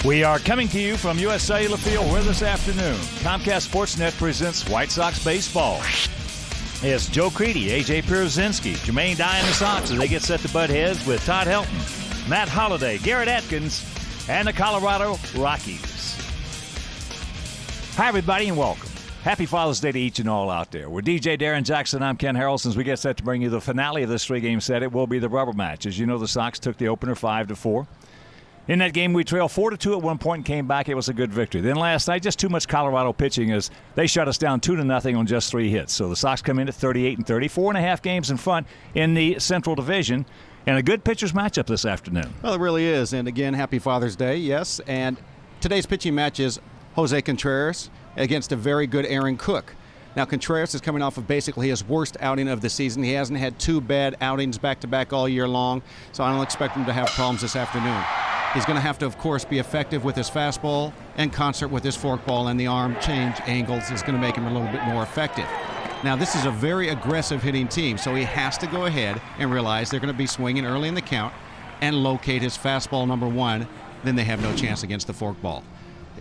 We are coming to you from U.S. Cellular Field where this afternoon Comcast Sportsnet presents White Sox baseball. It's Joe Creedy, A.J. Pierzynski, Jermaine Dye and the Sox as they get set to butt heads with Todd Helton, Matt Holliday, Garrett Atkins, and the Colorado Rockies. Hi, everybody, and welcome. Happy Father's Day to each and all out there. We're DJ Darren Jackson. I'm Ken Harrelson. As we get set to bring you the finale of this three-game set, it will be the rubber match. As you know, the Sox took the opener 5-4. In that game, we trailed 4-2 at one point and came back. It was a good victory. Then last night, just too much Colorado pitching as they shut us down 2-0 on just 3 hits. So the Sox come in at 38-30, 4.5 games in front in the Central Division, and a good pitchers matchup this afternoon. Well, it really is. And again, happy Father's Day, yes. And today's pitching match is Jose Contreras against a very good Aaron Cook. Now, Contreras is coming off of basically his worst outing of the season. He hasn't had 2 bad outings back-to-back all year long, so I don't expect him to have problems this afternoon. He's going to have to, of course, be effective with his fastball in concert with his forkball, and the arm change angles is going to make him a little bit more effective. Now, this is a very aggressive hitting team, so he has to go ahead and realize they're going to be swinging early in the count and locate his fastball number 1. Then they have no chance against the forkball.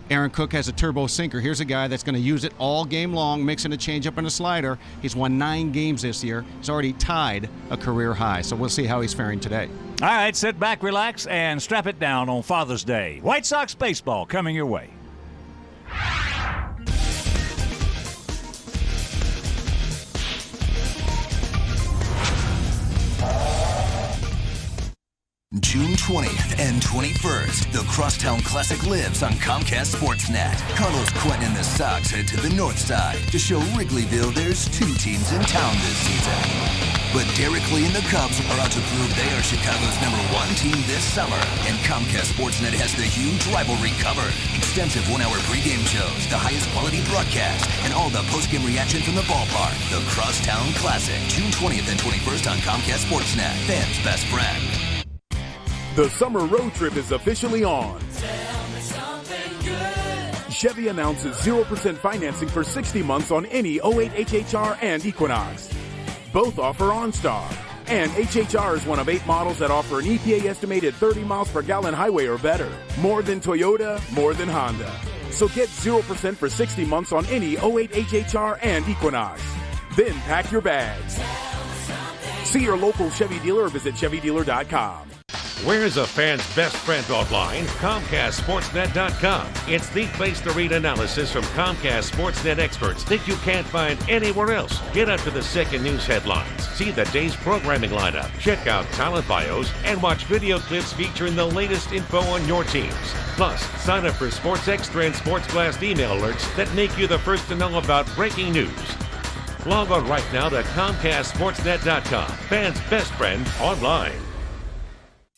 Aaron Cook has a turbo sinker. Here's a guy that's going to use it all game long, mixing a changeup and a slider. He's won 9 games this year. He's already tied a career high, so we'll see how he's faring today. All right, sit back, relax, and strap it down on Father's Day. White Sox baseball coming your way. June 20th and 21st, the Crosstown Classic lives on Comcast Sportsnet. Carlos Quentin and the Sox head to the north side to show Wrigleyville there's 2 teams in town this season. But Derek Lee and the Cubs are out to prove they are Chicago's #1 team this summer. And Comcast Sportsnet has the huge rivalry covered. Extensive 1-hour pregame shows, the highest quality broadcast, and all the postgame reaction from the ballpark. The Crosstown Classic, June 20th and 21st on Comcast Sportsnet. Fans' best friend. The summer road trip is officially on. Chevy announces 0% financing for 60 months on any 08 HHR and Equinox. Both offer OnStar. And HHR is one of 8 models that offer an EPA estimated 30 miles per gallon highway or better. More than Toyota, more than Honda. So get 0% for 60 months on any 08 HHR and Equinox. Then pack your bags. See your local Chevy dealer or visit ChevyDealer.com. Where's a fan's best friend online? ComcastSportsNet.com. It's the place to read analysis from Comcast Sportsnet experts that you can't find anywhere else. Get up to the second news headlines, see the day's programming lineup, check out talent bios, and watch video clips featuring the latest info on your teams. Plus, sign up for Sports Extra and Sports Blast email alerts that make you the first to know about breaking news. Log on right now to ComcastSportsNet.com. Fans' best friend online.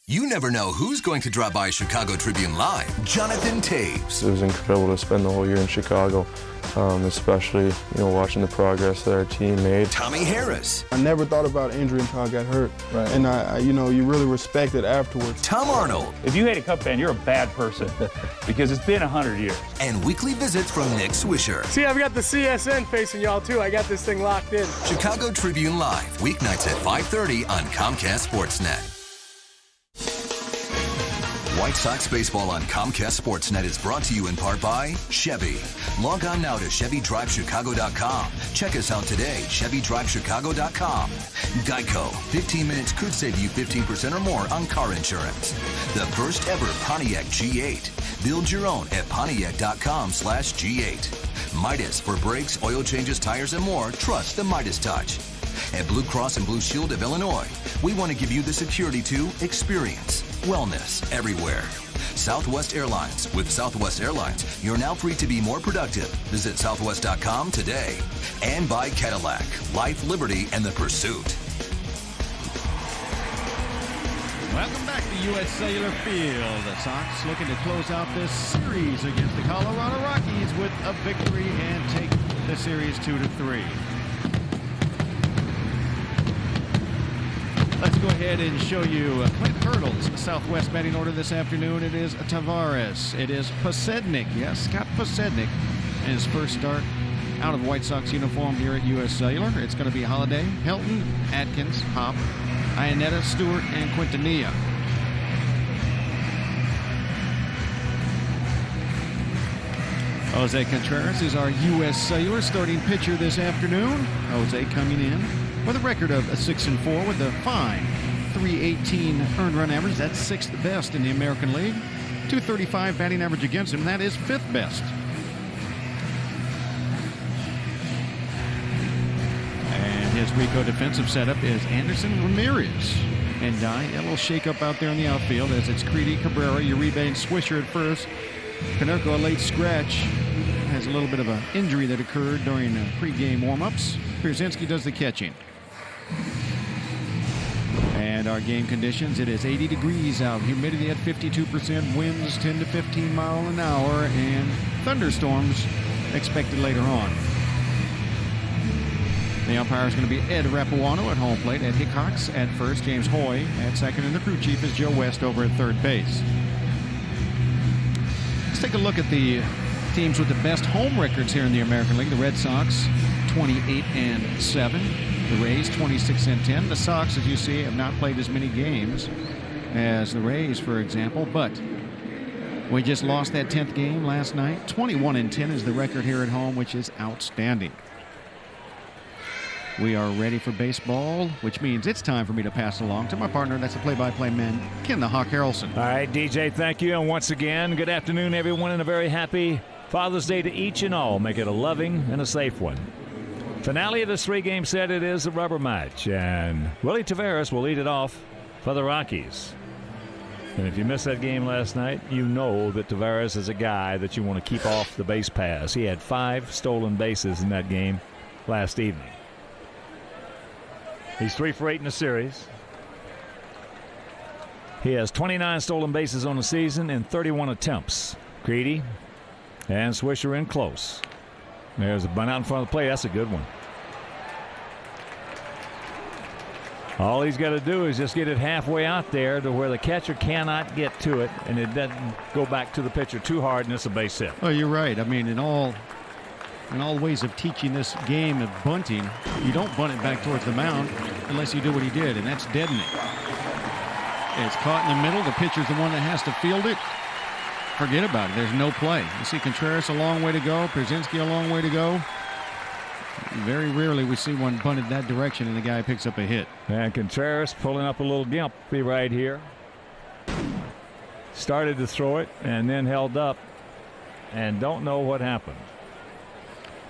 You never know who's going to drop by Chicago Tribune Live. Jonathan Taves. It was incredible to spend the whole year in Chicago, especially watching the progress that our team made. Tommy Harris. I never thought about injury until I got hurt, right. And I you really respect it afterwards. Tom Arnold. If you hate a Cub fan, you're a bad person because it's been 100 years. And weekly visits from Nick Swisher. See, I've got the CSN facing y'all too. I got this thing locked in. Chicago Tribune Live, weeknights at 5:30 on Comcast Sportsnet. White Sox baseball on Comcast Sportsnet is brought to you in part by Chevy. Log on now to ChevyDriveChicago.com. Check us out today, ChevyDriveChicago.com. Geico, 15 minutes could save you 15% or more on car insurance. The first ever Pontiac G8. Build your own at Pontiac.com/G8. Midas for brakes, oil changes, tires, and more. Trust the Midas touch. At Blue Cross and Blue Shield of Illinois, we want to give you the security to experience wellness everywhere. Southwest Airlines. With Southwest Airlines, you're now free to be more productive. Visit Southwest.com today. And by Cadillac, Life, Liberty, and the Pursuit. Welcome back to U.S. Cellular Field. The Sox looking to close out this series against the Colorado Rockies with a victory and take the series 2-3. Let's go ahead and show you Clint Hurdle's Southwest batting order this afternoon. It is Tavares. It is Posednik. Yes, Scott Posednik in his first start out of White Sox uniform here at U.S. Cellular. It's going to be Holliday, Helton, Atkins, Hop, Iannetta, Stewart, and Quintanilla. Jose Contreras is our U.S. Cellular starting pitcher this afternoon. Jose coming in with a record of 6-4 with a fine .318 earned run average. That's sixth best in the American League. .235 batting average against him. That is fifth best. And his Rico defensive setup is Anderson Ramirez. And a little shake-up out there in the outfield as it's Creedy, Cabrera, Uribe, and Swisher at first. Canerco, a late scratch, has a little bit of an injury that occurred during pregame warm-ups. Pierzynski does the catching. And our game conditions, it is 80 degrees out, humidity at 52%, winds 10 to 15 miles an hour, and thunderstorms expected later on. The umpire is going to be Ed Rapuano at home plate, Ed Hickox at first, James Hoy at second, and the crew chief is Joe West over at third base. Let's take a look at the teams with the best home records here in the American League. The Red Sox, 28-7. The Rays, 26-10. The Sox, as you see, have not played as many games as the Rays, for example, but we just lost that 10th game last night. 21-10 is the record here at home, which is outstanding. We are ready for baseball, which means it's time for me to pass along to my partner. That's the play-by-play man, Ken the Hawk Harrelson. All right, DJ, thank you. And once again, good afternoon, everyone, and a very happy Father's Day to each and all. Make it a loving and a safe one. Finale of this three-game set, it is a rubber match. And Willie Taveras will lead it off for the Rockies. And if you missed that game last night, you know that Taveras is a guy that you want to keep off the base paths. He had 5 stolen bases in that game last evening. He's 3 for 8 in the series. He has 29 stolen bases on the season in 31 attempts. Creedy and Swisher in close. There's a bunt out in front of the plate. That's a good one. All he's got to do is just get it halfway out there to where the catcher cannot get to it, and it doesn't go back to the pitcher too hard, and it's a base hit. Oh, you're right. I mean, in all ways of teaching this game of bunting, you don't bunt it back towards the mound unless you do what he did, and that's deadening. It's caught in the middle. The pitcher's the one that has to field it. Forget about it. There's no play. You see Contreras a long way to go. Pierzynski a long way to go. Very rarely we see one bunted that direction and the guy picks up a hit. And Contreras pulling up a little gimp right here. Started to throw it and then held up and don't know what happened.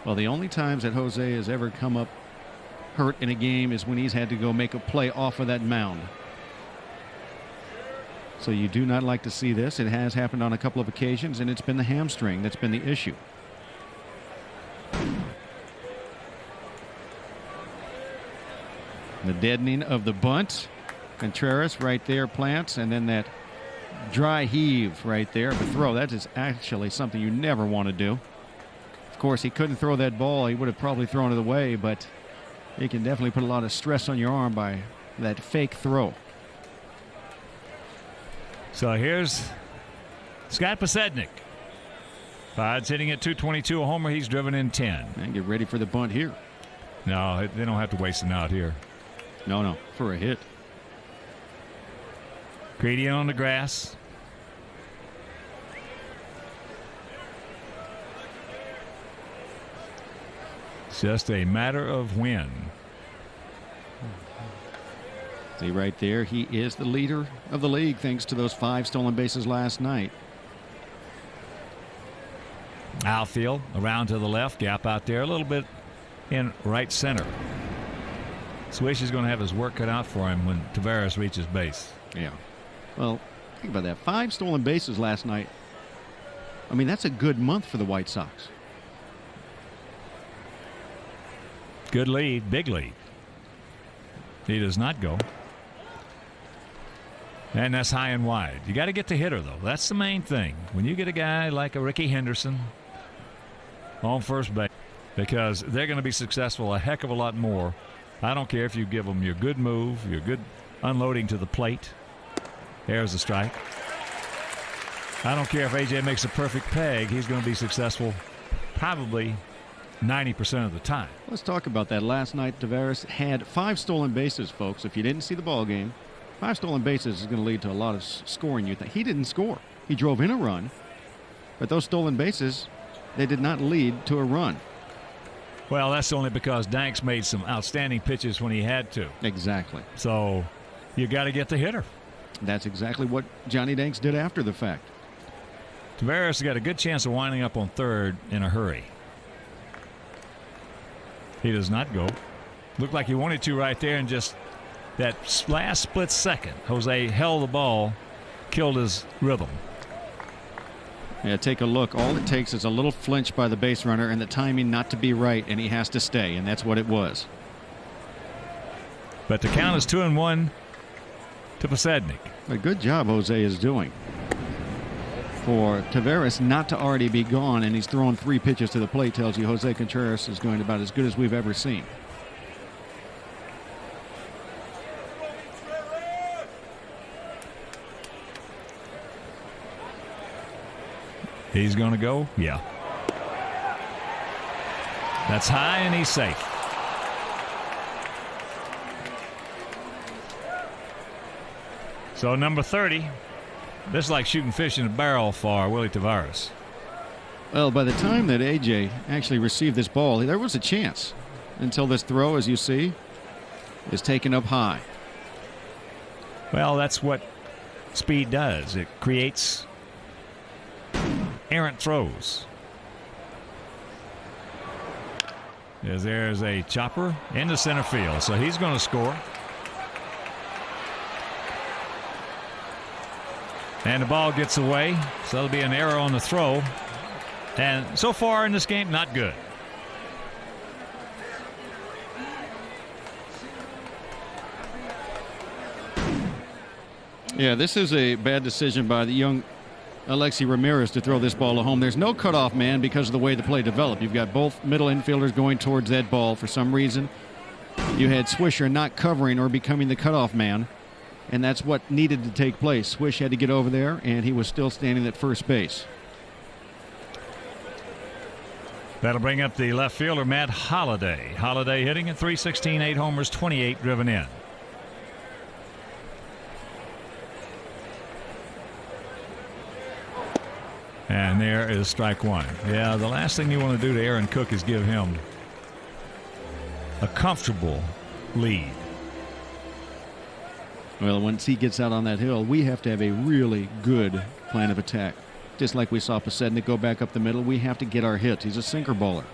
Well, the only times that Jose has ever come up hurt in a game is when he's had to go make a play off of that mound. So you do not like to see this. It has happened on a couple of occasions, and it's been the hamstring that's been the issue. The deadening of the bunt. Contreras right there plants, and then that dry heave right there of a throw. That is actually something you never want to do. Of course, he couldn't throw that ball. He would have probably thrown it away, but he can definitely put a lot of stress on your arm by that fake throw. So here's Scott Posednik. Pod's hitting at .222, a homer. He's driven in 10. And get ready for the bunt here. No, they don't have to waste an out here. No, for a hit. Creedy on the grass. It's just a matter of when. See right there, he is the leader of the league thanks to those 5 stolen bases last night. Outfield around to the left, gap out there a little bit in right center. Swish is going to have his work cut out for him when Taveras reaches base. Yeah. Well, think about that. 5 stolen bases last night. I mean, that's a good month for the White Sox. Good lead, big lead. He does not go. And that's high and wide. You got to get the hitter, though. That's the main thing. When you get a guy like a Ricky Henderson on first base, because they're going to be successful a heck of a lot more. I don't care if you give them your good move, your good unloading to the plate. There's a strike. I don't care if AJ makes a perfect peg. He's going to be successful probably 90% of the time. Let's talk about that. Last night, Taveras had 5 stolen bases, folks. If you didn't see the ball game, 5 stolen bases is going to lead to a lot of scoring. You think he didn't score. He drove in a run, but those stolen bases they did not lead to a run. Well, that's only because Danks made some outstanding pitches when he had to. Exactly. So you got to get the hitter. That's exactly what Johnny Danks did after the fact. Taveras got a good chance of winding up on third in a hurry. He does not go. Looked like he wanted to right there, and just that last split second, Jose held the ball, killed his rhythm. Yeah, take a look. All it takes is a little flinch by the base runner and the timing not to be right, and he has to stay, and that's what it was. But the count is 2-1 to Posednik. A good job Jose is doing for Taveras not to already be gone, and he's thrown 3 pitches to the plate. Tells you Jose Contreras is going about as good as we've ever seen. He's going to go? Yeah. That's high, and he's safe. So number 30, this is like shooting fish in a barrel for Willie Taveras. Well, by the time that A.J. actually received this ball, there was a chance until this throw, as you see, is taken up high. Well, that's what speed does. It creates errant throws. There's a chopper into center field, so he's going to score. And the ball gets away, so that'll be an error on the throw. And so far in this game, not good. Yeah, this is a bad decision by the young Alexi Ramirez to throw this ball home. There's no cutoff man because of the way the play developed. You've got both middle infielders going towards that ball for some reason. You had Swisher not covering or becoming the cutoff man, and that's what needed to take place. Swish had to get over there, and he was still standing at first base. That'll bring up the left fielder, Matt Holliday. Holliday hitting at .316, 8 homers, 28 driven in. And there is strike one. Yeah, the last thing you want to do to Aaron Cook is give him a comfortable lead. Well, once he gets out on that hill, we have to have a really good plan of attack. Just like we saw Posednik go back up the middle, we have to get our hits. He's a sinker bowler.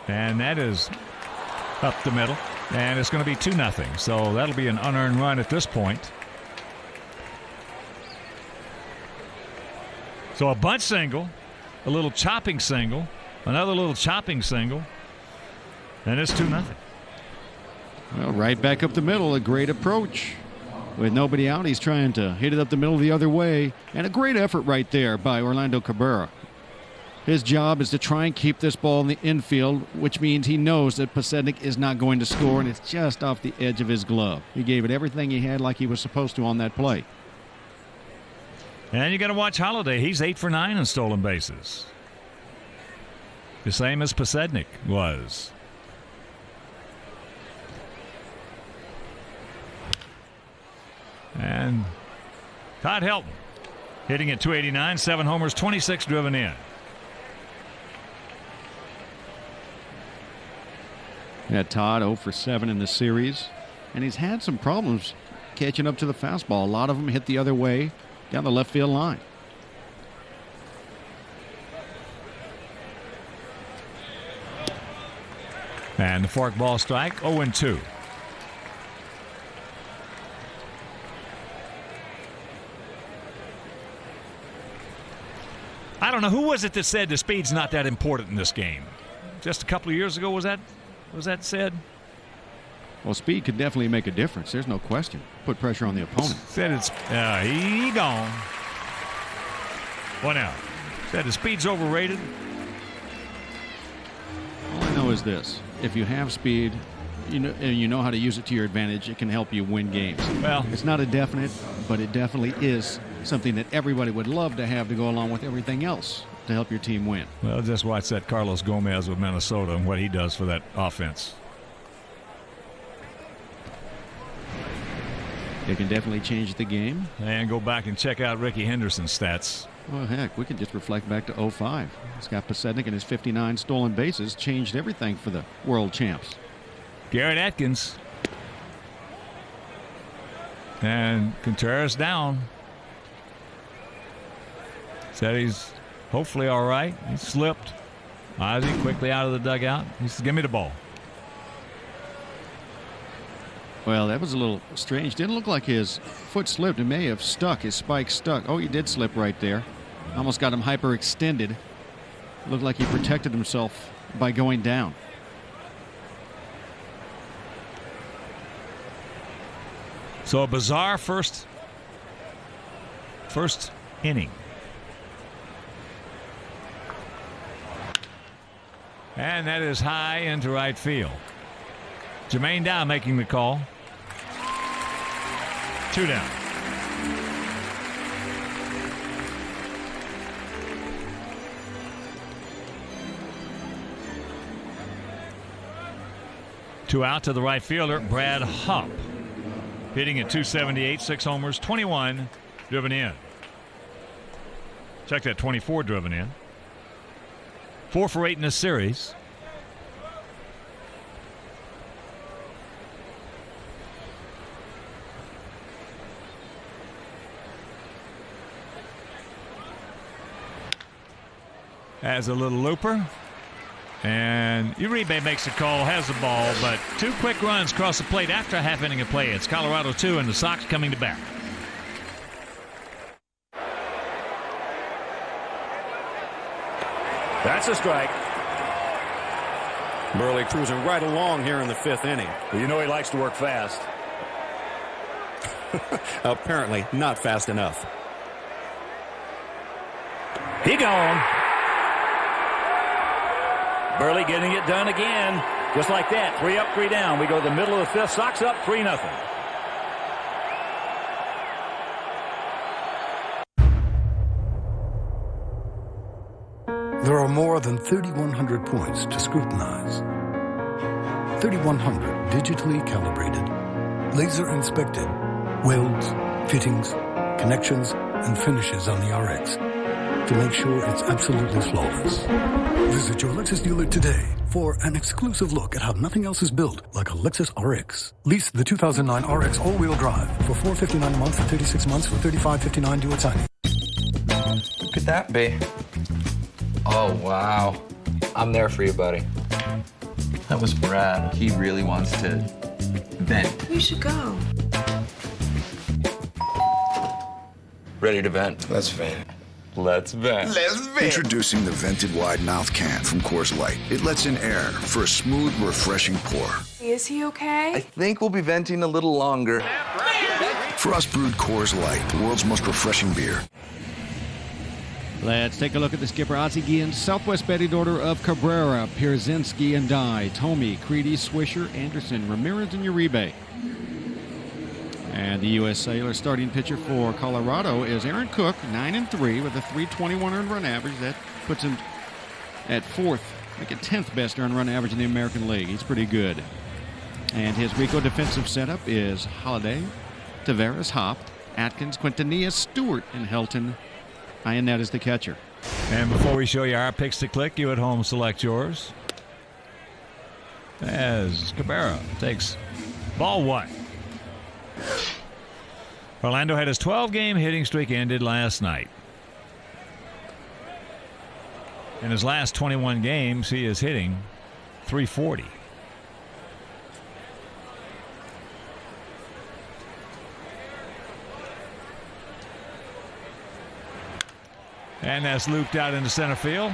And that is up the middle. And it's going to be 2-0. So that'll be an unearned run at this point. So a bunt single, a little chopping single, another little chopping single, and it's 2-0. Well, right back up the middle, a great approach. With nobody out, he's trying to hit it up the middle the other way, and a great effort right there by Orlando Cabrera. His job is to try and keep this ball in the infield, which means he knows that Posednik is not going to score, and it's just off the edge of his glove. He gave it everything he had like he was supposed to on that play. And you got to watch Holliday. He's 8 for 9 in stolen bases. The same as Posednik was. And Todd Helton hitting at .289, 7 homers, 26 driven in. Yeah, Todd 0 for 7 in the series. And he's had some problems catching up to the fastball. A lot of them hit the other way down the left field line. And the fork ball strike, 0-2. I don't know, who was it that said the speed's not that important in this game? Just a couple of years ago, was that said? Well, speed could definitely make a difference. There's no question. Put pressure on the opponent. Said it's he gone. What now? Said the speed's overrated. All I know is this: if you have speed, and you know how to use it to your advantage, it can help you win games. Well, it's not a definite, but it definitely is something that everybody would love to have to go along with everything else to help your team win. Well, just watch that Carlos Gomez with Minnesota and what he does for that offense. It can definitely change the game. And go back and check out Ricky Henderson's stats. Well, heck, we could just reflect back to 05. Scott Posednik and his 59 stolen bases changed everything for the world champs. Garrett Atkins. And Contreras down. Said he's hopefully all right. He slipped. Ozzie quickly out of the dugout. He said, give me the ball. Well, that was a little strange. Didn't look like his foot slipped. It may have stuck. His spike stuck. Oh, he did slip right there. Almost got him hyperextended. Looked like he protected himself by going down. So a bizarre first inning. And that is high into right field. Jermaine Dow making the call. 2 down. Two out to the right fielder, Brad Hupp. Hitting at 278, 6 homers, 21 driven in. Check that, 24 driven in. 4 for 8 in this series. Has a little looper. And Uribe makes the call, has the ball, but 2 quick runs across the plate after a half inning of play. It's Colorado 2 and the Sox coming to bat. That's a strike. Burley cruising right along here in the 5th inning. Well, you know he likes to work fast. Apparently not fast enough. He gone. Burley getting it done again. Just like that. 3 up, 3 down. We go to the middle of the 5th. Sox up 3-0. There are more than 3,100 points to scrutinize. 3,100 digitally calibrated, laser inspected welds, fittings, connections, and finishes on the RX to make sure it's absolutely flawless. Visit your Lexus dealer today for an exclusive look at how nothing else is built like a Lexus RX. Lease the 2009 RX all-wheel drive for $459 a month for 36 months for $35.59 due at signing. Who could that be? Oh, wow. I'm there for you, buddy. That was Brad. He really wants to vent. We should go. Ready to vent? Let's vent. Let's vent. Let's vent. Introducing the vented wide mouth can from Coors Light. It lets in air for a smooth, refreshing pour. Is he okay? I think we'll be venting a little longer. Frost brewed Coors Light, the world's most refreshing beer. Let's take a look at the skipper. Ozzie Guillen's Southwest betting order of Cabrera, Pierzynski, and Dye, Tomey, Creedy, Swisher, Anderson, Ramirez, and Uribe. And the U.S. Sailor starting pitcher for Colorado is Aaron Cook, 9-3 with a .321 earned run average. That puts him at 4th, like a 10th best earned run average in the American League. He's pretty good. And his Rico defensive setup is Holiday, Taveras, Hop, Atkins, Quintanilla, Stewart, and Helton. And that is the catcher. And before we show you our picks to click, you at home select yours. As Cabrera takes ball 1. Orlando had his 12-game hitting streak ended last night. In his last 21 games, he is hitting .340. And that's looped out into center field.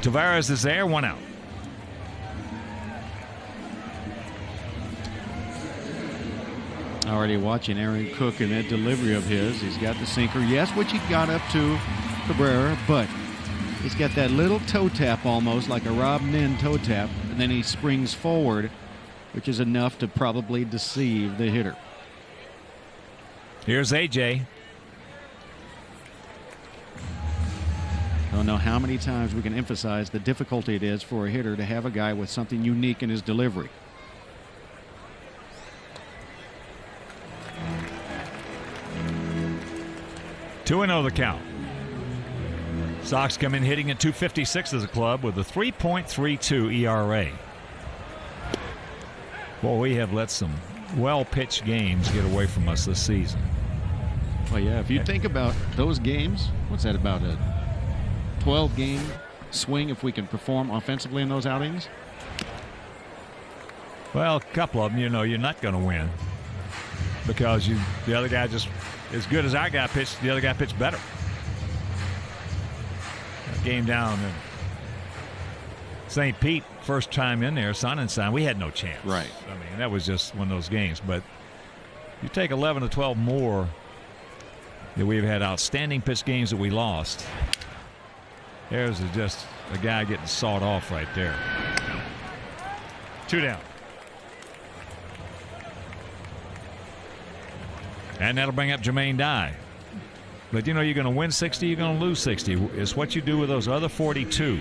Tavares is there, 1 out. Already watching Aaron Cook and that delivery of his. He's got the sinker, yes, which he got up to Cabrera, but he's got that little toe tap almost like a Rob Nin toe tap, and then he springs forward, which is enough to probably deceive the hitter. Here's AJ. don't know how many times we can emphasize the difficulty it is for a hitter to have a guy with something unique in his delivery. Two 2-0 the count. Sox come in hitting at .256 as a club with a 3.32 ERA. Boy, we have let some well-pitched games get away from us this season. Well, yeah, if you think about those games, what's that, about a 12-game swing if we can perform offensively in those outings? Well, a couple of them, you know, you're not going to win because the other guy just, as good as our guy pitched, the other guy pitched better. That game down in St. Pete, first time in there, Sonnenstein, we had no chance. Right. I mean, that was just one of those games. But you take 11 to 12 more that we've had outstanding pitch games that we lost. There's just a guy getting sawed off right there. 2 down. And that'll bring up Jermaine Dye. But, you know, you're going to win 60, you're going to lose 60. It's what you do with those other 42.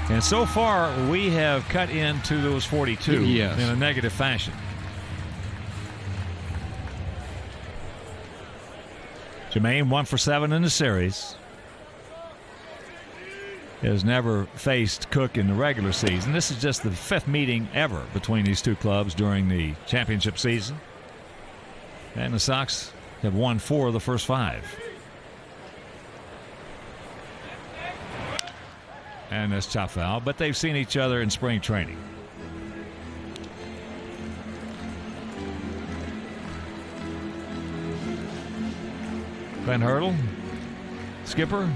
And so far, we have cut into those 42 in a negative fashion. Jermaine 1 for 7 in the series. Has never faced Cook in the regular season. This is just the 5th meeting ever between these two clubs during the championship season. And the Sox have won 4 of the first 5. And that's chop foul, but they've seen each other in spring training. Glenn Hurdle, skipper.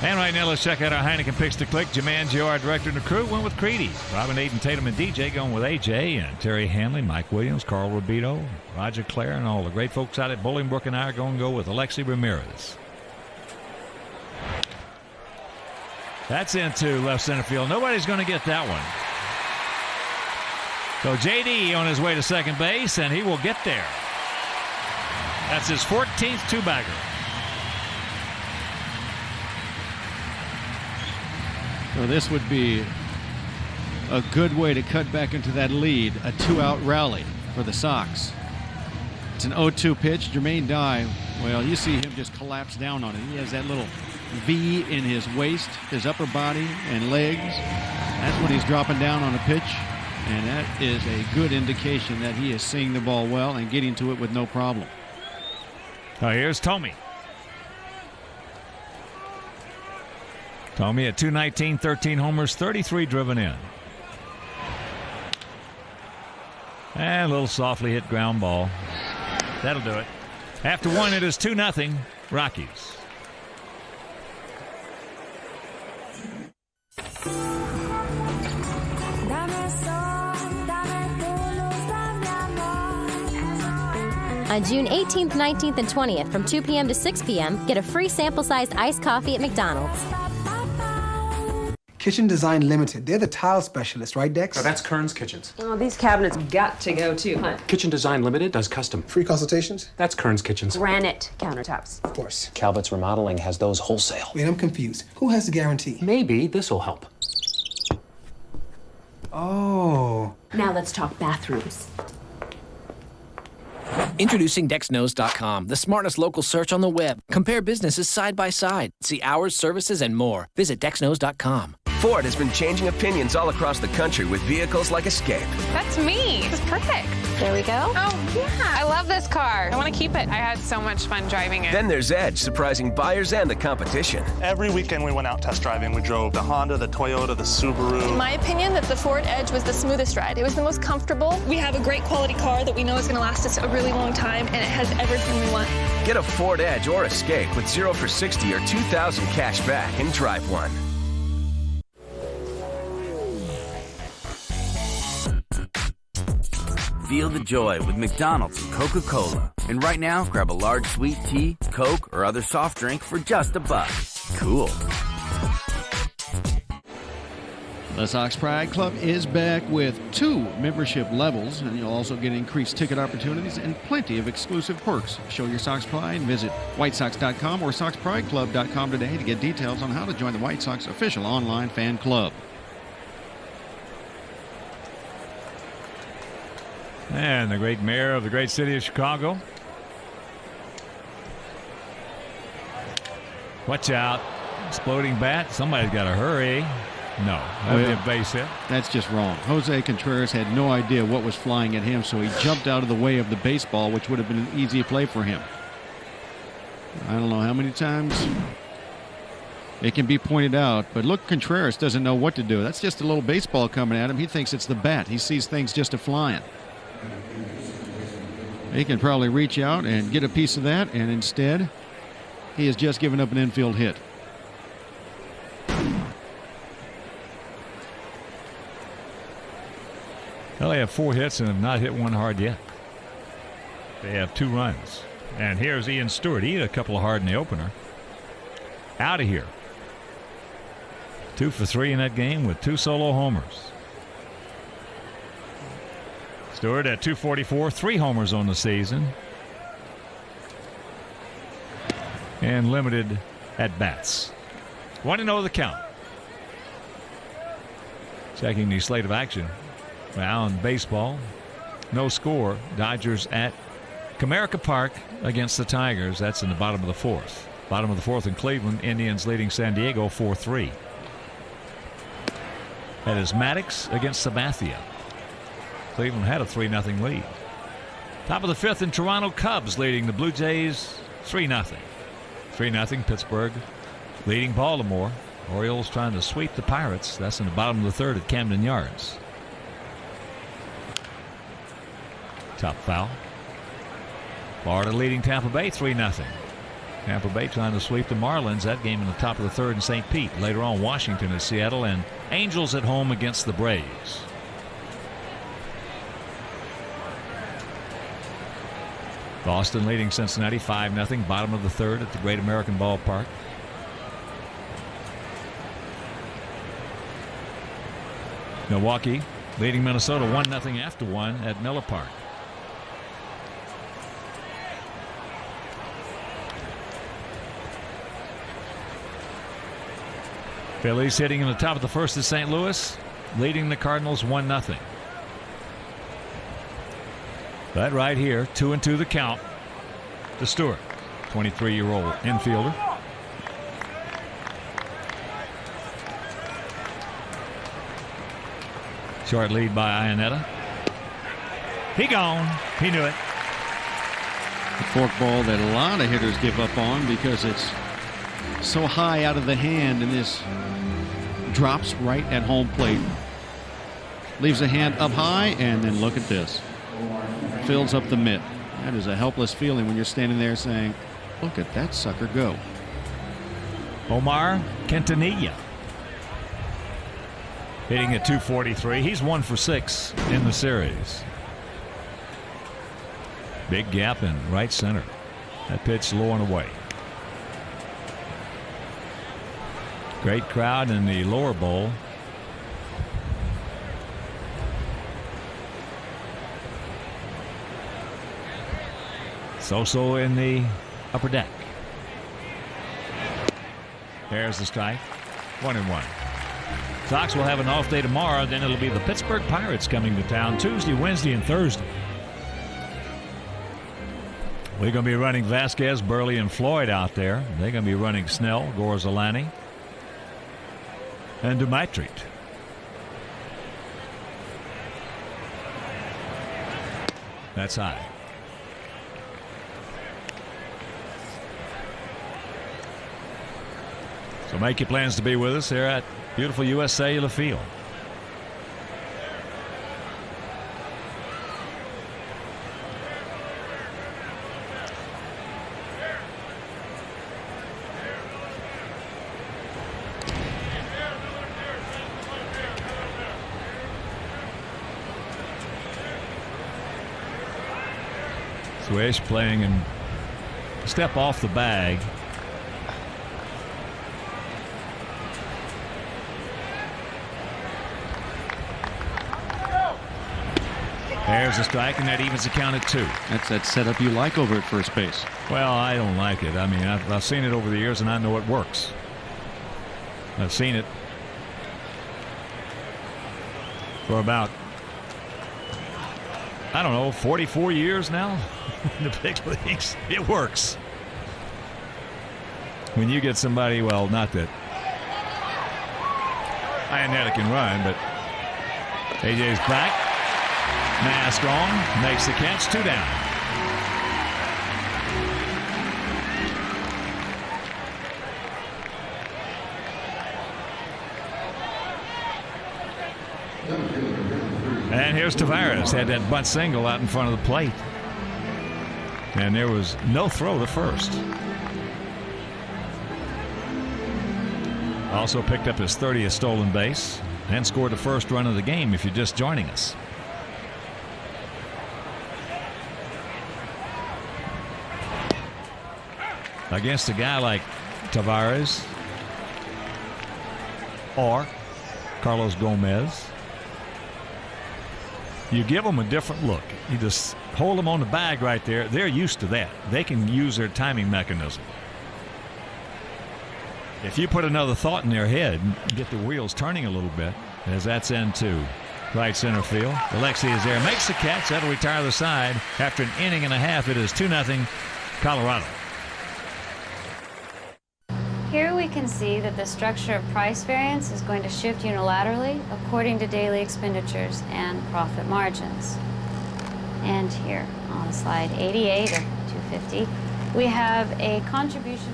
And right now, let's check out our Heineken Picks to Click. Jaman Joe, our director and the crew, went with Creedy. Robin, Aiden, Tatum, and DJ going with AJ. And Terry Hanley, Mike Williams, Carl Rubito, Roger Clare, and all the great folks out at Bolingbrook and I are going to go with Alexi Ramirez. That's into left center field. Nobody's going to get that one. So JD on his way to second base, and he will get there. That's his 14th two-bagger. So this would be a good way to cut back into that lead, a 2-out rally for the Sox. It's an 0-2 pitch. Jermaine Dye, well, you see him just collapse down on it. He has that little V in his waist, his upper body and legs. That's what he's dropping down on a pitch, and that is a good indication that he is seeing the ball well and getting to it with no problem. Oh, here's Tommy. Tommy at 219, 13 homers, 33 driven in. And a little softly hit ground ball. That'll do it. After 1, it is 2-0 Rockies. On June 18th, 19th, and 20th from 2 p.m. to 6 p.m., get a free sample-sized iced coffee at McDonald's. Kitchen Design Limited. They're the tile specialists, right, Dex? Oh, that's Kern's Kitchens. Oh, these cabinets got to go, too, huh? Kitchen Design Limited does custom. Free consultations? That's Kern's Kitchens. Granite countertops. Of course. Calvert's Remodeling has those wholesale. Wait, I'm confused. Who has the guarantee? Maybe this'll help. Oh. Now let's talk bathrooms. Introducing DexKnows.com, the smartest local search on the web. Compare businesses side by side. See hours, services, and more. Visit DexKnows.com. Ford has been changing opinions all across the country with vehicles like Escape. That's me. It's perfect. There we go. Oh, yeah. I love this car. I want to keep it. I had so much fun driving it. Then there's Edge, surprising buyers and the competition. Every weekend we went out test driving. We drove the Honda, the Toyota, the Subaru. In my opinion, that the Ford Edge was the smoothest ride. It was the most comfortable. We have a great quality car that we know is going to last us a really long time, and it has everything we want. Get a Ford Edge or Escape with 0 for 60 or $2,000 cash back and drive one. Feel the joy with McDonald's and Coca-Cola. And right now, grab a large sweet tea, Coke, or other soft drink for just $1. Cool. The Sox Pride Club is back with 2 membership levels, and you'll also get increased ticket opportunities and plenty of exclusive perks. Show your Sox Pride. Visit WhiteSox.com or SoxPrideClub.com today to get details on how to join the White Sox official online fan club. And the great mayor of the great city of Chicago. Watch out. Exploding bat. Somebody's got to hurry. No, that would be a base hit. That's just wrong. Jose Contreras had no idea what was flying at him, so he jumped out of the way of the baseball, which would have been an easy play for him. I don't know how many times it can be pointed out, but look, Contreras doesn't know what to do. That's just a little baseball coming at him. He thinks it's the bat. He sees things just a-flying. He can probably reach out and get a piece of that, and instead, he has just given up an infield hit. Well, they have 4 hits and have not hit one hard yet. They have 2 runs. And here's Ian Stewart. He hit a couple of hard in the opener. Out of here. 2 for 3 in that game with 2 solo homers. Stewart at .244, 3 homers on the season. And limited at bats. 1-0 the count. Checking the slate of action. Well, in baseball, no score. Dodgers at Comerica Park against the Tigers. That's in the bottom of the 4th. Bottom of the 4th in Cleveland. Indians leading San Diego 4-3. That is Maddox against Sabathia. Cleveland had a 3-0 lead. Top of the 5th in Toronto. Cubs leading the Blue Jays 3-0. 3-0 Pittsburgh leading Baltimore. Orioles trying to sweep the Pirates. That's in the bottom of the 3rd at Camden Yards. Top foul. Florida leading Tampa Bay 3-0. Tampa Bay trying to sweep the Marlins. That game in the top of the 3rd in St. Pete. Later on, Washington at Seattle, and Angels at home against the Braves. Boston leading Cincinnati 5-0. Bottom of the 3rd at the Great American Ballpark. Milwaukee leading Minnesota 1-0 after 1 at Miller Park. Phillies hitting in the top of the 1st at St. Louis, leading the Cardinals 1-0. That right here, 2-2 the count to Stewart, 23-year-old infielder. Short lead by Iannetta. He gone. He knew it. A forkball that a lot of hitters give up on because it's so high out of the hand, and this drops right at home plate. Leaves the hand up high, and then look at this. Fills up the mitt. That is a helpless feeling when you're standing there saying, look at that sucker go. Omar Quintanilla hitting at .243. He's 1 for 6 in the series. Big gap in right center. That pitch low and away. Great crowd in the lower bowl. So in the upper deck. There's the strike. 1-1. Sox will have an off day tomorrow. Then it'll be the Pittsburgh Pirates coming to town Tuesday, Wednesday, and Thursday. We're going to be running Vasquez, Burley, and Floyd out there. They're going to be running Snell, Gorzolani, and Dumitrit. That's high. So make your plans to be with us here at beautiful U.S. Cellular Field. Swish playing and step off the bag. There's a strike, and that evens the count at 2. That's that setup you like over at first base. Well, I don't like it. I mean, I've seen it over the years, and I know it works. I've seen it for about, I don't know, 44 years now in the big leagues. It works. When you get somebody, well, not that Iannetta can run, but AJ's back. Mask on, makes the catch, 2 down. And here's Tavares, had that bunt single out in front of the plate. And there was no throw to first. Also picked up his 30th stolen base and scored the first run of the game if you're just joining us. Against a guy like Tavares or Carlos Gomez, you give them a different look. You just hold them on the bag right there. They're used to that. They can use their timing mechanism. If you put another thought in their head and get the wheels turning a little bit, as that's into right center field. Alexi is there, makes the catch. That'll retire the side. After an inning and a half, it is 2-0 Colorado. Here we can see that the structure of price variance is going to shift unilaterally according to daily expenditures and profit margins. And here on slide 88 or 250, we have a contribution.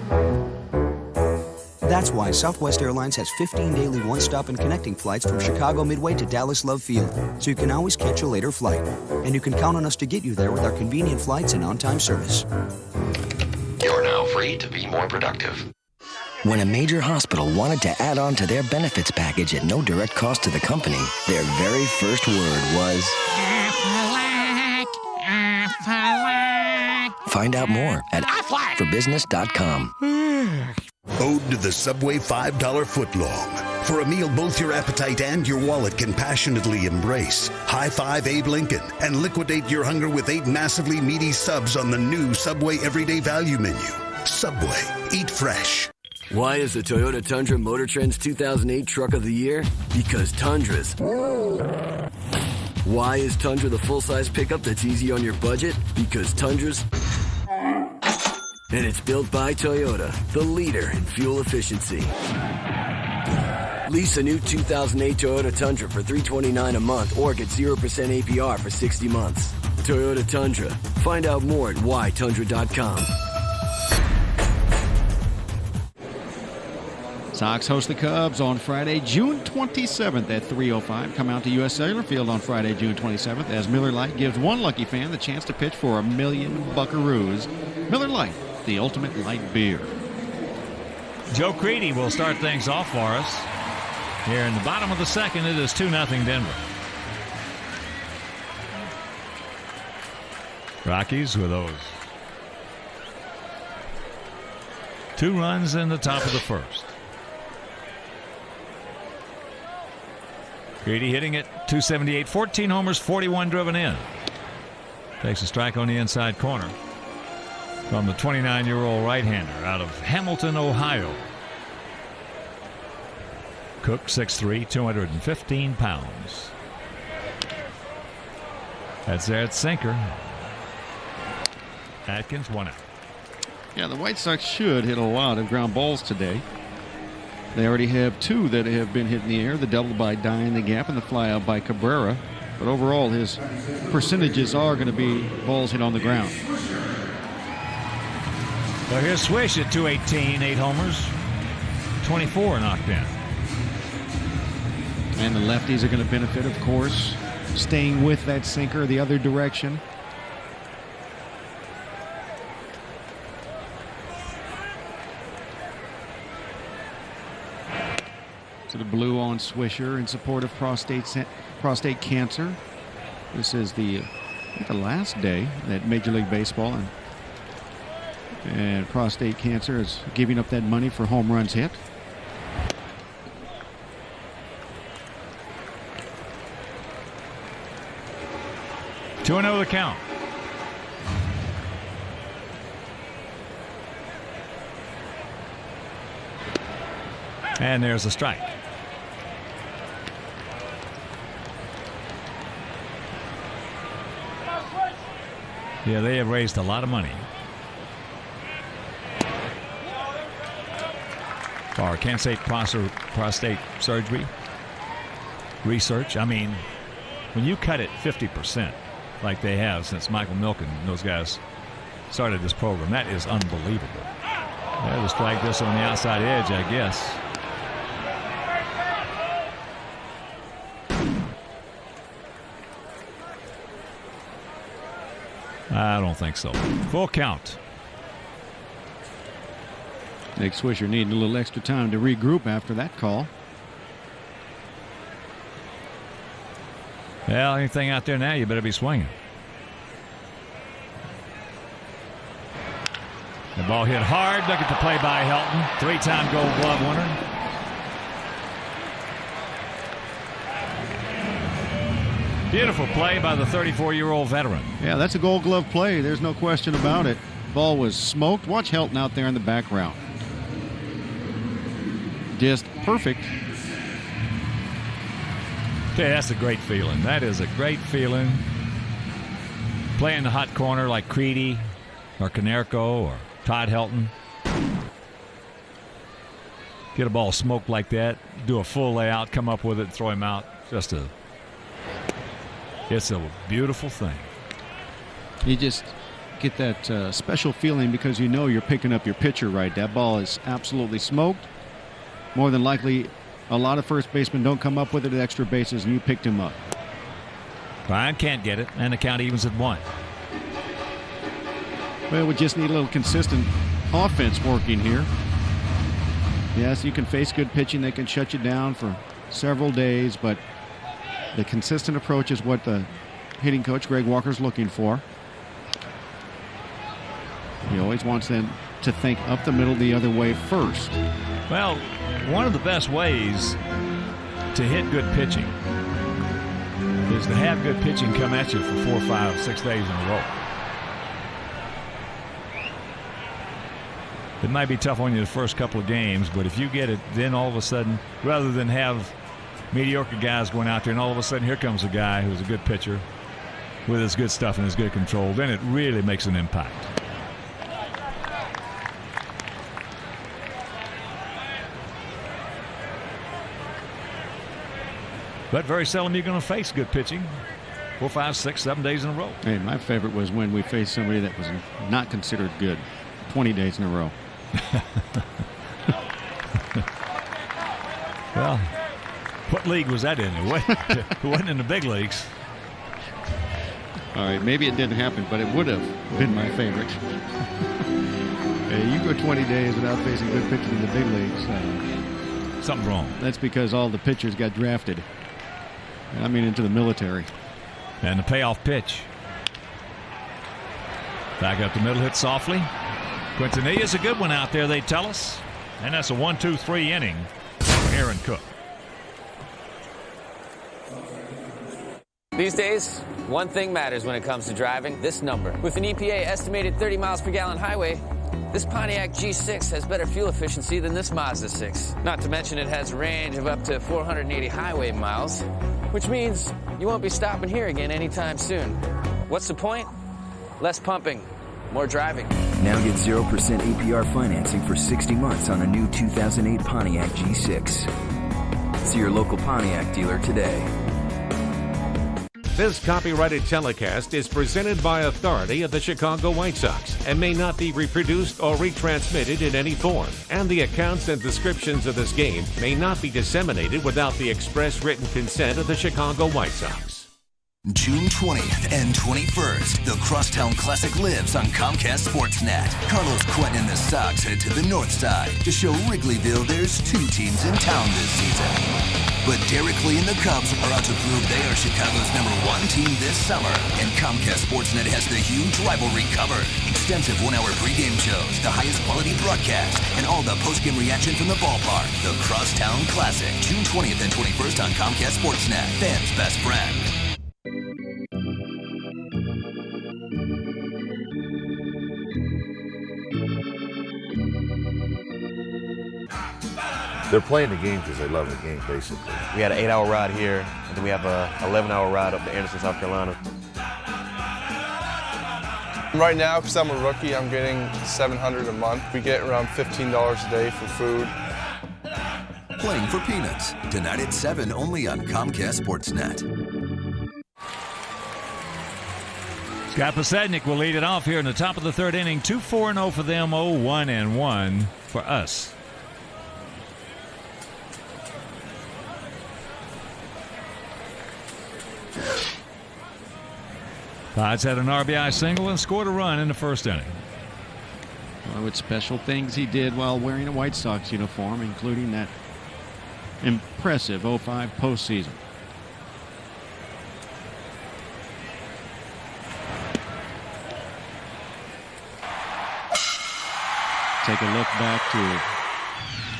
That's why Southwest Airlines has 15 daily one-stop and connecting flights from Chicago Midway to Dallas Love Field, so you can always catch a later flight. And you can count on us to get you there with our convenient flights and on-time service. You're now free to be more productive. When a major hospital wanted to add on to their benefits package at no direct cost to the company, their very first word was... Find out more at forbusiness.com. Ode to the Subway $5 footlong. For a meal both your appetite and your wallet can passionately embrace. High five Abe Lincoln and liquidate your hunger with 8 massively meaty subs on the new Subway Everyday Value menu. Subway, eat fresh. Why is the Toyota Tundra Motor Trend's 2008 Truck of the Year? Because Tundras. Why is Tundra the full-size pickup that's easy on your budget? Because Tundras. And it's built by Toyota, the leader in fuel efficiency. Lease a new 2008 Toyota Tundra for $329 a month or get 0% APR for 60 months. Toyota Tundra. Find out more at whytundra.com. Sox host the Cubs on Friday, June 27th at 3:05. Come out to U.S. Cellular Field on Friday, June 27th, as Miller Lite gives one lucky fan the chance to pitch for $1 million buckaroos. Miller Lite, the ultimate light beer. Joe Creedy will start things off for us. Here in the bottom of the second, it is 2-0 Denver. Rockies with those 2 runs in the top of the first. Creedy hitting it .278, 14 homers, 41 driven in. Takes a strike on the inside corner from the 29-year-old right-hander out of Hamilton, Ohio. Cook, 6'3", 215 pounds. That's there at sinker. Atkins, 1 out. Yeah, the White Sox should hit a lot of ground balls today. They already have 2 that have been hit in the air, the double by Dye in the gap and the fly out by Cabrera. But overall, his percentages are going to be balls hit on the ground. So here's Swish at .218, 8 homers, 24 knocked in. And the lefties are going to benefit, of course, staying with that sinker the other direction. To the blue on Swisher in support of prostate cancer. This is the last day that Major League Baseball and prostate cancer is giving up that money for home runs hit. 2-0 the count. And there's a strike. Yeah, they have raised a lot of money for cancer prostate surgery research. I mean, when you cut it 50% like they have since Michael Milken and those guys started this program, that is unbelievable. There's a strike this on the outside edge, I guess. I don't think so. Full count. Nick Swisher needing a little extra time to regroup after that call. Well, anything out there now, you better be swinging. The ball hit hard. Look at the play by Helton. 3-time Gold Glove winner. Beautiful play by the 34-year-old veteran. Yeah, that's a Gold Glove play. There's no question about it. Ball was smoked. Watch Helton out there in the background. Just perfect. Okay, that's a great feeling. That is a great feeling. Playing the hot corner like Creedy or Konerko or Todd Helton. Get a ball smoked like that. Do a full layout. Come up with it. Throw him out. It's a beautiful thing. You just get that special feeling because you know you're picking up your pitcher right. That ball is absolutely smoked. More than likely, a lot of first basemen don't come up with it at extra bases, and you picked him up. Ryan can't get it, and the count evens at 1. Well, we just need a little consistent offense working here. Yes, you can face good pitching. They can shut you down for several days, but the consistent approach is what the hitting coach, Greg Walker's looking for. He always wants them to think up the middle the other way first. Well, one of the best ways to hit good pitching is to have good pitching come at you for 4, 5, 6 days in a row. It might be tough on you the first couple of games, but if you get it, then all of a sudden, rather than have mediocre guys going out there and all of a sudden here comes a guy who's a good pitcher with his good stuff and his good control, then it really makes an impact. But very seldom you're going to face good pitching 4, 5, 6, 7 days in a row. Hey, my favorite was when we faced somebody that was not considered good 20 days in a row. Well, what league was that in? It wasn't in the big leagues. All right, maybe it didn't happen, but it would have been my favorite. Hey, you go 20 days without facing good pitching in the big leagues. Something's wrong. That's because all the pitchers got drafted. I mean, into the military. And the payoff pitch. Back up the middle, hit softly. Quintanilla's a good one out there, they tell us. And that's a 1-2-3 inning for Aaron Cook. These days, one thing matters when it comes to driving, this number. With an EPA estimated 30 miles per gallon highway, this Pontiac G6 has better fuel efficiency than this Mazda 6. Not to mention it has a range of up to 480 highway miles, which means you won't be stopping here again anytime soon. What's the point? Less pumping, more driving. Now get 0% APR financing for 60 months on a new 2008 Pontiac G6. See your local Pontiac dealer today. This copyrighted telecast is presented by authority of the Chicago White Sox and may not be reproduced or retransmitted in any form. And the accounts and descriptions of this game may not be disseminated without the express written consent of the Chicago White Sox. June 20th and 21st, the Crosstown Classic lives on Comcast Sportsnet. Carlos Quentin and the Sox head to the north side to show Wrigleyville there's 2 teams in town this season. But Derek Lee and the Cubs are out to prove they are Chicago's #1 team this summer. And Comcast Sportsnet has the huge rivalry covered. Extensive 1-hour pregame shows, the highest quality broadcast, and all the postgame reaction from the ballpark. The Crosstown Classic, June 20th and 21st on Comcast Sportsnet. Fans' best friend. They're playing the game because they love the game, basically. We had an 8-hour ride here, and then we have a 11-hour ride up to Anderson, South Carolina. Right now, because I'm a rookie, I'm getting $700 a month. We get around $15 a day for food. Playing for Peanuts, tonight at 7 only on Comcast Sportsnet. Scott Posednik will lead it off here in the top of the third inning. 2-4-0 for them, 0-1-1 for us. Pods had an RBI single and scored a run in the first inning. Well, with special things he did while wearing a White Sox uniform, including that impressive 05 postseason. Take a look back to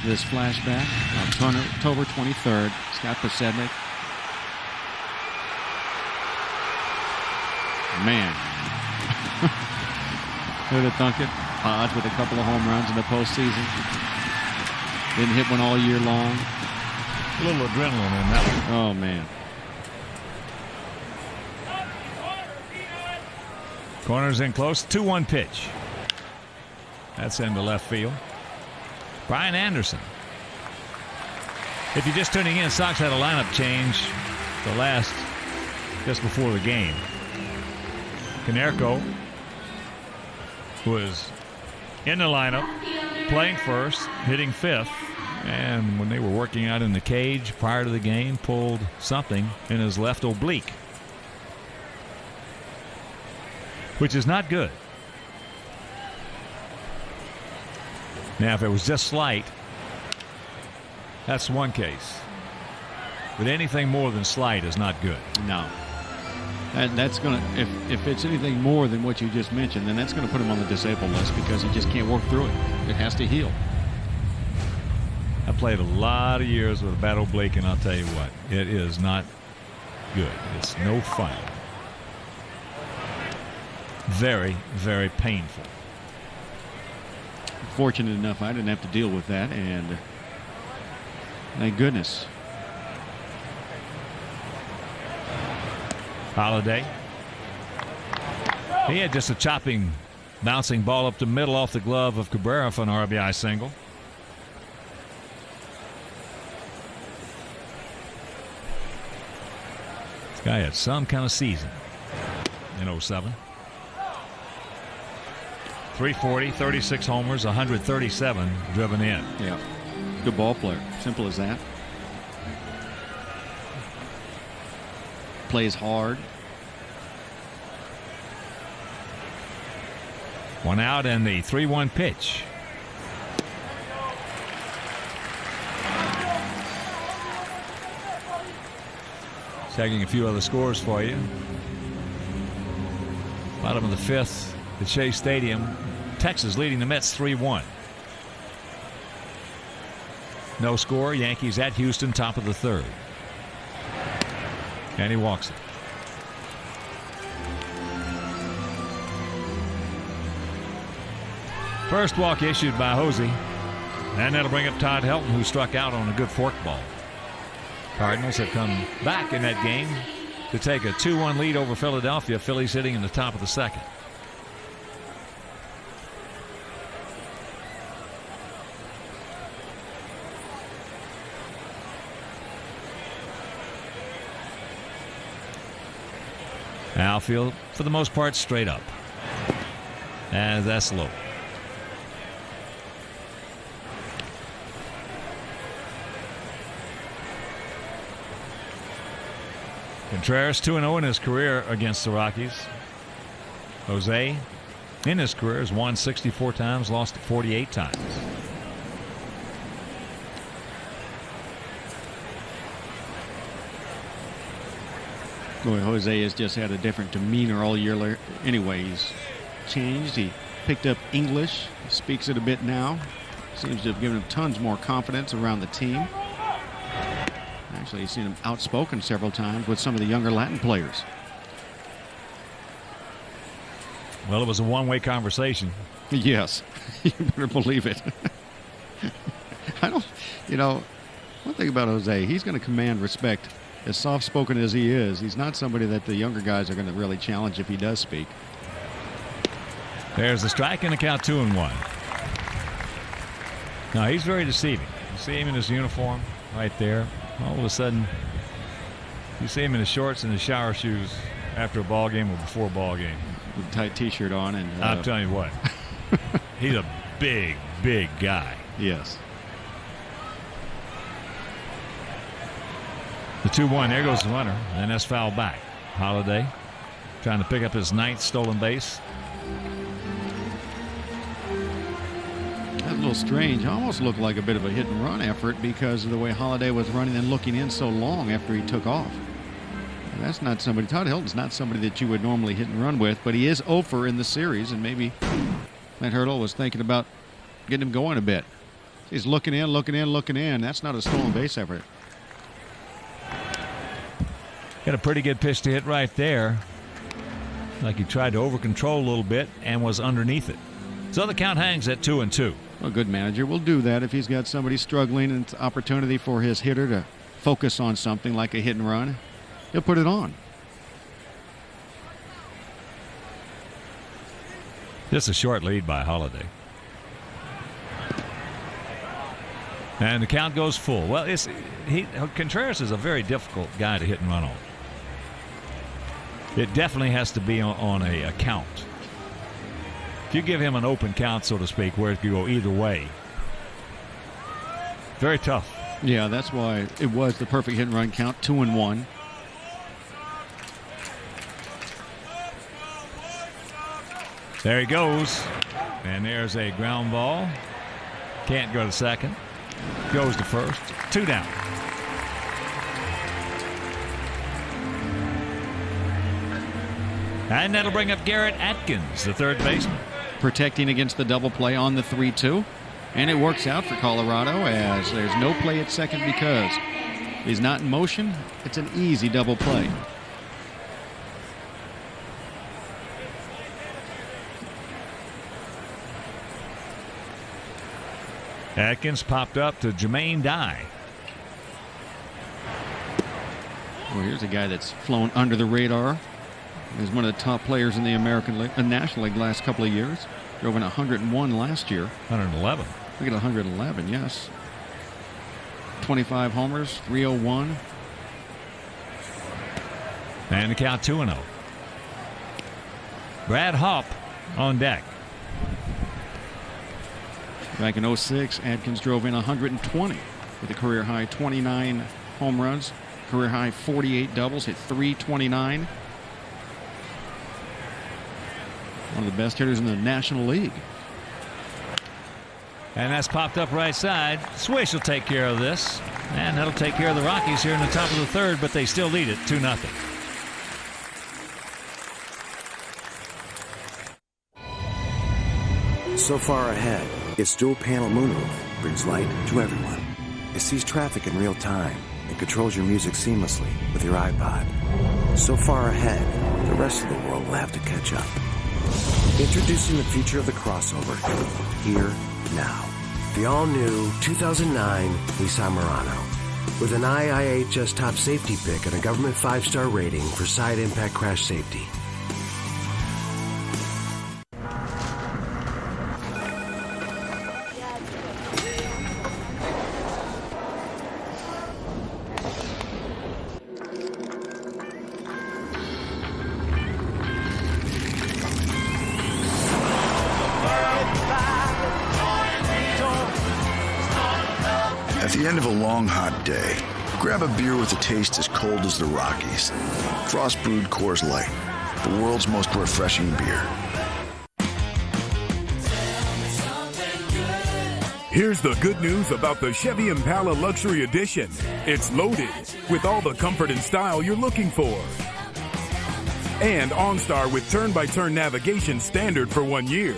this flashback. October 23rd, Scott Posednik. Man. Who'd have thunk it? Pods with a couple of home runs in the postseason. Didn't hit one all year long. A little adrenaline in that one. Oh, man. Corners in close. 2-1 pitch. That's into left field. Brian Anderson. If you're just tuning in, Sox had a lineup change just before the game. Konerko was in the lineup, playing first, hitting fifth, and when they were working out in the cage prior to the game, pulled something in his left oblique, which is not good. Now, if it was just slight, that's one case. But anything more than slight is not good. No. That's going to, if it's anything more than what you just mentioned, then that's going to put him on the disabled list because he just can't work through it. It has to heal. I played a lot of years with a bad oblique, and I'll tell you what, it is not good. It's no fun. Very, very painful. Fortunate enough, I didn't have to deal with that, and thank goodness. Holiday. He had just a chopping, bouncing ball up the middle off the glove of Cabrera for an RBI single. This guy had some kind of season in 07. 340, 36 homers, 137 driven in. Yeah. Good ball player. Simple as that. Plays hard. One out and the 3-1 pitch. Checking a few other scores for you. Bottom of the fifth at Shea Stadium. Texas leading the Mets 3-1. No score. Yankees at Houston, top of the third. And he walks it. First walk issued by Hosey. And that'll bring up Todd Helton, who struck out on a good forkball. Cardinals have come back in that game to take a 2-1 lead over Philadelphia. Phillies hitting in the top of the second. Outfield, for the most part, straight up. And that's low. Contreras 2-0 in his career against the Rockies. Jose, in his career, has won 64 times, lost 48 times. Boy, Jose has just had a different demeanor all year. Anyway, he's changed. He picked up English. He speaks it a bit now. Seems to have given him tons more confidence around the team. Actually, he's seen him outspoken several times with some of the younger Latin players. Well, it was a one-way conversation. Yes, you better believe it. One thing about Jose, he's going to command respect. As soft-spoken as he is, he's not somebody that the younger guys are going to really challenge if he does speak. There's the strike and the count 2-1. Now, he's very deceiving. You see him in his uniform right there. All of a sudden, you see him in his shorts and his shower shoes after a ball game or before a ball game. With a tight T-shirt on. And I'm telling you what, he's a big, big guy. Yes. The 2-1, there goes the runner, and that's fouled back. Holiday trying to pick up his 9th stolen base. That's a little strange. Almost looked like a bit of a hit and run effort because of the way Holiday was running and looking in so long after he took off. And that's not somebody, Todd Hilton's not somebody that you would normally hit and run with, but he is 0-for in the series, and maybe Clint Hurdle was thinking about getting him going a bit. He's looking in. That's not a stolen base effort. Got a pretty good pitch to hit right there. Like he tried to over-control a little bit and was underneath it. So the count hangs at 2-2. A good manager will do that if he's got somebody struggling and it's an opportunity for his hitter to focus on something like a hit and run. He'll put it on. Just a short lead by Holiday. And the count goes full. Well, Contreras is a very difficult guy to hit and run on. It definitely has to be on a count. If you give him an open count, so to speak, where it could go either way, very tough. Yeah, that's why it was the perfect hit and run count, 2-1. There he goes. And there's a ground ball. Can't go to second. Goes to first. 2 down. And that'll bring up Garrett Atkins, the third baseman. Protecting against the double play on the 3-2. And it works out for Colorado as there's no play at second because he's not in motion. It's an easy double play. Atkins popped up to Jermaine Dye. Well, here's a guy that's flown under the radar. He's one of the top players in the American League, National League last couple of years. Drove in 101 last year. 111. Look at 111, yes. 25 homers, 301. And the count 2-0. Brad Hopp on deck. Back in 06, Atkins drove in 120 with a career high 29 home runs, career high 48 doubles, hit .329. One of the best hitters in the National League. And that's popped up right side. Swish will take care of this. And that'll take care of the Rockies here in the top of the third, but they still lead it 2-0. So far ahead, its dual-panel moonroof brings light to everyone. It sees traffic in real time and controls your music seamlessly with your iPod. So far ahead, the rest of the world will have to catch up. Introducing the future of the crossover, here, now. The all-new 2009 Nissan Murano. With an IIHS top safety pick and a government 5-star rating for side impact crash safety. At the end of a long, hot day, grab a beer with a taste as cold as the Rockies. Frost brewed Coors Light, the world's most refreshing beer. Here's the good news about the Chevy Impala Luxury Edition. It's loaded with all the comfort and style you're looking for. And OnStar with turn-by-turn navigation standard for 1 year.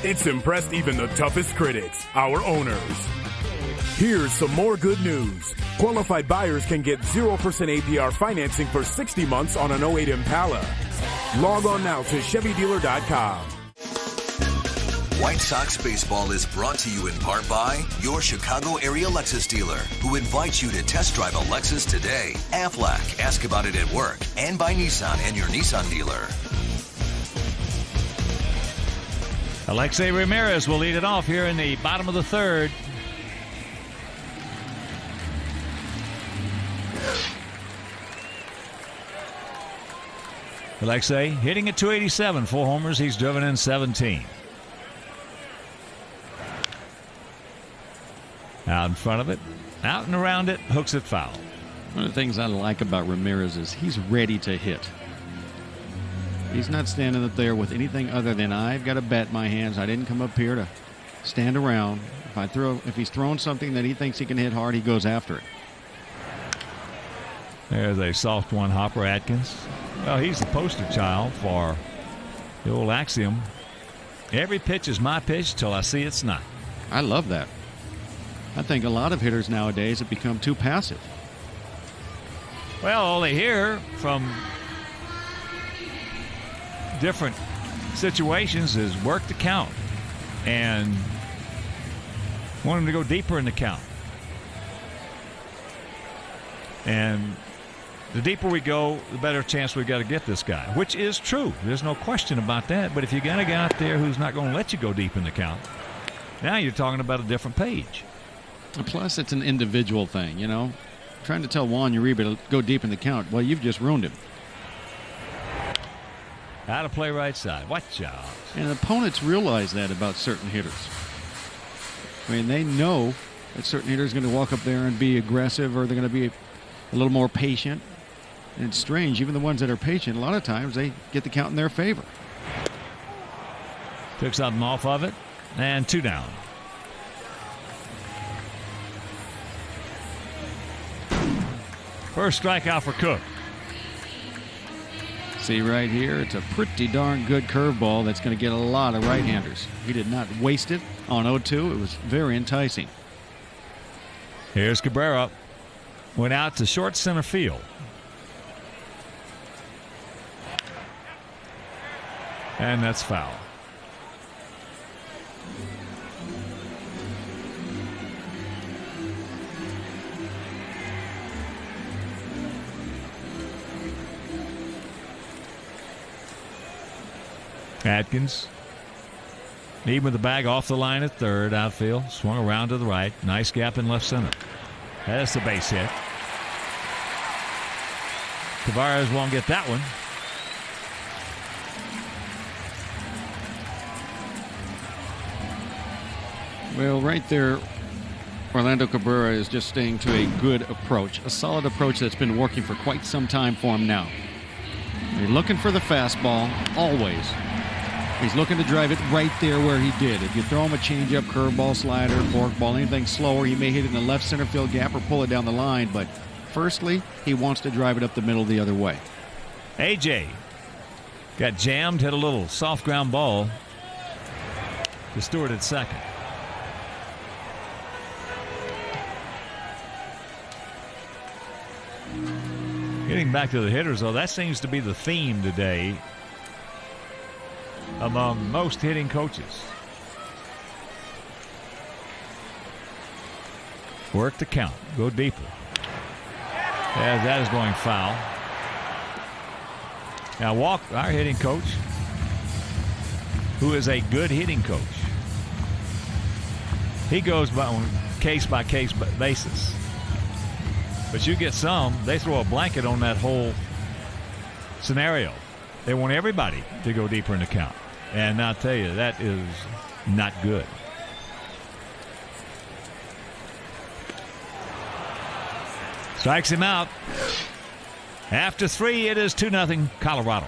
It's impressed even the toughest critics, our owners. Here's some more good news. Qualified buyers can get 0% APR financing for 60 months on an 08 Impala. Log on now to ChevyDealer.com. White Sox baseball is brought to you in part by your Chicago area Lexus dealer, who invites you to test drive a Lexus today. Aflac, ask about it at work. And by Nissan and your Nissan dealer. Alexei Ramirez will lead it off here in the bottom of the third. Alexei hitting at 287, 4 homers. He's driven in 17. Out in front of it, out and around it, hooks it foul. One of the things I like about Ramirez is he's ready to hit. He's not standing up there with anything other than I've got a bat in my hands. I didn't come up here to stand around. If he's throwing something that he thinks he can hit hard, he goes after it. There's a soft one, Hopper Atkins. Well, he's the poster child for the old axiom. Every pitch is my pitch till I see it's not. I love that. I think a lot of hitters nowadays have become too passive. Well, all they hear from different situations is work the count and want him to go deeper in the count. And the deeper we go, the better chance we've got to get this guy, which is true. There's no question about that. But if you got a guy out there who's not going to let you go deep in the count, now you're talking about a different page. Plus, it's an individual thing, you know. Trying to tell Juan Uribe to go deep in the count, well, you've just ruined him. Out of play right side. Watch out. And opponents realize that about certain hitters. I mean, they know that certain hitters are going to walk up there and be aggressive, or they're going to be a little more patient. And it's strange, even the ones that are patient, a lot of times they get the count in their favor. Took something off of it, and 2 down. First strikeout for Cook. See right here, it's a pretty darn good curveball that's going to get a lot of right-handers. He did not waste it on 0-2. It was very enticing. Here's Cabrera. Went out to short center field. And that's foul. Atkins. Need with the bag off the line at third. Outfield. Swung around to the right. Nice gap in left center. That's the base hit. Tavares won't get that one. Well, right there, Orlando Cabrera is just staying to a good approach, a solid approach that's been working for quite some time for him now. He's looking for the fastball, always. He's looking to drive it right there where he did. If you throw him a changeup, curveball, slider, forkball, anything slower, he may hit it in the left center field gap or pull it down the line. But firstly, he wants to drive it up the middle the other way. AJ got jammed, hit a little soft ground ball to Stewart at second. Getting back to the hitters, though, that seems to be the theme today among most hitting coaches. Work the count. Go deeper. As that is going foul. Now Walk, our hitting coach, who is a good hitting coach, he goes on case-by-case basis. But you get some, they throw a blanket on that whole scenario. They want everybody to go deeper in the count. And I'll tell you, that is not good. Strikes him out. After 3, it is 2-0 Colorado.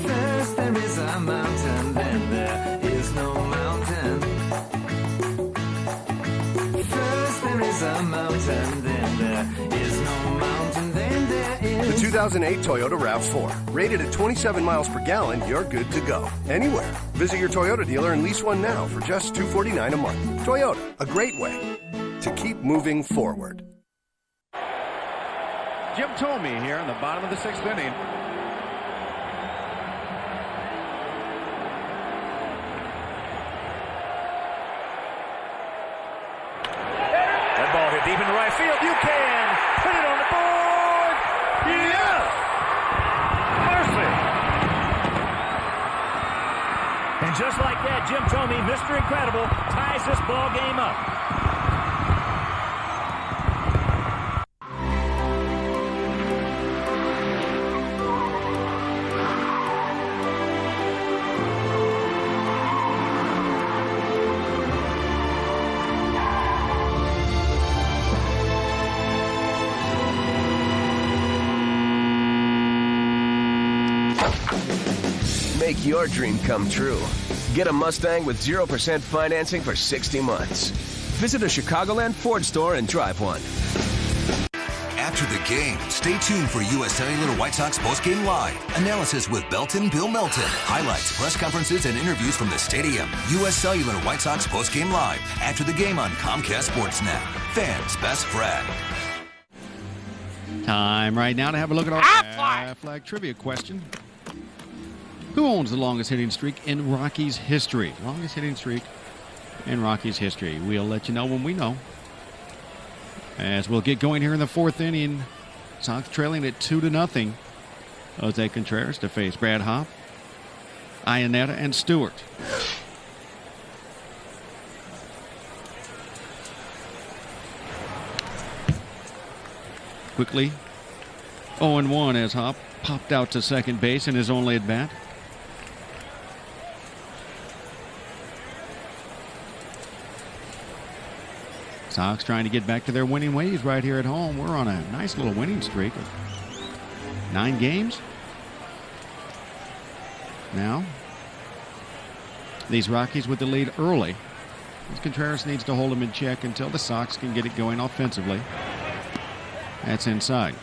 First there is a mountain, then there is no mountain. First there is a mountain, then there is no mountain, then there is... The 2008 Toyota RAV4. Rated at 27 miles per gallon, you're good to go. Anywhere. Visit your Toyota dealer and lease one now for just $249 a month. Toyota, a great way to keep moving forward. Jim Thome here in the bottom of the 6th inning. That ball hit deep in the right field. You can put it on the board. Yes! Mercy! And just like that, Jim Thome, Mr. Incredible, ties this ball game up. Make your dream come true. Get a Mustang with 0% financing for 60 months. Visit a Chicagoland Ford store and drive one. After the game, stay tuned for U.S. Cellular White Sox postgame live. Analysis with Belton Bill Melton. Highlights, press conferences, and interviews from the stadium. U.S. Cellular White Sox postgame live. After the game on Comcast Sportsnet. Fans' best friend. Time right now to have a look at our flag trivia question. Who owns the longest hitting streak in Rockies history? Longest hitting streak in Rockies history. We'll let you know when we know. As we'll get going here in the 4th inning, Sox trailing at 2-0. Jose Contreras to face Brad Hopp, Iannetta, and Stewart. Quickly, 0-1 as Hopp popped out to second base in his only at bat. Sox trying to get back to their winning ways right here at home. We're on a nice little winning streak of 9 games. Now, these Rockies with the lead early. Contreras needs to hold them in check until the Sox can get it going offensively. That's inside.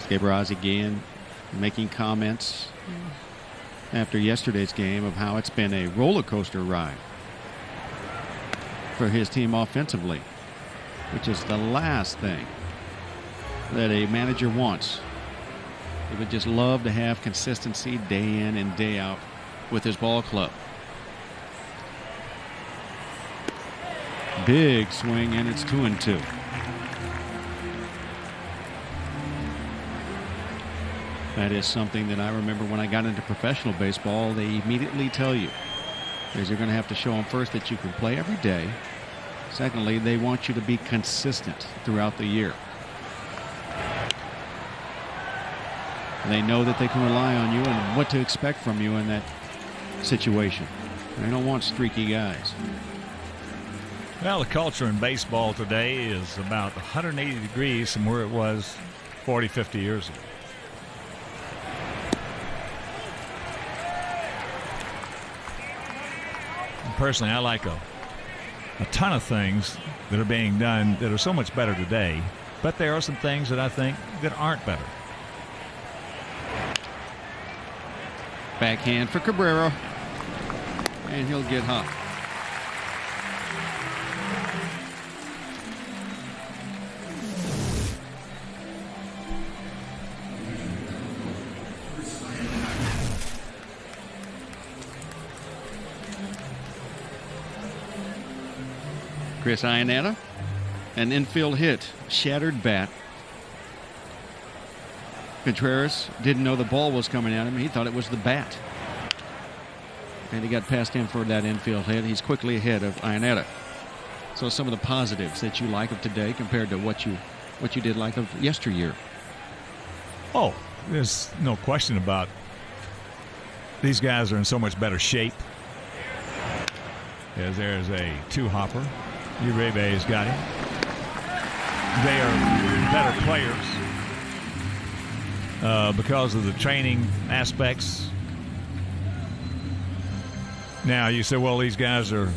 Scabarazzi again making comments after yesterday's game of how it's been a roller coaster ride for his team offensively, which is the last thing that a manager wants. He would just love to have consistency day in and day out with his ball club. Big swing, and it's 2-2. That is something that I remember when I got into professional baseball. They immediately tell you is you're going to have to show them first that you can play every day. Secondly, they want you to be consistent throughout the year. They know that they can rely on you and what to expect from you in that situation. They don't want streaky guys. Well, the culture in baseball today is about 180 degrees from where it was 40, 50 years ago. Personally, I like a ton of things that are being done that are so much better today, but there are some things that I think that aren't better. Backhand for Cabrera, and he'll get hot. Chris Iannetta, an infield hit, shattered bat. Contreras didn't know the ball was coming at him. He thought it was the bat. And he got past him for that infield hit. He's quickly ahead of Iannetta. So some of the positives that you like of today compared to what you did like of yesteryear. Oh, there's no question about these guys are in so much better shape. As there's a 2-hopper. Uribe's got him. They are better players because of the training aspects. Now you say, well, these guys are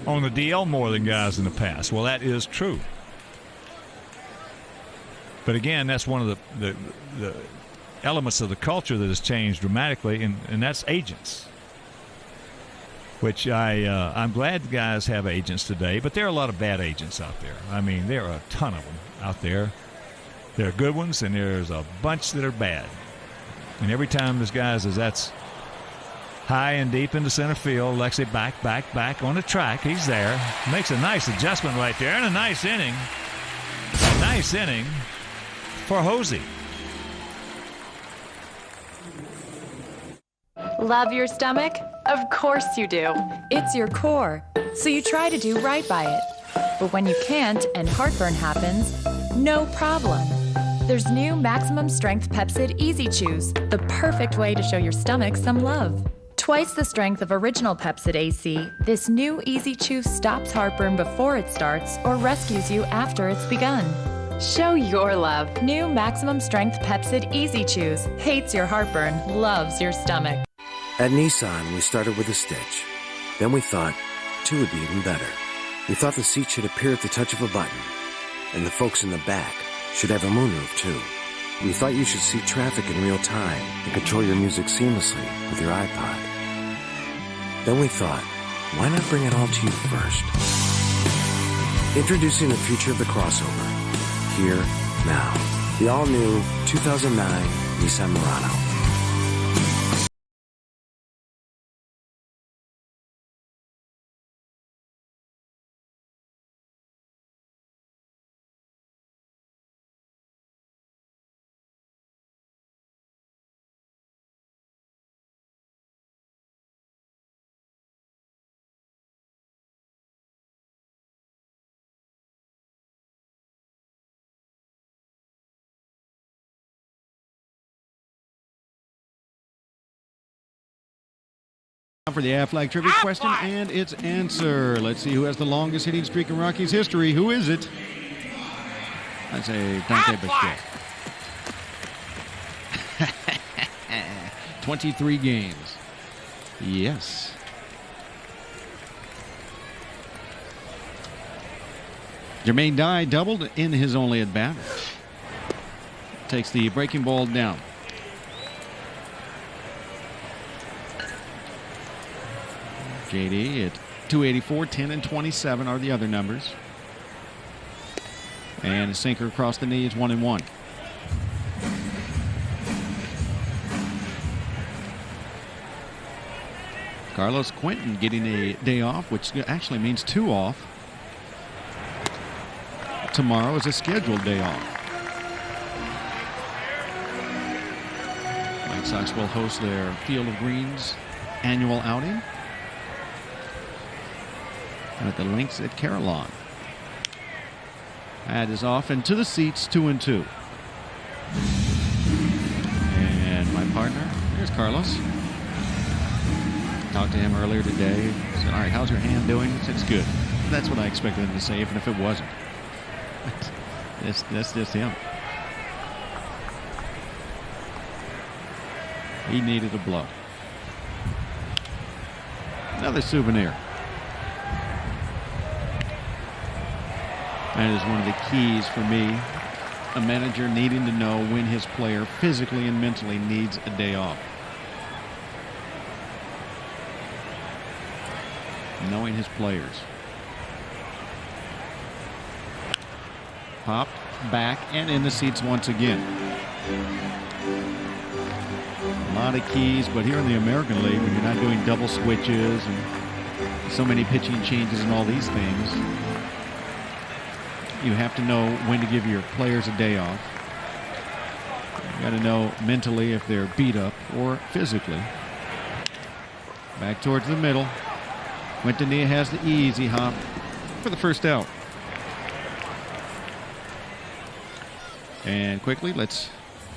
on the DL more than guys in the past. Well, that is true. But again, that's one of the elements of the culture that has changed dramatically, and that's agents. which I'm glad the guys have agents today, but there are a lot of bad agents out there. I mean, there are a ton of them out there. There are good ones, and there's a bunch that are bad. And every time this guy says that's high and deep into center field, Lexi back on the track. He's there. Makes a nice adjustment right there, and a nice inning. A nice inning for Hosey. Love your stomach? Of course you do. It's your core, so you try to do right by it. But when you can't and heartburn happens, no problem. There's new maximum strength Pepcid Easy Chews, the perfect way to show your stomach some love. Twice the strength of original Pepcid AC, this new Easy Chew stops heartburn before it starts or rescues you after it's begun. Show your love. New maximum strength Pepcid Easy Chews. Hates your heartburn, loves your stomach. At Nissan, we started with a stitch. Then we thought two would be even better. We thought the seat should appear at the touch of a button, and the folks in the back should have a moonroof too. We thought you should see traffic in real time and control your music seamlessly with your iPod. Then we thought, why not bring it all to you first? Introducing the future of the crossover. Here, now. The all-new 2009 Nissan Murano. For the Aflac trivia question and its answer. Let's see who has the longest hitting streak in Rockies history. Who is it? I say Dante Bichette. 23 games. Yes. Jermaine Dye doubled in his only at bat. Takes the breaking ball down. JD at 284, 10 and 27 are the other numbers. And a sinker across the knee is 1-1. Carlos Quentin getting a day off, which actually means 2 off. Tomorrow is a scheduled day off. White Sox will host their Field of Greens annual outing at the Links at Carillon. That is off and to the seats, 2-2. And my partner, here's Carlos. Talked to him earlier today. Said, all right, how's your hand doing? He said, it's good. That's what I expected him to say, even if it wasn't. That's just him. He needed a blow. Another souvenir. That is one of the keys for me. A manager needing to know when his player physically and mentally needs a day off. Knowing his players. Popped, back, and in the seats once again. A lot of keys, but here in the American League, when you're not doing double switches and so many pitching changes and all these things, you have to know when to give your players a day off. You got to know mentally if they're beat up or physically. Back towards the middle. Quintanilla has the easy hop for the first out. And quickly, let's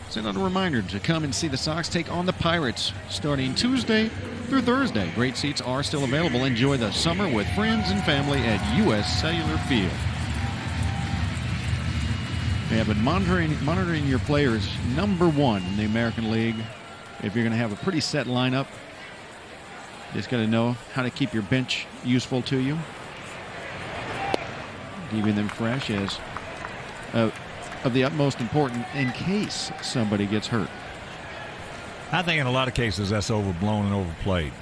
send out a reminder to come and see the Sox take on the Pirates starting Tuesday through Thursday. Great seats are still available. Enjoy the summer with friends and family at U.S. Cellular Field. Yeah, but monitoring your players, #1 in the American League. If you're going to have a pretty set lineup, you just got to know how to keep your bench useful to you. Keeping them fresh is of the utmost importance in case somebody gets hurt. I think in a lot of cases that's overblown and overplayed.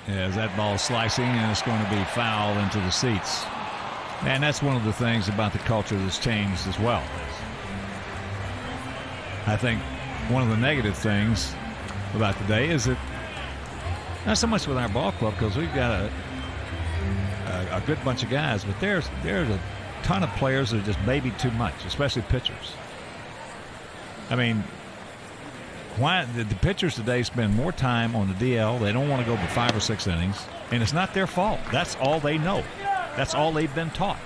as that ball slicing, and it's going to be foul into the seats. And that's one of the things about the culture that's changed as well. I think one of the negative things about today is that not so much with our ball club, because we've got a good bunch of guys, but there's a ton of players that are just baby too much, especially pitchers. I mean, why the pitchers today spend more time on the DL? They don't want to go for 5 or 6 innings, and it's not their fault. That's all they know. That's all they've been taught.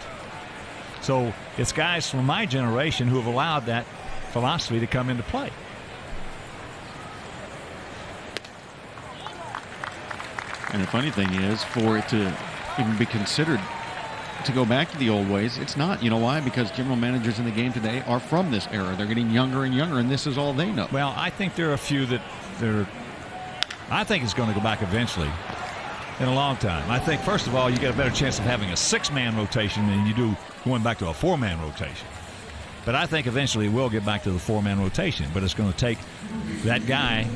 So it's guys from my generation who have allowed that philosophy to come into play. And the funny thing is, for it to even be considered to go back to the old ways, it's not. You know why? Because general managers in the game today are from this era. They're getting younger and younger, and this is all they know. Well, I think there are a few that I think it's going to go back eventually in a long time. I think, first of all, you get a better chance of having a 6-man rotation than you do going back to a 4-man rotation. But I think eventually we'll get back to the 4-man rotation. But it's going to take that guy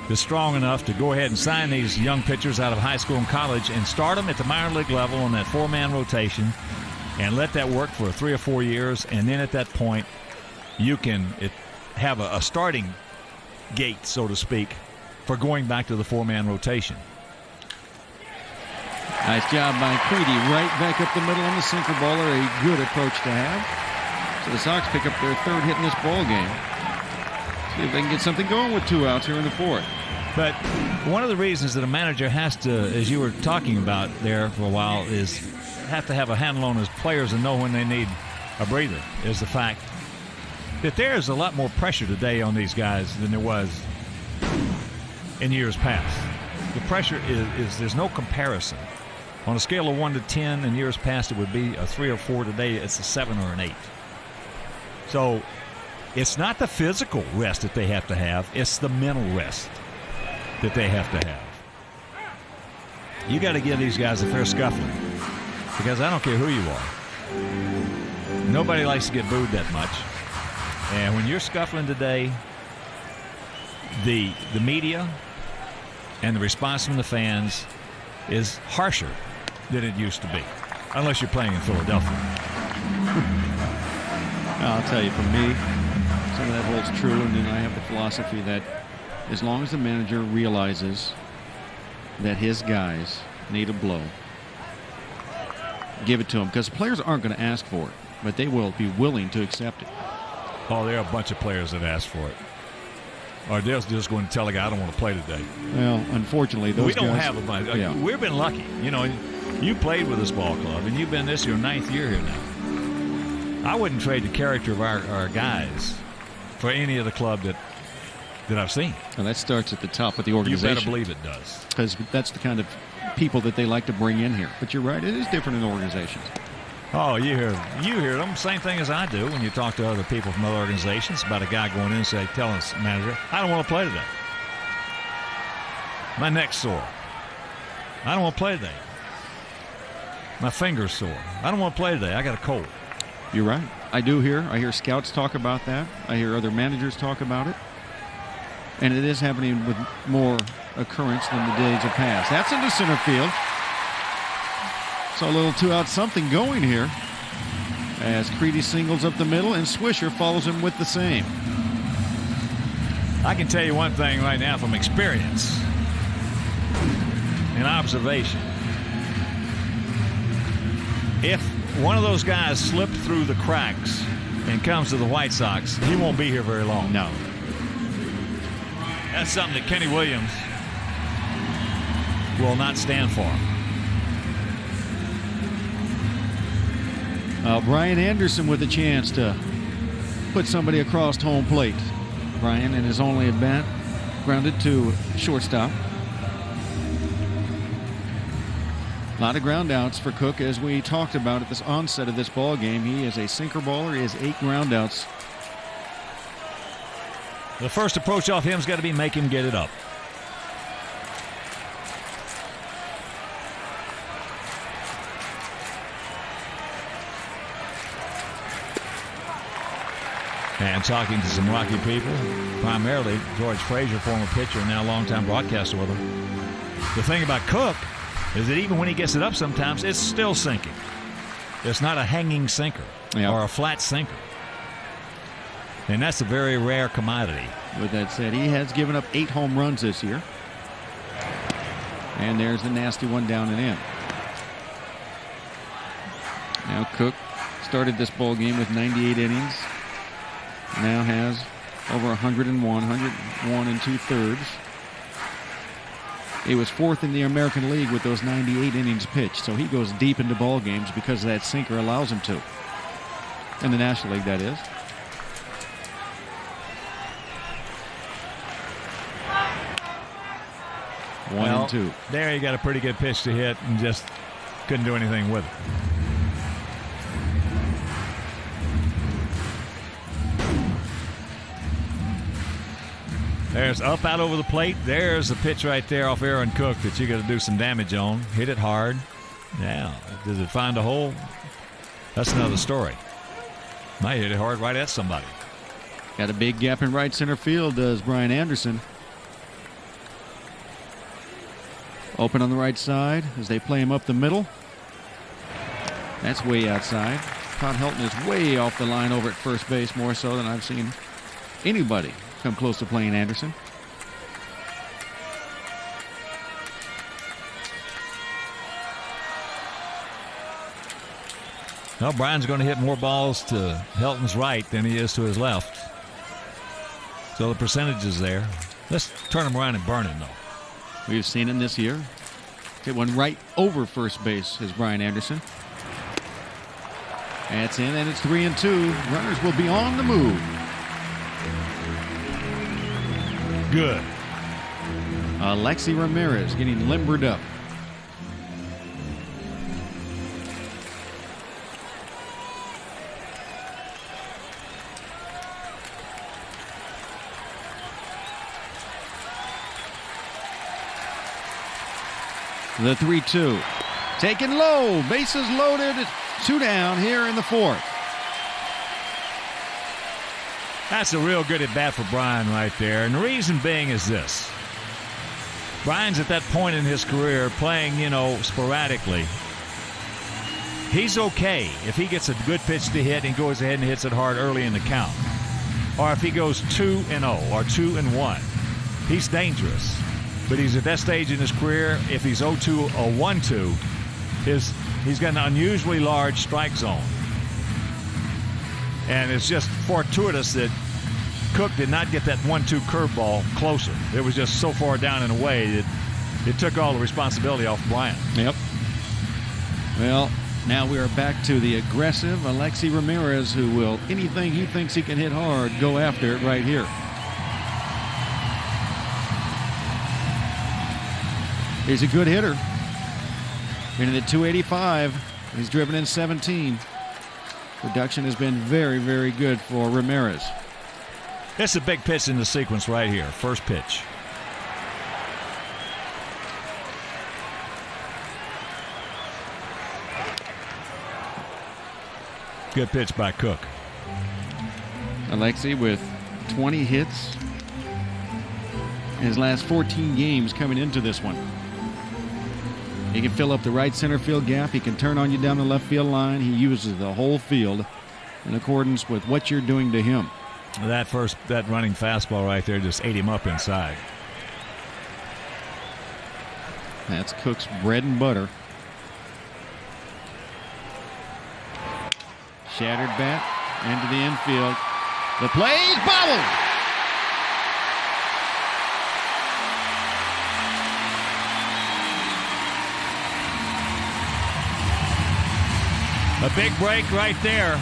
that's strong enough to go ahead and sign these young pitchers out of high school and college and start them at the minor league level on that 4-man rotation and let that work for 3 or 4 years. And then at that point, you can have a starting gate, so to speak, for going back to the 4-man rotation. Nice job by Creedy. Right back up the middle on the sinker baller. A good approach to have. So the Sox pick up their 3rd hit in this ball game. See if they can get something going with 2 outs here in the 4th. But one of the reasons that a manager has to, as you were talking about there for a while, is have to have a handle on his players and know when they need a breather, is the fact that there is a lot more pressure today on these guys than there was in years past. The pressure is there's no comparison. On a scale of 1 to 10 in years past, it would be a 3 or 4. Today, it's a 7 or an 8. So it's not the physical rest that they have to have. It's the mental rest that they have to have. You got to give these guys a fair scuffling, because I don't care who you are. Nobody likes to get booed that much. And when you're scuffling today, the media and the response from the fans is harsher than it used to be, unless you're playing in Philadelphia. I'll tell you, for me, some of that holds true, and then I have the philosophy that as long as the manager realizes that his guys need a blow, give it to them, because players aren't going to ask for it, but they will be willing to accept it. Oh, there are a bunch of players that ask for it. Or they're just going to tell a guy, I don't want to play today. Well, unfortunately, those we don't guys, have a bunch. Yeah. We've been lucky. You know, you played with this ball club, and you've been this your 9th year here now. I wouldn't trade the character of our guys for any other club that I've seen. And that starts at the top of the organization. You better believe it does. Because that's the kind of people that they like to bring in here. But you're right, it is different in organizations. Oh, you hear them. Same thing as I do when you talk to other people from other organizations about a guy going in and say, telling us, manager, I don't want to play today. My neck's sore. I don't want to play today. My finger's sore. I don't want to play today. I got a cold. You're right. I hear scouts talk about that. I hear other managers talk about it. And it is happening with more occurrence than the days of past. That's into center field. So a little 2-out something going here as Creedy singles up the middle and Swisher follows him with the same. I can tell you one thing right now from experience and observation. If one of those guys slipped through the cracks and comes to the White Sox, he won't be here very long. No. That's something that Kenny Williams will not stand for. Brian Anderson with a chance to put somebody across home plate. Brian in his only at bat, grounded to shortstop. A lot of ground outs for Cook, as we talked about at this onset of this ball game. He is a sinker baller. He has 8 ground outs. The first approach off him's got to be make him get it up. And talking to some Rocky people, primarily George Frazier, former pitcher, now longtime broadcaster with him. The thing about Cook is that even when he gets it up sometimes, it's still sinking. It's not a hanging sinker or a flat sinker. And that's a very rare commodity. With that said, he has given up 8 home runs this year. And there's the nasty one down and in. Now Cook started this ball game with 98 innings. Now has over 101 and 2/3. He was 4th in the American League with those 98 innings pitched. So he goes deep into ball games because that sinker allows him to. In the National League, that is. One and 2. There he got a pretty good pitch to hit and just couldn't do anything with it. There's up out over the plate. There's a pitch right there off Aaron Cook that you got to do some damage on. Hit it hard. Now, does it find a hole? That's another story. Might hit it hard right at somebody. Got a big gap in right center field, does Brian Anderson. Open on the right side as they play him up the middle. That's way outside. Todd Helton is way off the line over at first base, more so than I've seen anybody come close to playing Anderson. Well, Brian's going to hit more balls to Helton's right than he is to his left. So the percentage is there. Let's turn him around and burn him, though. We've seen him this year. Hit one right over first base is Brian Anderson. That's in, and it's 3-2. Runners will be on the move. Good. Alexi Ramirez getting limbered up. The 3-2. Taken low. Bases loaded. 2 down here in the 4th. That's a real good at-bat for Brian right there. And the reason being is this. Brian's at that point in his career playing, sporadically. He's okay if he gets a good pitch to hit and goes ahead and hits it hard early in the count. Or if he goes 2-0 or 2-1. He's dangerous. But he's at that stage in his career, if he's 0-2 or 1-2, he's got an unusually large strike zone. And it's just fortuitous that Cook did not get that 1-2 curveball closer. It was just so far down and away that it took all the responsibility off Bryant. Yep. Well, now we are back to the aggressive Alexi Ramirez, who will, anything he thinks he can hit hard, go after it right here. He's a good hitter. Into the 285. He's driven in 17. Production has been very, very good for Ramirez. It's a big pitch in the sequence right here. First pitch. Good pitch by Cook. Alexi with 20 hits in his last 14 games coming into this one. He can fill up the right center field gap. He can turn on you down the left field line. He uses the whole field in accordance with what you're doing to him. That running fastball right there just ate him up inside. That's Cook's bread and butter. Shattered bat into the infield. The play is bobbled. A big break right there.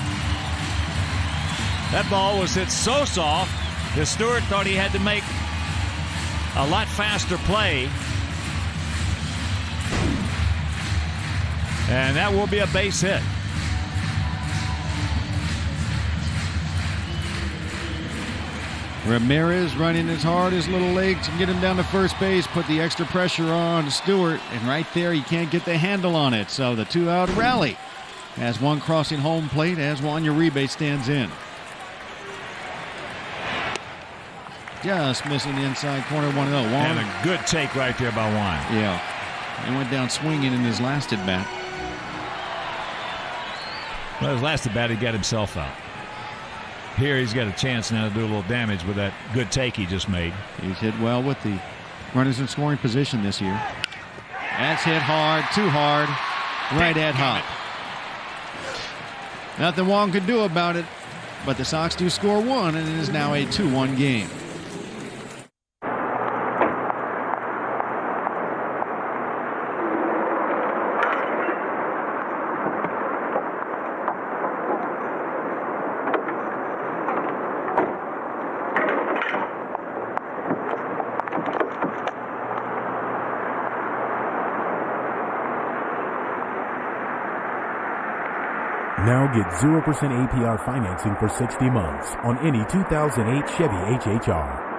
That ball was hit so soft that Stewart thought he had to make a lot faster play. And that will be a base hit. Ramirez running as hard as little legs to get him down to first base, put the extra pressure on Stewart, and right there he can't get the handle on it. So the 2-out rally has one crossing home plate as Juan Uribe stands in. just missing the inside corner. 1-0. And a good take right there by Wine. Yeah. He went down swinging in his last at bat. Well, his last at bat, he got himself out. Here he's got a chance now to do a little damage with that good take he just made. He's hit well with the runners in scoring position this year. That's hit hard, too hard, right at Hop. Nothing Wong could do about it, but the Sox do score one, and it is now a 2-1 game. Now get 0% APR financing for 60 months on any 2008 Chevy HHR.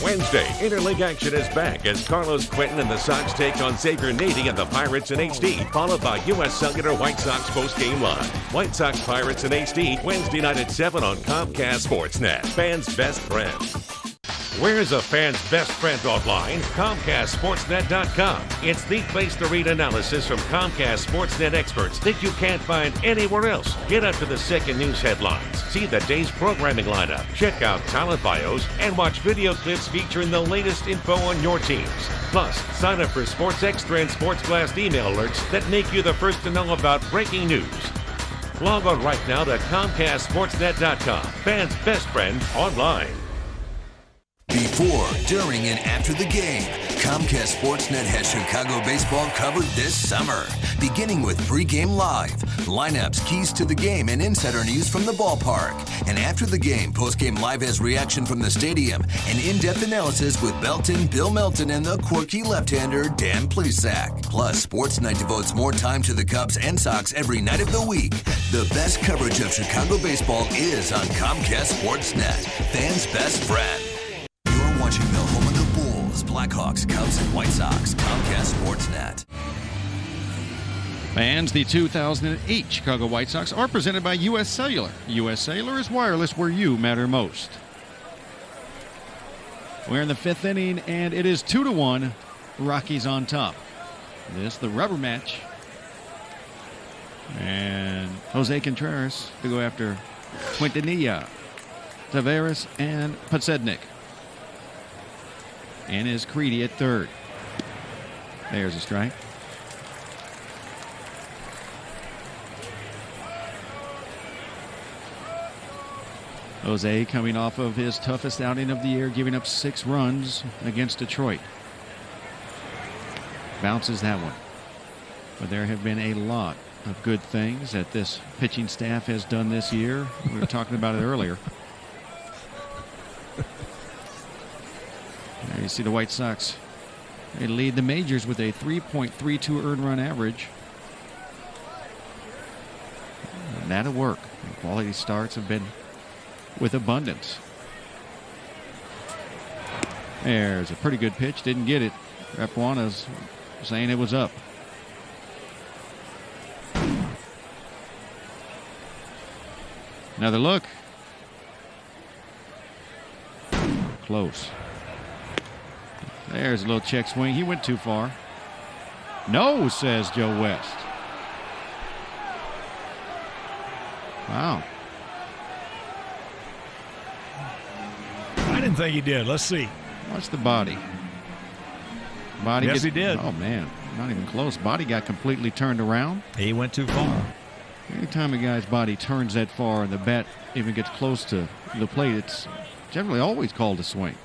Wednesday, interleague action is back as Carlos Quentin and the Sox take on Xavier Nady and the Pirates in HD, followed by U.S. Cellular White Sox postgame live. White Sox Pirates in HD, Wednesday night at 7 on Comcast Sportsnet. Fans' best friend. Where's a fan's best friend online? ComcastSportsNet.com. It's the place to read analysis from Comcast Sportsnet experts that you can't find anywhere else. Get up to the second news headlines, see the day's programming lineup, check out talent bios, and watch video clips featuring the latest info on your teams. Plus, sign up for Sports Extra and Sports Blast email alerts that make you the first to know about breaking news. Log on right now to ComcastSportsNet.com. Fans' best friend online. Before, during, and after the game, Comcast Sportsnet has Chicago baseball covered this summer. Beginning with pregame live, lineups, keys to the game, and insider news from the ballpark. And after the game, postgame live has reaction from the stadium and in-depth analysis with Belton, Bill Melton, and the quirky left-hander Dan Plesac. Plus, Sportsnight devotes more time to the Cubs and Sox every night of the week. The best coverage of Chicago baseball is on Comcast Sportsnet, fans' best friend. Watching the home of the Bulls, Blackhawks, Cubs, and White Sox, Comcast Sportsnet. Fans, the 2008 Chicago White Sox are presented by U.S. Cellular. U.S. Cellular is wireless where you matter most. We're in the fifth inning, and it is 2-1. Rockies on top. This the rubber match. And Jose Contreras to go after Quintanilla, Taveras, and Podsednik. And is Creedy at third. There's a strike. Jose coming off of his toughest outing of the year, giving up 6 runs against Detroit. Bounces that one. But there have been a lot of good things that this pitching staff has done this year. We were talking about it earlier. There you see the White Sox. They lead the majors with a 3.32 earned run average. And that'll work. And quality starts have been with abundance. There's a pretty good pitch. Didn't get it. Rapuana's saying it was up. Another look. Close. There's a little check swing. He went too far. No, says Joe West. Wow. I didn't think he did. Let's see. Watch the body. Yes, he did. Oh, man. Not even close. Body got completely turned around. He went too far. Anytime a guy's body turns that far and the bat even gets close to the plate, it's generally always called a swing.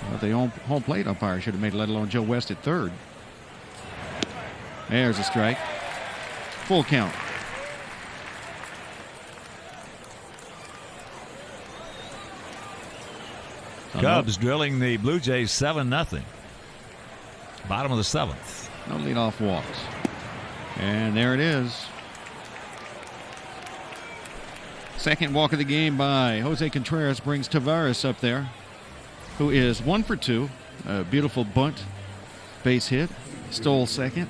Well, the home plate umpire should have made it, let alone Joe West at third. There's a strike. Full count. Cubs drilling the Blue Jays 7-0. Bottom of the 7th. No leadoff walks. And there it is. Second walk of the game by Jose Contreras brings Taveras up there, who is 1 for 2. A beautiful bunt base hit. Stole second.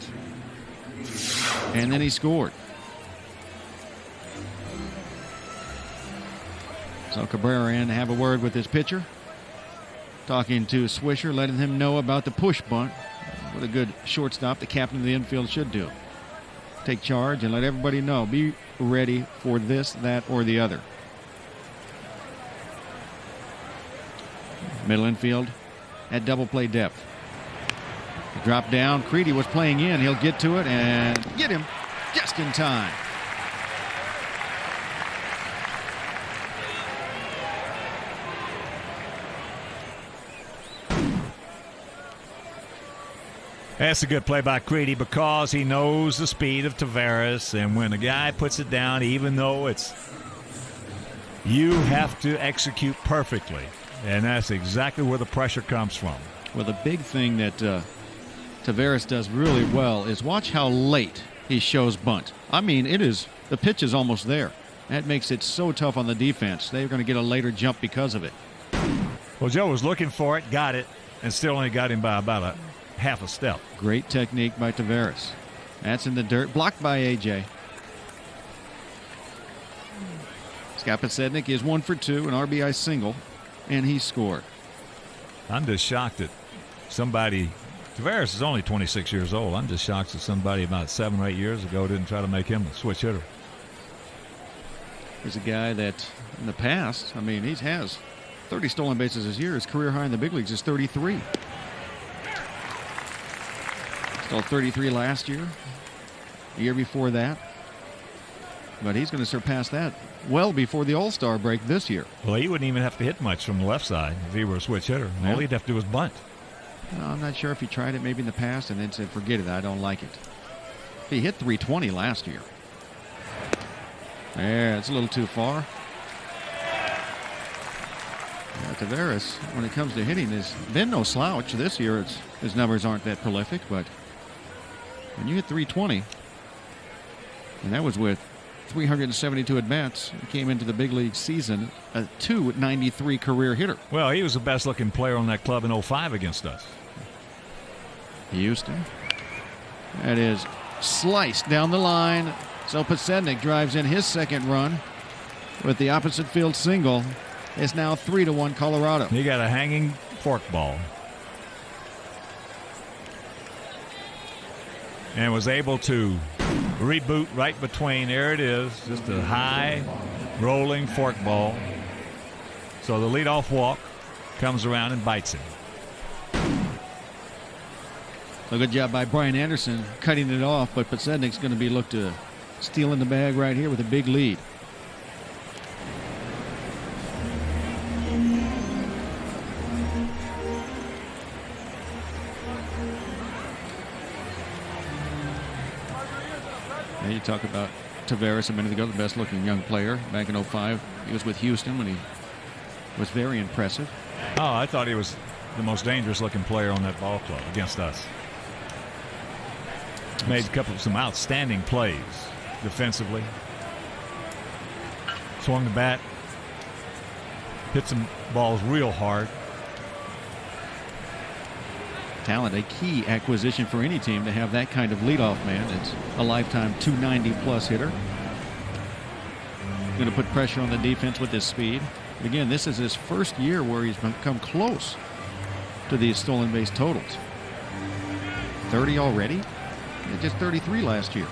And then he scored. So Cabrera in to have a word with his pitcher. Talking to Swisher, letting him know about the push bunt. What a good shortstop the captain of the infield should do. Take charge and let everybody know. Be ready for this, that, or the other. Middle infield at double play depth. Drop down. Creedy was playing in. He'll get to it and get him just in time. That's a good play by Creedy because he knows the speed of Taveras, and when a guy puts it down, even though it's you have to execute perfectly, and that's exactly where the pressure comes from. Well, the big thing that Taveras does really well is watch how late he shows bunt. I mean, the pitch is almost there. That makes it so tough on the defense. They're going to get a later jump because of it. Well, Joe was looking for it, got it, and still only got him by about a half a step. Great technique by Taveras. That's in the dirt. Blocked by A.J. Scott Podsednik is 1 for 2, an RBI single, and he scored. I'm just shocked that somebody, Taveras is only 26 years old. I'm just shocked that somebody about 7 or 8 years ago didn't try to make him a switch hitter. He's a guy that in the past, I mean, he has 30 stolen bases this year. His career high in the big leagues is 33. Stole 33 last year, the year before that. But he's going to surpass that well before the All-Star break this year. Well, he wouldn't even have to hit much from the left side if he were a switch hitter. All he'd have to do was bunt. No, I'm not sure if he tried it maybe in the past and then said, forget it, I don't like it. He hit 320 last year. There, it's a little too far. Taveras, when it comes to hitting, has been no slouch. This year, his numbers aren't that prolific, but when you hit 320, and that was with 372 at-bats, he came into the big league season a .293 career hitter. Well, he was the best-looking player on that club in 05 against us. Houston. That is sliced down the line. So Podsednik drives in his second run with the opposite field single. It's now 3-1 Colorado. He got a hanging forkball. And was able to reboot right between. There it is. Just a high rolling forkball. So the leadoff walk comes around and bites him. A good job by Brian Anderson cutting it off, but Podsednik's going to be looked to steal in the bag right here with a big lead. Now you talk about Taveras a minute ago, the best looking young player back in 05. He was with Houston when he was very impressive. Oh, I thought he was the most dangerous looking player on that ball club against us. Made some outstanding plays defensively. Swung the bat. Hit some balls real hard. Talent, a key acquisition for any team to have that kind of leadoff man. It's a lifetime 290-plus hitter. Going to put pressure on the defense with his speed. Again, this is his first year where he's come close to these stolen base totals. 30 already? Just 33 last year.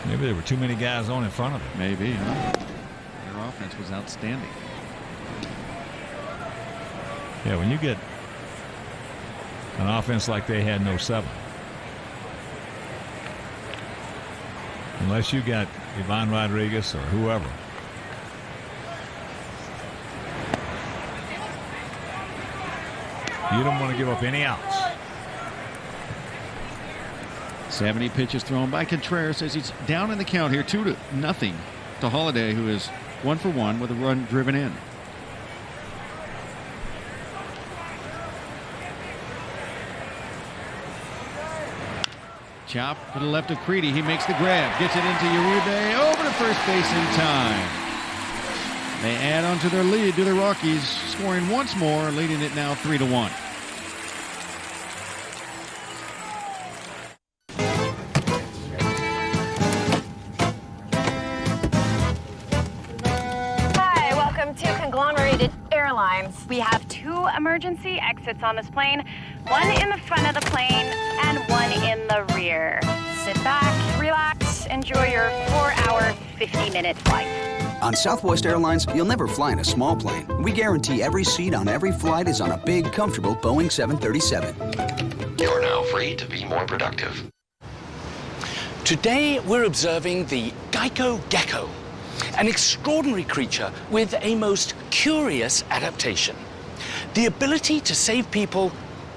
Maybe there were too many guys on in front of him. Maybe, huh? Their offense was outstanding. Yeah, when you get an offense like they had in 07, unless you got Ivan Rodriguez or whoever, you don't want to give up any outs. 70 pitches thrown by Contreras as he's down in the count here, 2-0 to Holiday, who is 1 for 1 with a run driven in. Chop to the left of Creedy. He makes the grab, gets it into Uribe, over to first base in time. They add on to their lead to the Rockies, scoring once more, leading it now 3-1. We have 2 emergency exits on this plane, one in the front of the plane and one in the rear. Sit back, relax, enjoy your 4-hour, 50-minute flight. On Southwest Airlines, you'll never fly in a small plane. We guarantee every seat on every flight is on a big, comfortable Boeing 737. You're now free to be more productive. Today, we're observing the Geico Gecko, an extraordinary creature with a most curious adaptation. The ability to save people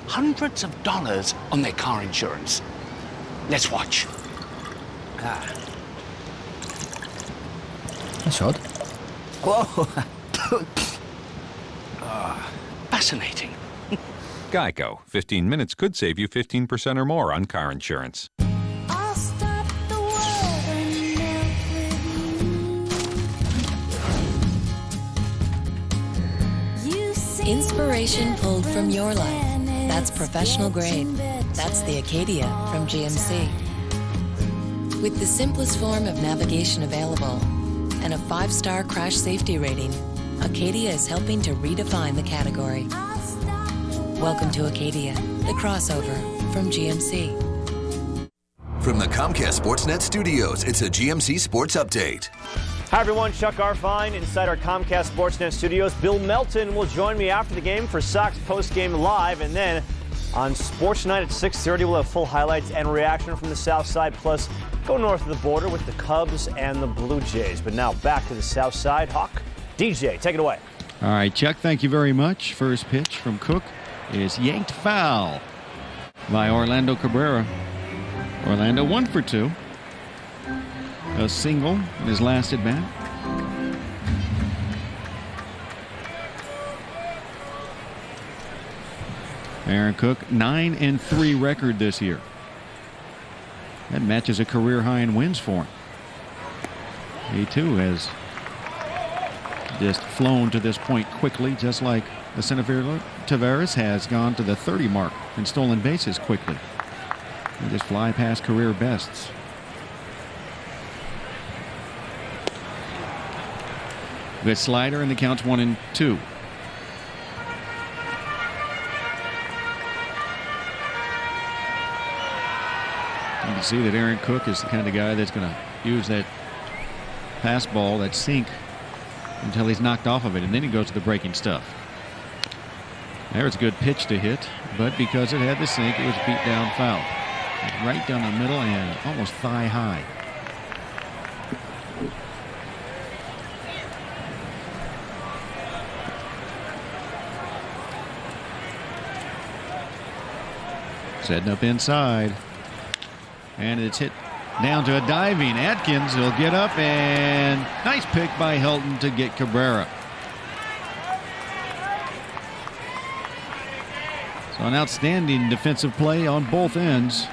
hundreds of dollars on their car insurance. Let's watch. That's odd. Whoa! Fascinating. Geico. 15 minutes could save you 15% or more on car insurance. Inspiration pulled from your life. That's professional grade. That's the Acadia from GMC. With the simplest form of navigation available and a 5-star crash safety rating, Acadia is helping to redefine the category. Welcome to Acadia, the crossover from GMC. From the Comcast Sportsnet studios, it's a GMC Sports Update. Hi everyone, Chuck Arfine inside our Comcast Sportsnet studios. Bill Melton will join me after the game for Sox post-game live, and then on Sports Night at 6:30 we'll have full highlights and reaction from the South Side, plus go north of the border with the Cubs and the Blue Jays. But now back to the South Side. Hawk, DJ, take it away. All right, Chuck, thank you very much. First pitch from Cook is yanked foul by Orlando Cabrera. Orlando 1 for 2. A single in his last at bat. Aaron Cook, 9-3 record this year. That matches a career high in wins for him. He too has just flown to this point quickly, just like the Senator Tavares has gone to the 30 mark in stolen bases quickly. They just fly past career bests. Good slider, and the count's 1-2. You can see that Aaron Cook is the kind of guy that's going to use that fastball, that sink, until he's knocked off of it, and then he goes to the breaking stuff. There's a good pitch to hit, but because it had the sink, it was beat down foul. Right down the middle and almost thigh high. Setting up inside. And it's hit down to a diving Atkins. He'll get up, and nice pick by Helton to get Cabrera. So an outstanding defensive play on both ends.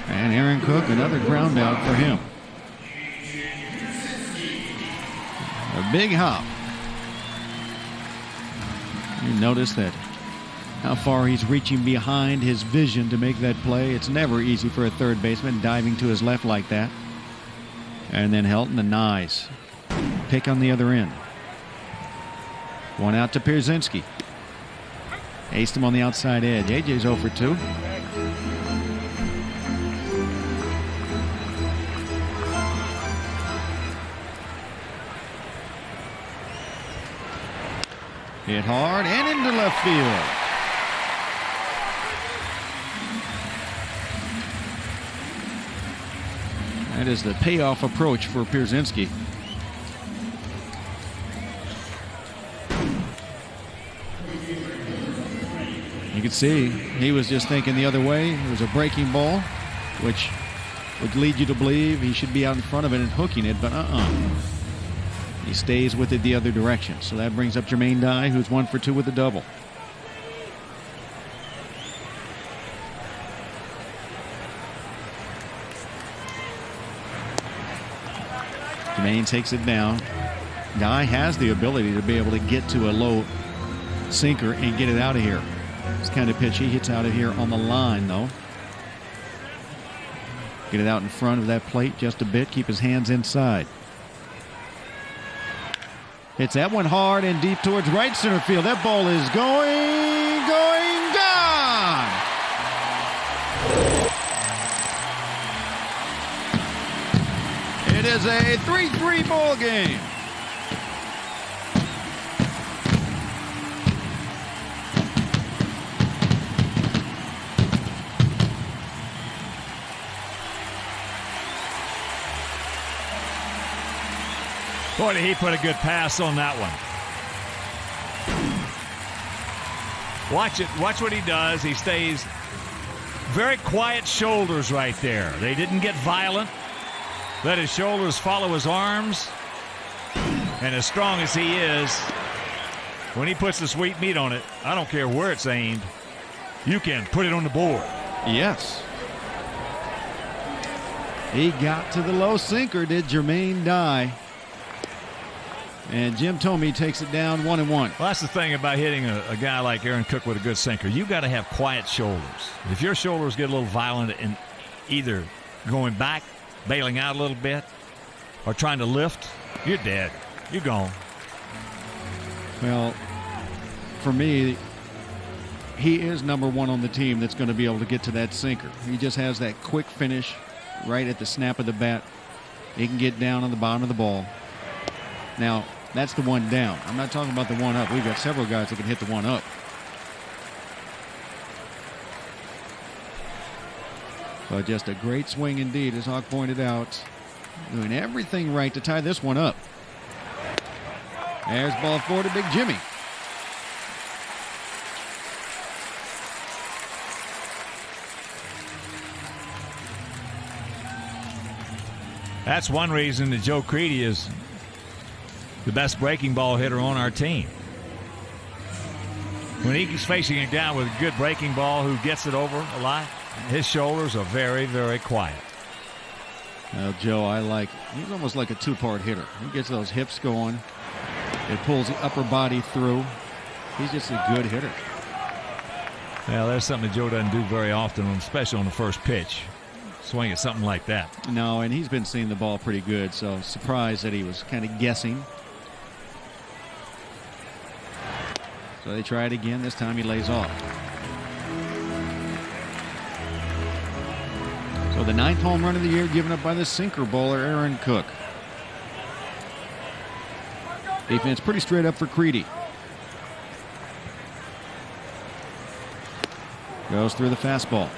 And Aaron Cook, another ground out for him. A big hop. You notice that how far he's reaching behind his vision to make that play. It's never easy for a third baseman diving to his left like that. And then Helton, a nice pick on the other end. One out to Pierzynski. Aced him on the outside edge. AJ's 0 for 2. Hit hard and into left field. That is the payoff approach for Pierzynski. You can see he was just thinking the other way. It was a breaking ball, which would lead you to believe he should be out in front of it and hooking it, but he stays with it the other direction. So that brings up Jermaine Dye, who's 1 for 2 with a double. Jermaine takes it down. Dye has the ability to be able to get to a low sinker and get it out of here. This kind of pitch he hits out of here on the line, though. Get it out in front of that plate just a bit. Keep his hands inside. Hits that one hard and deep towards right center field. That ball is gone. It is a 3-3 ball game. Boy, did he put a good pass on that one. Watch it. Watch what he does. He stays very quiet shoulders right there. They didn't get violent. Let his shoulders follow his arms. And as strong as he is, when he puts the sweet meat on it, I don't care where it's aimed, you can put it on the board. Yes. He got to the low sinker, did Jermaine Dye. And Jim Thome takes it down 1-1. Well, that's the thing about hitting a guy like Aaron Cook with a good sinker. You got to have quiet shoulders. If your shoulders get a little violent and either going back, bailing out a little bit, or trying to lift, you're dead. You're gone. Well, for me, he is number one on the team that's going to be able to get to that sinker. He just has that quick finish right at the snap of the bat. He can get down on the bottom of the ball. Now, that's the one down. I'm not talking about the one up. We've got several guys that can hit the one up. But just a great swing indeed, as Hawk pointed out. Doing everything right to tie this one up. There's ball 4 to Big Jimmy. That's one reason that Joe Creedy is the best breaking ball hitter on our team. When he's facing it down with a good breaking ball who gets it over a lot, his shoulders are very, very quiet. Now, Joe, he's almost like a two-part hitter. He gets those hips going. It pulls the upper body through. He's just a good hitter. Well, there's something that Joe doesn't do very often, especially on the first pitch. Swing at something like that. No, and he's been seeing the ball pretty good, so surprised that he was kind of guessing. So they try it again. This time he lays off. So the 9th home run of the year given up by the sinker bowler Aaron Cook. Defense pretty straight up for Creedy. Goes through the fastball.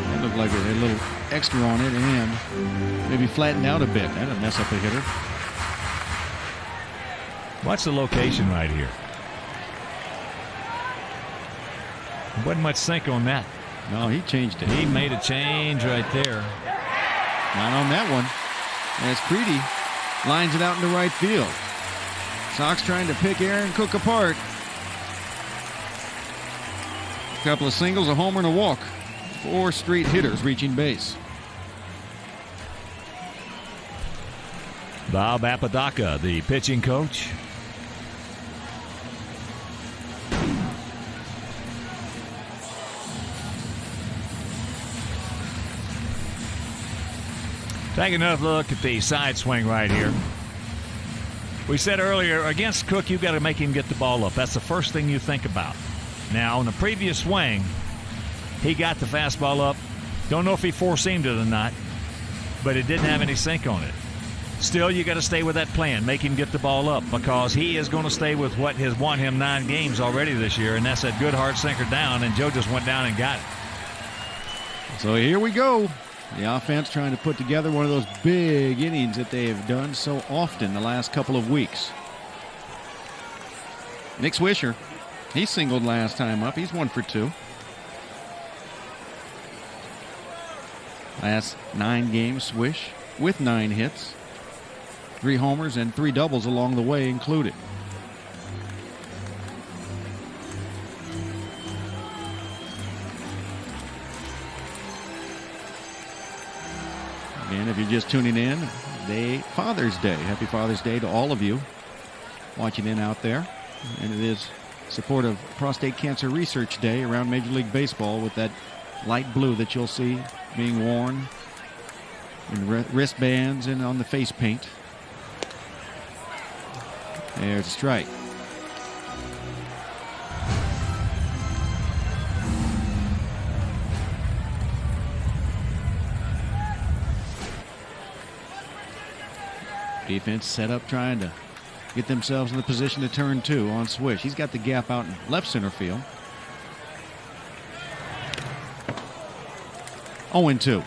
That looked like a little extra on it and maybe flattened out a bit. That'll mess up a hitter. Watch the location right here. There wasn't much sink on that. No, he changed it. He made a change right there. Not on that one. As Creedy lines it out into right field. Sox trying to pick Aaron Cook apart. A couple of singles, a homer, and a walk. 4 straight hitters reaching base. Bob Apodaca, the pitching coach. Take another look at the side swing right here. We said earlier, against Cook, you've got to make him get the ball up. That's the first thing you think about. Now, on the previous swing, he got the fastball up. Don't know if he four-seamed it or not, but it didn't have any sink on it. Still, you got to stay with that plan. Make him get the ball up because he is going to stay with what has won him 9 games already this year, and that's that good hard sinker down, and Joe just went down and got it. So here we go. The offense trying to put together one of those big innings that they have done so often the last couple of weeks. Nick Swisher, he singled last time up. He's 1 for 2. Last 9 games, Swish with 9 hits. 3 homers and 3 doubles along the way included. Again, if you're just tuning in, Father's Day. Happy Father's Day to all of you watching in out there. And it is support of Prostate Cancer Research Day around Major League Baseball with that light blue that you'll see being worn in wristbands and on the face paint. There's a strike. Defense set up trying to get themselves in the position to turn 2 on Swish. He's got the gap out in left center field. 0-2.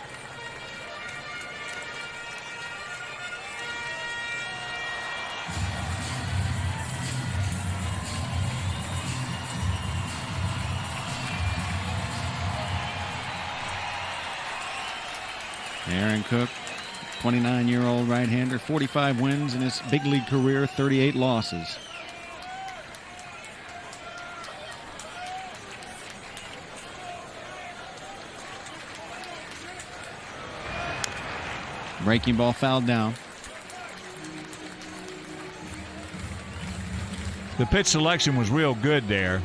Aaron Cook, 29-year-old right-hander, 45 wins in his big league career, 38 losses. Breaking ball fouled down. The pitch selection was real good there.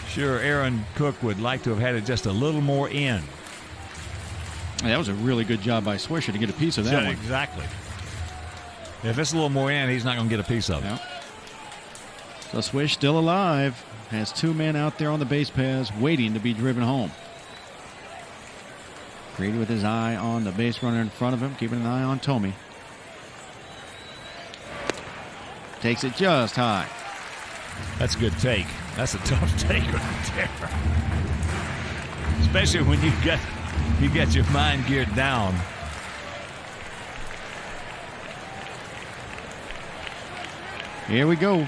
Sure, Aaron Cook would like to have had it just a little more in. That was a really good job by Swisher to get a piece of that one. Exactly. If it's a little more in, he's not going to get a piece of it. So Swish still alive. Has 2 men out there on the base paths waiting to be driven home. Grady with his eye on the base runner in front of him, keeping an eye on Tomey. Takes it just high. That's a good take. That's a tough take right there. Especially when you get your mind geared down. Here we go.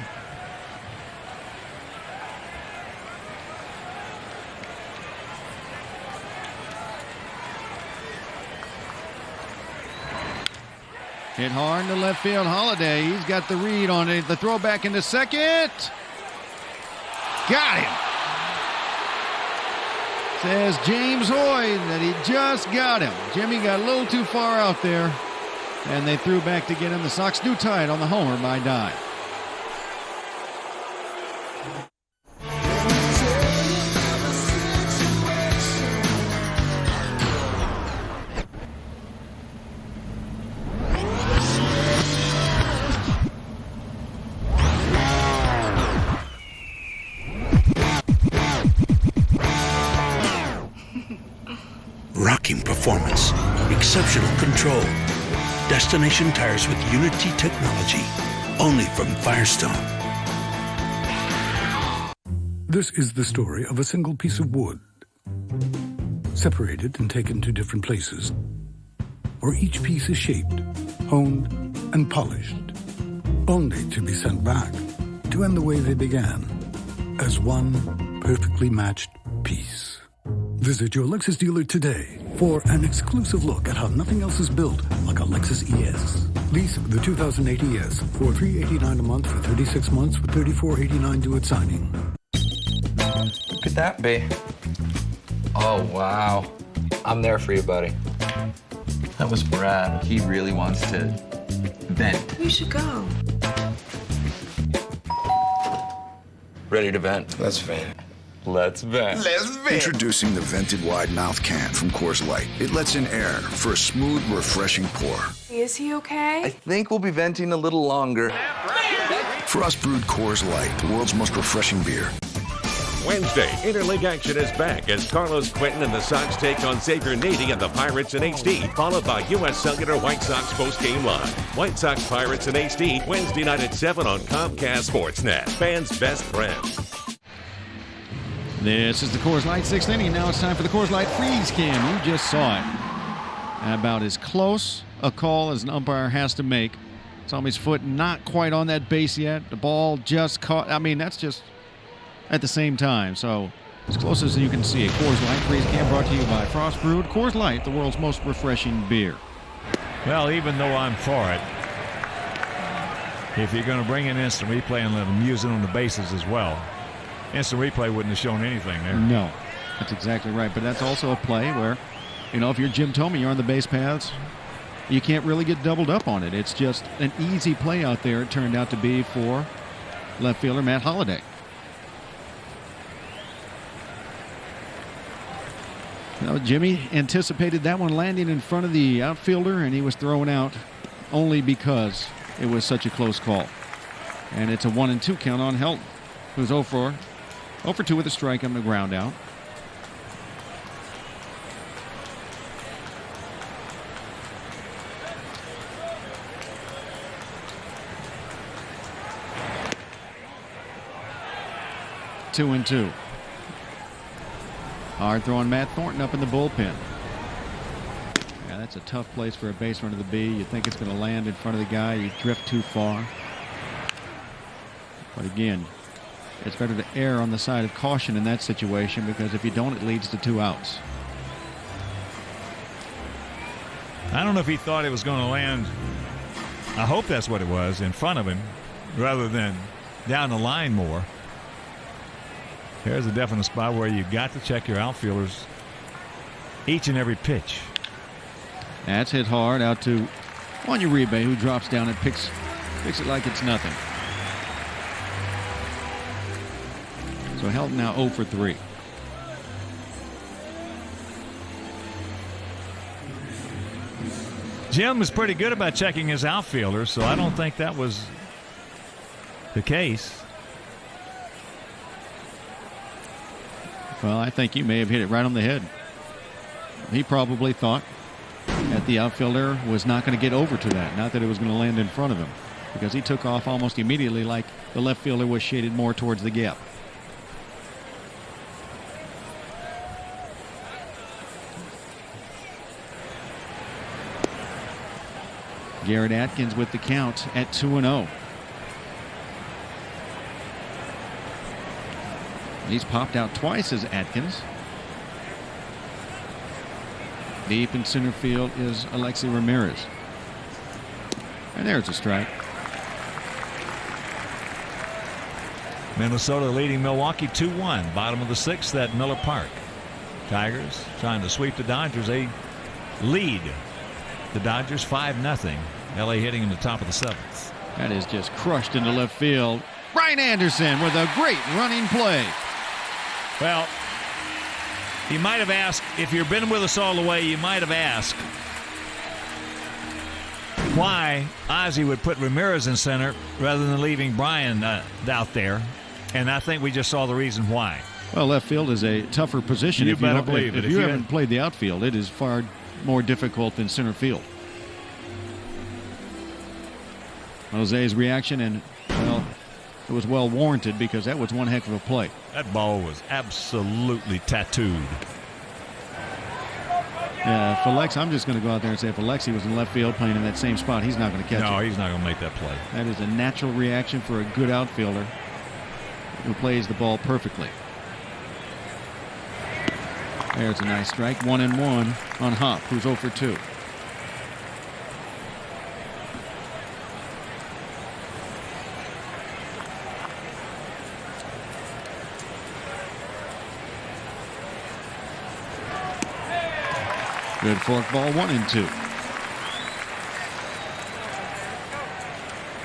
Hit hard into left field. Holiday, he's got the read on it. The throw back into second. Got him. Says James Hoy that he just got him. Jimmy got a little too far out there, and they threw back to get him. The Sox do tie it on the homer by Dye. Rocking performance, exceptional control. Destination tires with Unity technology, only from Firestone. This is the story of a single piece of wood, separated and taken to different places, where each piece is shaped, honed, and polished, only to be sent back to end the way they began, as one perfectly matched piece. Visit your Lexus dealer today for an exclusive look at how nothing else is built like a Lexus ES. Lease the 2008 ES for $389 a month for 36 months with $34.89 due at signing. Who could that be? Oh, wow. I'm there for you, buddy. That was Brad. He really wants to vent. We should go. Ready to vent? Let's vent. Let's vent. Let's vent. Introducing the vented wide mouth can from Coors Light. It lets in air for a smooth, refreshing pour. Is he okay? I think we'll be venting a little longer. Frost brewed Coors Light, the world's most refreshing beer. Wednesday, interleague action is back as Carlos Quentin and the Sox take on Xavier Nady and the Pirates in HD, followed by U.S. Cellular White Sox postgame live. White Sox Pirates in HD, Wednesday night at 7 on Comcast Sportsnet. Fans' best friends. This is the Coors Light 6th inning. Now it's time for the Coors Light freeze cam. You just saw it. About as close a call as an umpire has to make. Tommy's foot not quite on that base yet. The ball just caught. I mean, that's just at the same time. So as close as you can see it. Coors Light freeze cam brought to you by Frost Brewed. Coors Light, the world's most refreshing beer. Well, even though I'm for it, if you're going to bring in instant replay and let them use it on the bases as well, instant replay wouldn't have shown anything there. No, that's exactly right. But that's also a play where, you know, if you're Jim Thome, you're on the base paths, you can't really get doubled up on it. It's just an easy play out there, it turned out to be for left fielder Matt Holliday. Now, Jimmy anticipated that one landing in front of the outfielder, and he was thrown out only because it was such a close call. And it's a 1-2 count on Helton, who's 0 for 2 with a strike on the ground out. Two and two. Hard throwing Matt Thornton up in the bullpen. Yeah, that's a tough place for a base runner to be. You think it's going to land in front of the guy. You drift too far. But again, it's better to err on the side of caution in that situation, because if you don't, it leads to 2 outs. I don't know if he thought it was going to land. I hope that's what it was, in front of him, rather than down the line more. There's a definite spot where you've got to check your outfielders each and every pitch. That's hit hard out to Uribe, who drops down and picks it like it's nothing. So Helton now 0 for 3. Jim was pretty good about checking his outfielders, so I don't think that was the case. Well, I think you may have hit it right on the head. He probably thought that the outfielder was not going to get over to that, not that it was going to land in front of him, because he took off almost immediately like the left fielder was shaded more towards the gap. Garrett Atkins with the count at 2-0. He's popped out twice as Atkins. Deep in center field is Alexi Ramirez. And there's a strike. Minnesota leading Milwaukee 2-1. Bottom of the 6th at Miller Park. Tigers trying to sweep the Dodgers. They lead the Dodgers 5-0. LA hitting in the top of the 7th. That is just crushed into left field. Brian Anderson with a great running play. Well, you might have asked, if you've been with us all the way, you might have asked why Ozzie would put Ramirez in center rather than leaving Brian out there. And I think we just saw the reason why. Well, left field is a tougher position. You better believe it. If you haven't played the outfield, it is far more difficult than center field. Jose's reaction, and, well, it was well warranted, because that was one heck of a play. That ball was absolutely tattooed. Yeah, for Lex, I'm just going to go out there and say if Alexi was in left field playing in that same spot, he's not going to catch it. No, he's not going to make that play. That is a natural reaction for a good outfielder who plays the ball perfectly. There's a nice strike. 1-1 on Hop, who's 0 for 2. Good fork ball, 1-2.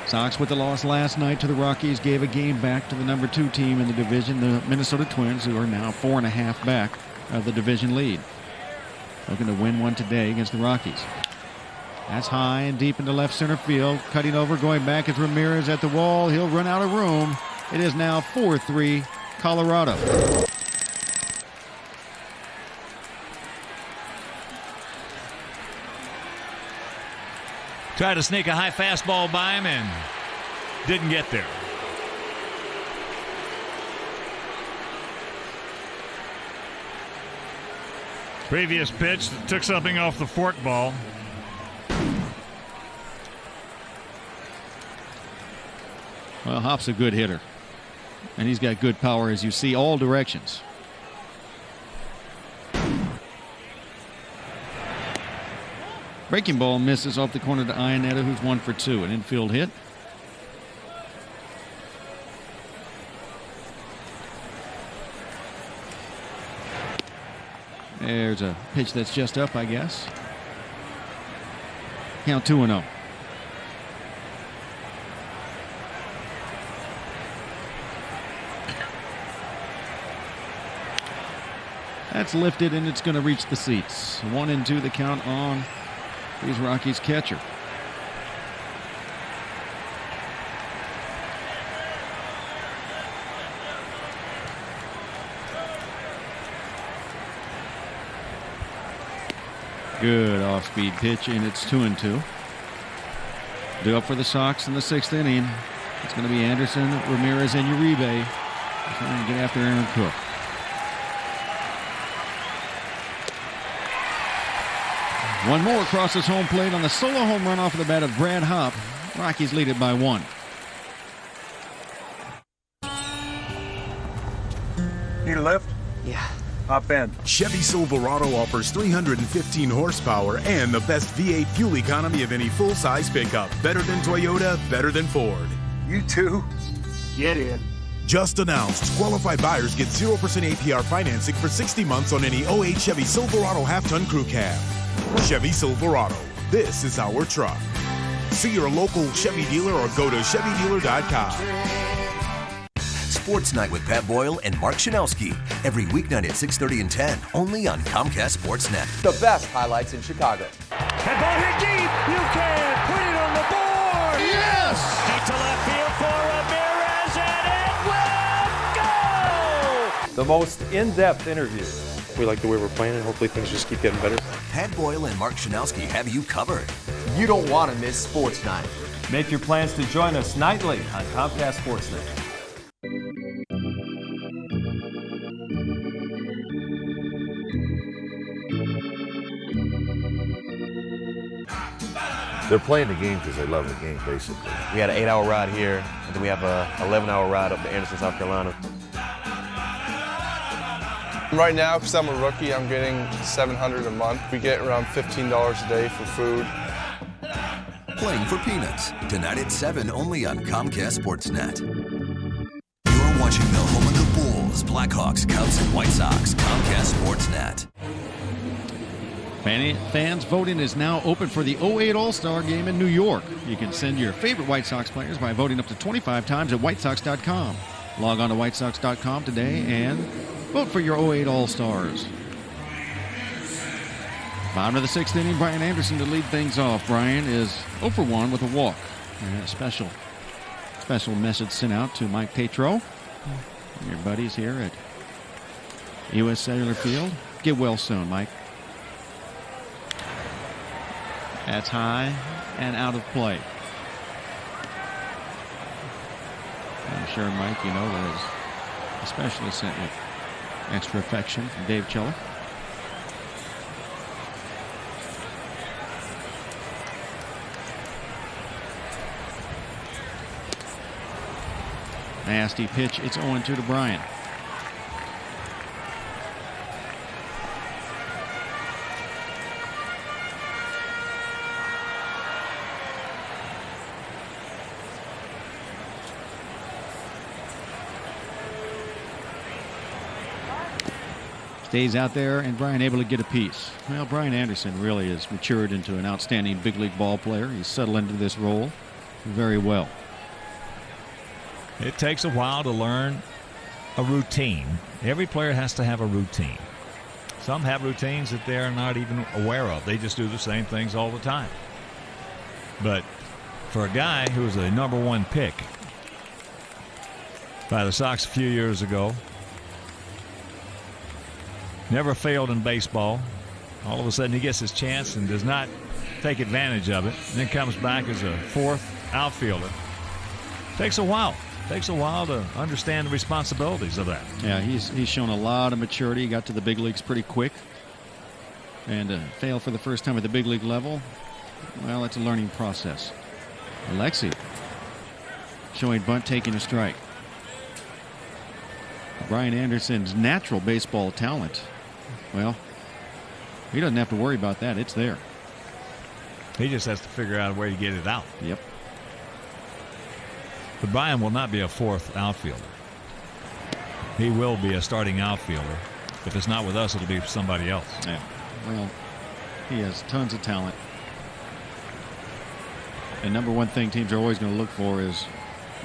Sox with the loss last night to the Rockies gave a game back to the number 2 team in the division, the Minnesota Twins, who are now 4.5 back of the division lead. Looking to win one today against the Rockies. That's high and deep into left center field. Cutting over, going back is Ramirez at the wall. He'll run out of room. It is now 4-3 Colorado. Tried to sneak a high fastball by him and didn't get there. Previous pitch that took something off the forkball. Well, Hop's a good hitter. And he's got good power, as you see, all directions. Breaking ball misses off the corner to Ionetta, who's 1 for 2. An infield hit. There's a pitch that's just up, I guess. Count 2-0. That's lifted, and it's going to reach the seats. 1-2 the count on these Rockies catcher. Good off-speed pitch, and it's 2-2. Due up for the Sox in the 6th inning. It's going to be Anderson, Ramirez, and Uribe trying to get after Aaron Cook. One more crosses home plate on the solo home run off of the bat of Brad Hopp. Rockies lead it by 1. Need a lift? Yeah. Hop in. Chevy Silverado offers 315 horsepower and the best V8 fuel economy of any full-size pickup. Better than Toyota, better than Ford. You too? Get in. Just announced, qualified buyers get 0% APR financing for 60 months on any 08 Chevy Silverado half-ton crew cab. Chevy Silverado. This is our truck. See your local Chevy dealer or go to ChevyDealer.com. Sports Night with Pat Boyle and Mark Chanelski. Every weeknight at 6:30 and 10, only on Comcast Sportsnet. The best highlights in Chicago. And ball hit deep. You can put it on the board. Yes! Deep to left field for Ramirez, and it will go! The most in-depth interview. We like the way we're playing, and hopefully things just keep getting better. Pat Boyle and Mark Chanelski have you covered. You don't want to miss Sports Night. Make your plans to join us nightly on Comcast Sportsnet. They're playing the game because they love the game, basically. We had an 8-hour ride here, and then we have a 11-hour ride up to Anderson, South Carolina. Right now, because I'm a rookie, I'm getting $700 a month. We get around $15 a day for food. Playing for peanuts. Tonight at 7, only on Comcast Sportsnet. You're watching the home of the Bulls, Blackhawks, Cubs, and White Sox. Comcast Sportsnet. Fans voting is now open for the 08 All-Star Game in New York. You can send your favorite White Sox players by voting up to 25 times at whitesox.com. Log on to whitesox.com today and vote for your 08 All-Stars. Bottom of the 6th inning, Brian Anderson to lead things off. Brian is 0 for 1 with a walk. And a special message sent out to Mike Tatro, your buddies here at U.S. Cellular Field. Get well soon, Mike. That's high and out of play. I'm sure, Mike, you know that is especially sent with extra affection from Dave Chiller. Nasty pitch. It's 0-2 to Bryant. Stays out there, and Brian able to get a piece. Well, Brian Anderson really has matured into an outstanding big league ball player. He's settled into this role very well. It takes a while to learn a routine. Every player has to have a routine. Some have routines that they're not even aware of. They just do the same things all the time. But for a guy who was a #1 pick by the Sox a few years ago, never failed in baseball, all of a sudden he gets his chance and does not take advantage of it, and then comes back as a 4th outfielder. Takes a while. Takes a while to understand the responsibilities of that. Yeah, he's shown a lot of maturity. He got to the big leagues pretty quick. And fail for the first time at the big league level, well, it's a learning process. Alexi showing bunt, taking a strike. Brian Anderson's natural baseball talent, well, he doesn't have to worry about that. It's there. He just has to figure out a way to get it out. Yep. But Brian will not be a 4th outfielder. He will be a starting outfielder. If it's not with us, it'll be for somebody else. Yeah. Well, he has tons of talent. And #1 thing teams are always going to look for is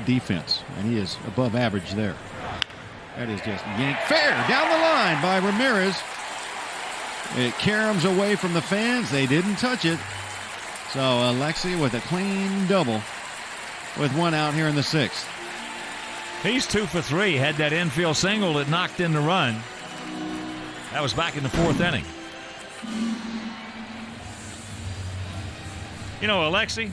defense. And he is above average there. That is just yanked fair down the line by Ramirez. It caroms away from the fans. They didn't touch it. So Alexi with a clean double with 1 out here in the 6th. He's 2 for 3. Had that infield single that knocked in the run. That was back in the 4th inning. You know, Alexi,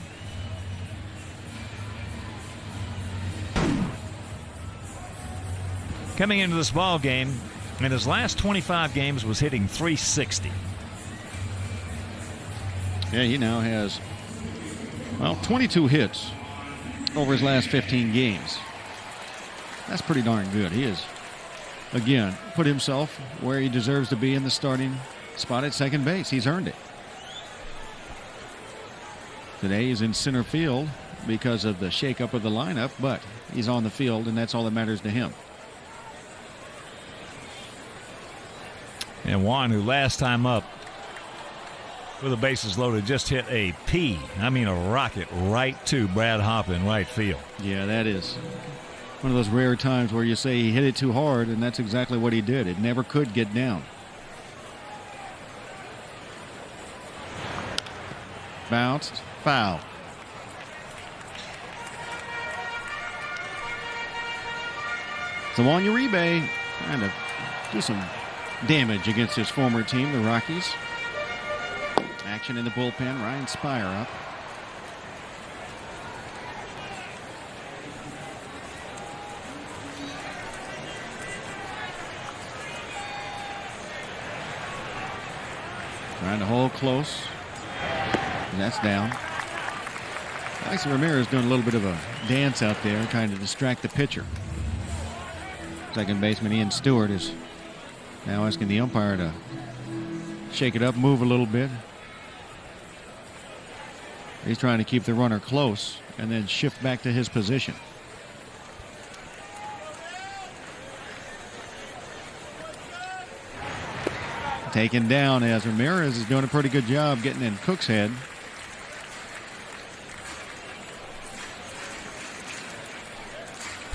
coming into this ball game, in his last 25 games was hitting .360. Yeah, he now has, 22 hits over his last 15 games. That's pretty darn good. He has, again, put himself where he deserves to be in the starting spot at second base. He's earned it. Today he's in center field because of the shakeup of the lineup, but he's on the field, and that's all that matters to him. And Juan, who last time up with the bases loaded, just hit a rocket right to Brad Hoppe in right field. Yeah, that is one of those rare times where you say he hit it too hard, and that's exactly what he did. It never could get down. Bounced, foul. So Juan Uribe trying to do some damage against his former team, the Rockies. Action in the bullpen. Ryan Spire up. Trying to hold close. And that's down. Alexi Ramirez doing a little bit of a dance out there, trying to distract the pitcher. Second baseman Ian Stewart is now asking the umpire to shake it up, move a little bit. He's trying to keep the runner close and then shift back to his position. Taken down as Ramirez is doing a pretty good job getting in Cook's head.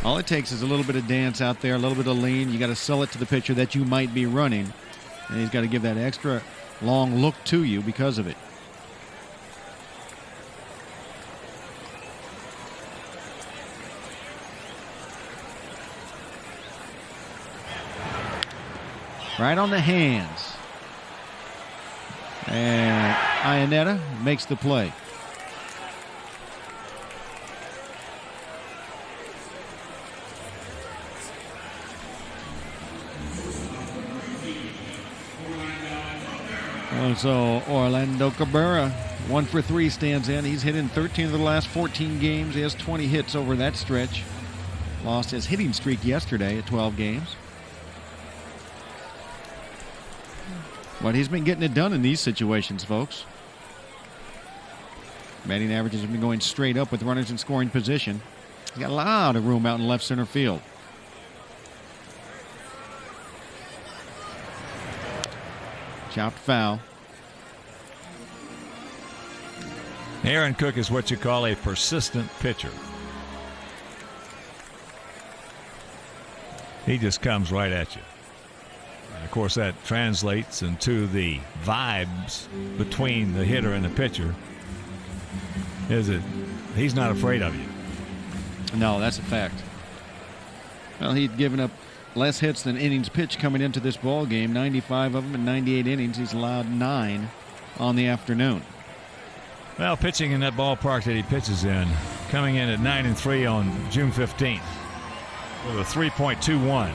All it takes is a little bit of dance out there, a little bit of lean. You got to sell it to the pitcher that you might be running, and he's got to give that extra long look to you because of it. Right on the hands. And Iannetta makes the play. So Orlando Cabrera, 1 for 3, stands in. He's hit in 13 of the last 14 games. He has 20 hits over that stretch. Lost his hitting streak yesterday at 12 games. But he's been getting it done in these situations, folks. Batting averages have been going straight up with runners in scoring position. He's got a lot of room out in left center field. Chopped foul. Aaron Cook is what you call a persistent pitcher. He just comes right at you. And of course, that translates into the vibes between the hitter and the pitcher. He's not afraid of you. No, that's a fact. Well, he'd given up less hits than innings pitched coming into this ball game. 95 of them in 98 innings. He's allowed 9 on the afternoon. Well, pitching in that ballpark that he pitches in, coming in at 9-3 on June 15th with a 3.21.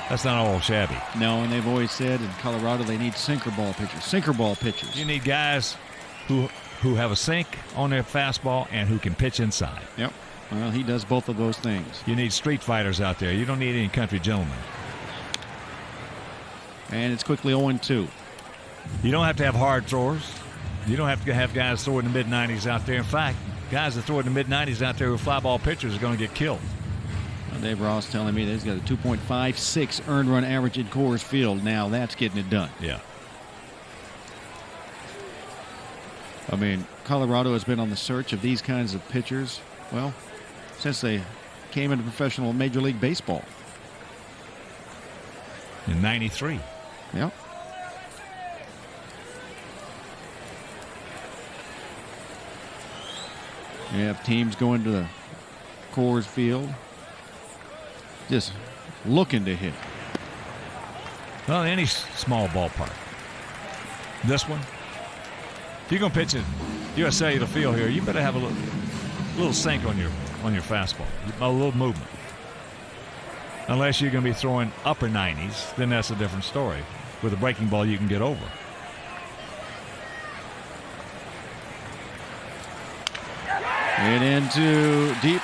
That's not all shabby. No, and they've always said in Colorado they need sinker ball pitchers. Sinker ball pitchers. You need guys who have a sink on their fastball and who can pitch inside. Yep. Well, he does both of those things. You need street fighters out there. You don't need any country gentlemen. And it's quickly 0-2. You don't have to have hard throwers. You don't have to have guys throw in the mid-90s out there. In fact, guys that throw in the mid-90s out there who are fly ball pitchers are going to get killed. Well, Dave Ross telling me that he's got a 2.56 earned run average at Coors Field. Now that's getting it done. Yeah. I mean, Colorado has been on the search of these kinds of pitchers, well, since they came into professional Major League Baseball. In 93. Yep. You have teams going to the Coors Field just looking to hit. Well, any small ballpark. This one, If you're going to pitch at U.S. Cellular Field here, you better have a little sink on your fastball, a little movement. Unless you're going to be throwing upper 90s, then that's a different story. With a breaking ball, you can get over. And into deep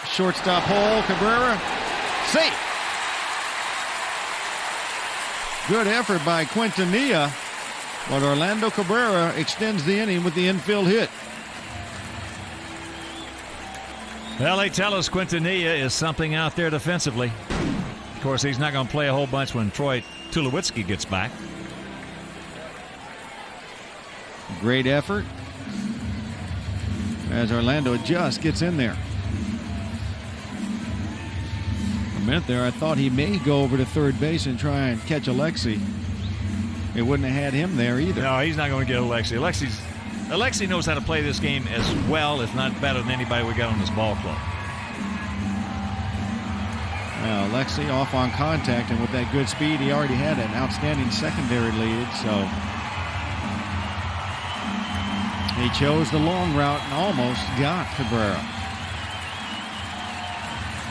shortstop hole. Cabrera, safe. Good effort by Quintanilla, but Orlando Cabrera extends the inning with the infield hit. Well, they tell us Quintanilla is something out there defensively. Of course, he's not going to play a whole bunch when Troy Tulowitzki gets back. Great effort as Orlando just gets in there. A minute there, I thought he may go over to third base and try and catch Alexi. It wouldn't have had him there either. No, he's not going to get Alexi. Alexi knows how to play this game as well, if not better, than anybody we got on this ball club. Now, Alexi off on contact, and with that good speed, he already had an outstanding secondary lead, so he chose the long route and almost got Cabrera.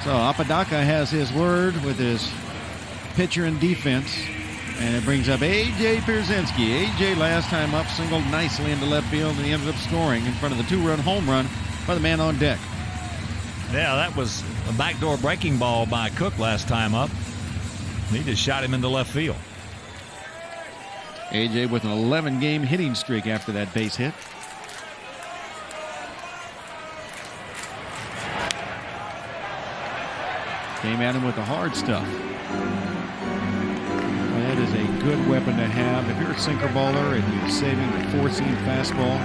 So Apodaca has his word with his pitcher and defense, and it brings up A.J. Pierzynski. A.J. last time up singled nicely into left field, and he ended up scoring in front of the two-run home run by the man on deck. Yeah, that was a backdoor breaking ball by Cook last time up. He just shot him into left field. A.J. with an 11-game hitting streak after that base hit. Came at him with the hard stuff. That is a good weapon to have. If you're a sinker baller and you're saving the 4-seam fastball,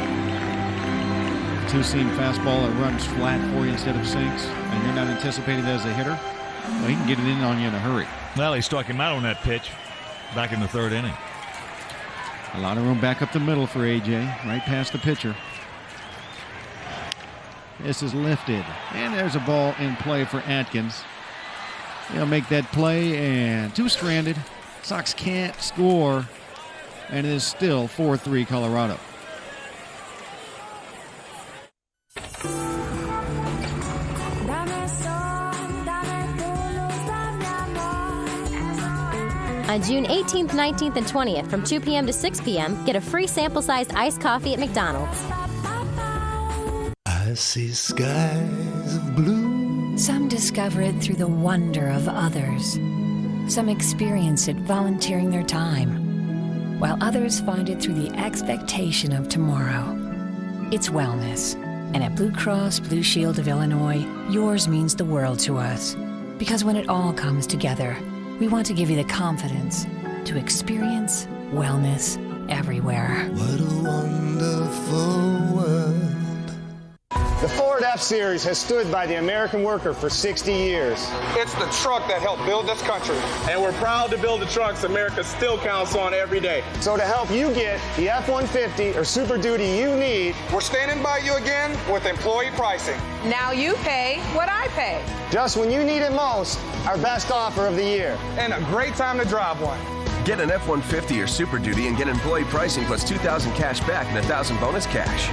2-seam fastball that runs flat for you instead of sinks, and you're not anticipating that as a hitter, well, he can get it in on you in a hurry. Well, he struck him out on that pitch back in the third inning. A lot of room back up the middle for A.J., right past the pitcher. This is lifted, and there's a ball in play for Atkins. He'll make that play, and two stranded. Sox can't score, and it is still 4-3 Colorado. On June 18th, 19th, and 20th from 2 p.m. to 6 p.m., get a free sample-sized iced coffee at McDonald's. I see skies of blue. Some discover it through the wonder of others. Some experience it volunteering their time, while others find it through the expectation of tomorrow. It's wellness. And at Blue Cross Blue Shield of Illinois, yours means the world to us. Because when it all comes together, we want to give you the confidence to experience wellness everywhere. What a wonderful world. The Ford F-Series has stood by the American worker for 60 years. It's the truck that helped build this country. And we're proud to build the trucks America still counts on every day. So to help you get the F-150 or Super Duty you need, we're standing by you again with employee pricing. Now you pay what I pay. Just when you need it most, our best offer of the year. And a great time to drive one. Get an F-150 or Super Duty and get employee pricing plus $2,000 cash back and $1,000 bonus cash.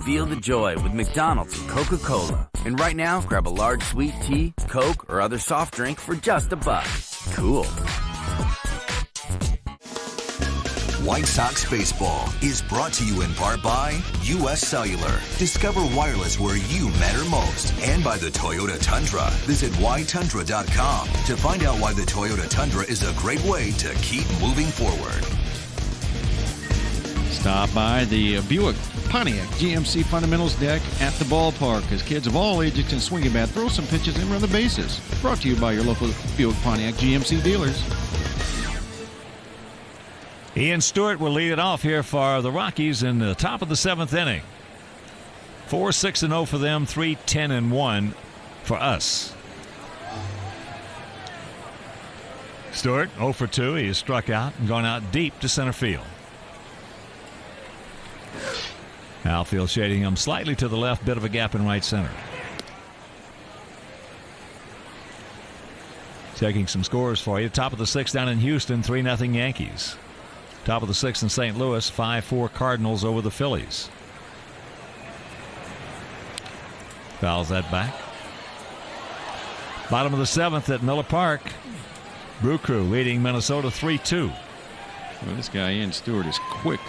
Feel the joy with McDonald's and Coca-Cola. And right now, grab a large sweet tea, Coke, or other soft drink for just $1. Cool. White Sox Baseball is brought to you in part by U.S. Cellular. Discover wireless where you matter most. And by the Toyota Tundra. Visit whytundra.com to find out why the Toyota Tundra is a great way to keep moving forward. Stop by the Buick Pontiac GMC Fundamentals deck at the ballpark as kids of all ages can swing a bat, throw some pitches, and run the bases. Brought to you by your local Buick Pontiac GMC dealers. Ian Stewart will lead it off here for the Rockies in the top of the 7th inning. 4-6-0 for them, 3-10-1 for us. Stewart 0 for 2. He has struck out and gone out deep to center field. Outfield shading him slightly to the left, bit of a gap in right center. Checking some scores for you. Top of the 6th down in Houston, 3-0 Yankees. Top of the 6th in St. Louis, 5-4 Cardinals over the Phillies. Fouls that back. Bottom of the 7th at Miller Park. Brew Crew leading Minnesota 3-2. Well, this guy, Ian Stewart, is quick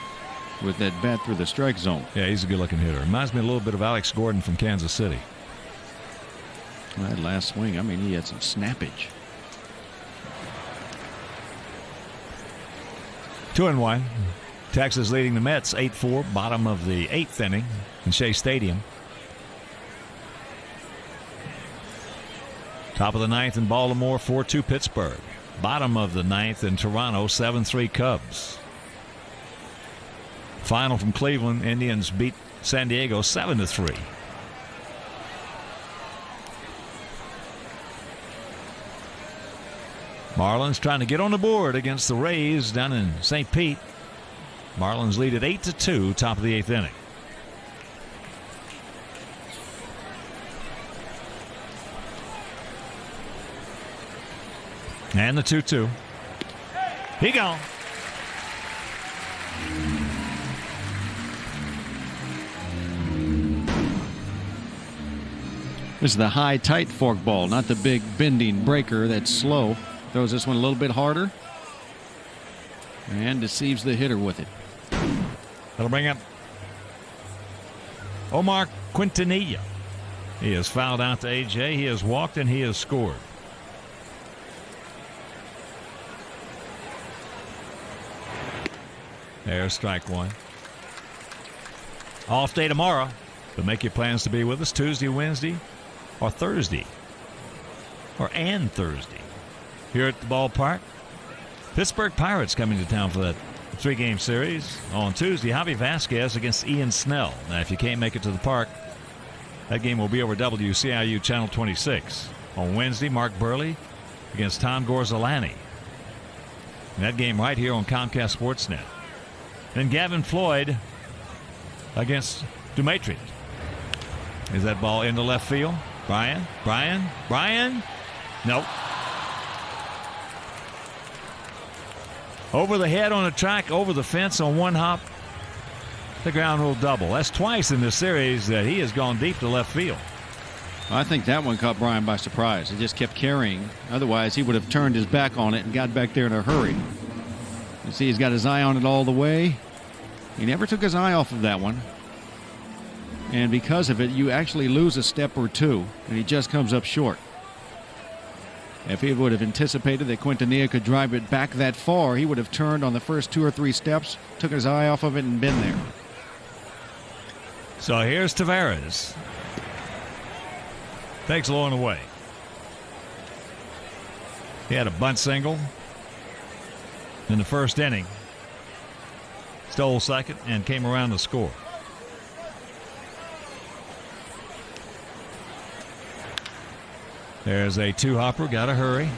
with that bat through the strike zone. Yeah, he's a good-looking hitter. Reminds me a little bit of Alex Gordon from Kansas City. Well, that last swing, I mean, he had some snappage. 2-1. Texas leading the Mets 8-4. Bottom of the 8th inning in Shea Stadium. Top of the 9th in Baltimore, 4-2 Pittsburgh. Bottom of the 9th in Toronto, 7-3 Cubs. Final from Cleveland, Indians beat San Diego 7-3. Marlins trying to get on the board against the Rays down in St. Pete. Marlins lead at 8-2, top of the 8th inning. And the 2-2. He gone. This is the high, tight fork ball, not the big bending breaker that's slow. Throws this one a little bit harder and deceives the hitter with it. That'll bring up Omar Quintanilla. He has fouled out to A.J. He has walked and he has scored. There's strike one. Off day tomorrow, but make your plans to be with us Tuesday, Wednesday, or Thursday, and Thursday. Here at the ballpark, Pittsburgh Pirates coming to town for that 3-game series. On Tuesday, Javi Vasquez against Ian Snell. Now, if you can't make it to the park, that game will be over WCIU Channel 26. On Wednesday, Mark Burley against Tom Gorzolani. And that game right here on Comcast Sportsnet. Then Gavin Floyd against Dumatri. Is that ball into left field? Brian? Nope. Over the head on the track, over the fence on one hop. The ground rule double. That's twice in this series that he has gone deep to left field. I think that one caught Brian by surprise. He just kept carrying. Otherwise, he would have turned his back on it and got back there in a hurry. You see, he's got his eye on it all the way. He never took his eye off of that one. And because of it, you actually lose a step or two, and he just comes up short. If he would have anticipated that Quintanilla could drive it back that far, he would have turned on the first 2 or 3 steps, took his eye off of it, and been there. So here's Tavares. Takes low and away. He had a bunt single in the first inning. Stole second and came around to score. There's a 2-hopper. Got to hurry.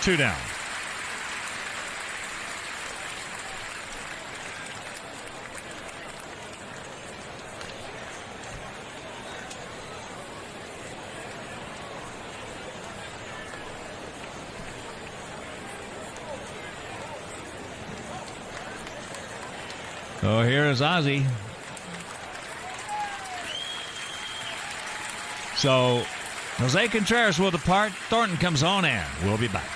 2 down. So here's Ozzie. So Jose Contreras will depart. Thornton comes on and we'll be back.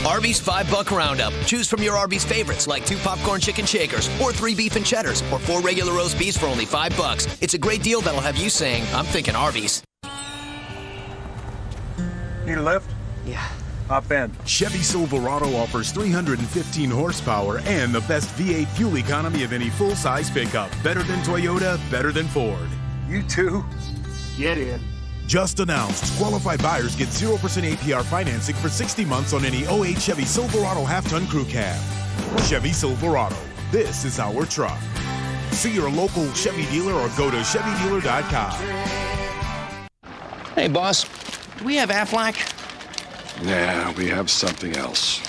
Arby's $5 Roundup. Choose from your Arby's favorites like 2 popcorn chicken shakers or 3 beef and cheddars or 4 regular roast beefs for only $5. It's a great deal that'll have you saying, I'm thinking Arby's. Need a lift? Yeah. Hop in. Chevy Silverado offers 315 horsepower and the best V8 fuel economy of any full-size pickup. Better than Toyota, better than Ford. You too? Get in. Just announced, qualified buyers get 0% APR financing for 60 months on any 08 Chevy Silverado half-ton crew cab. Chevy Silverado. This is our truck. See your local Chevy dealer or go to ChevyDealer.com. Hey, boss. Do we have Aflac? Nah, we have something else.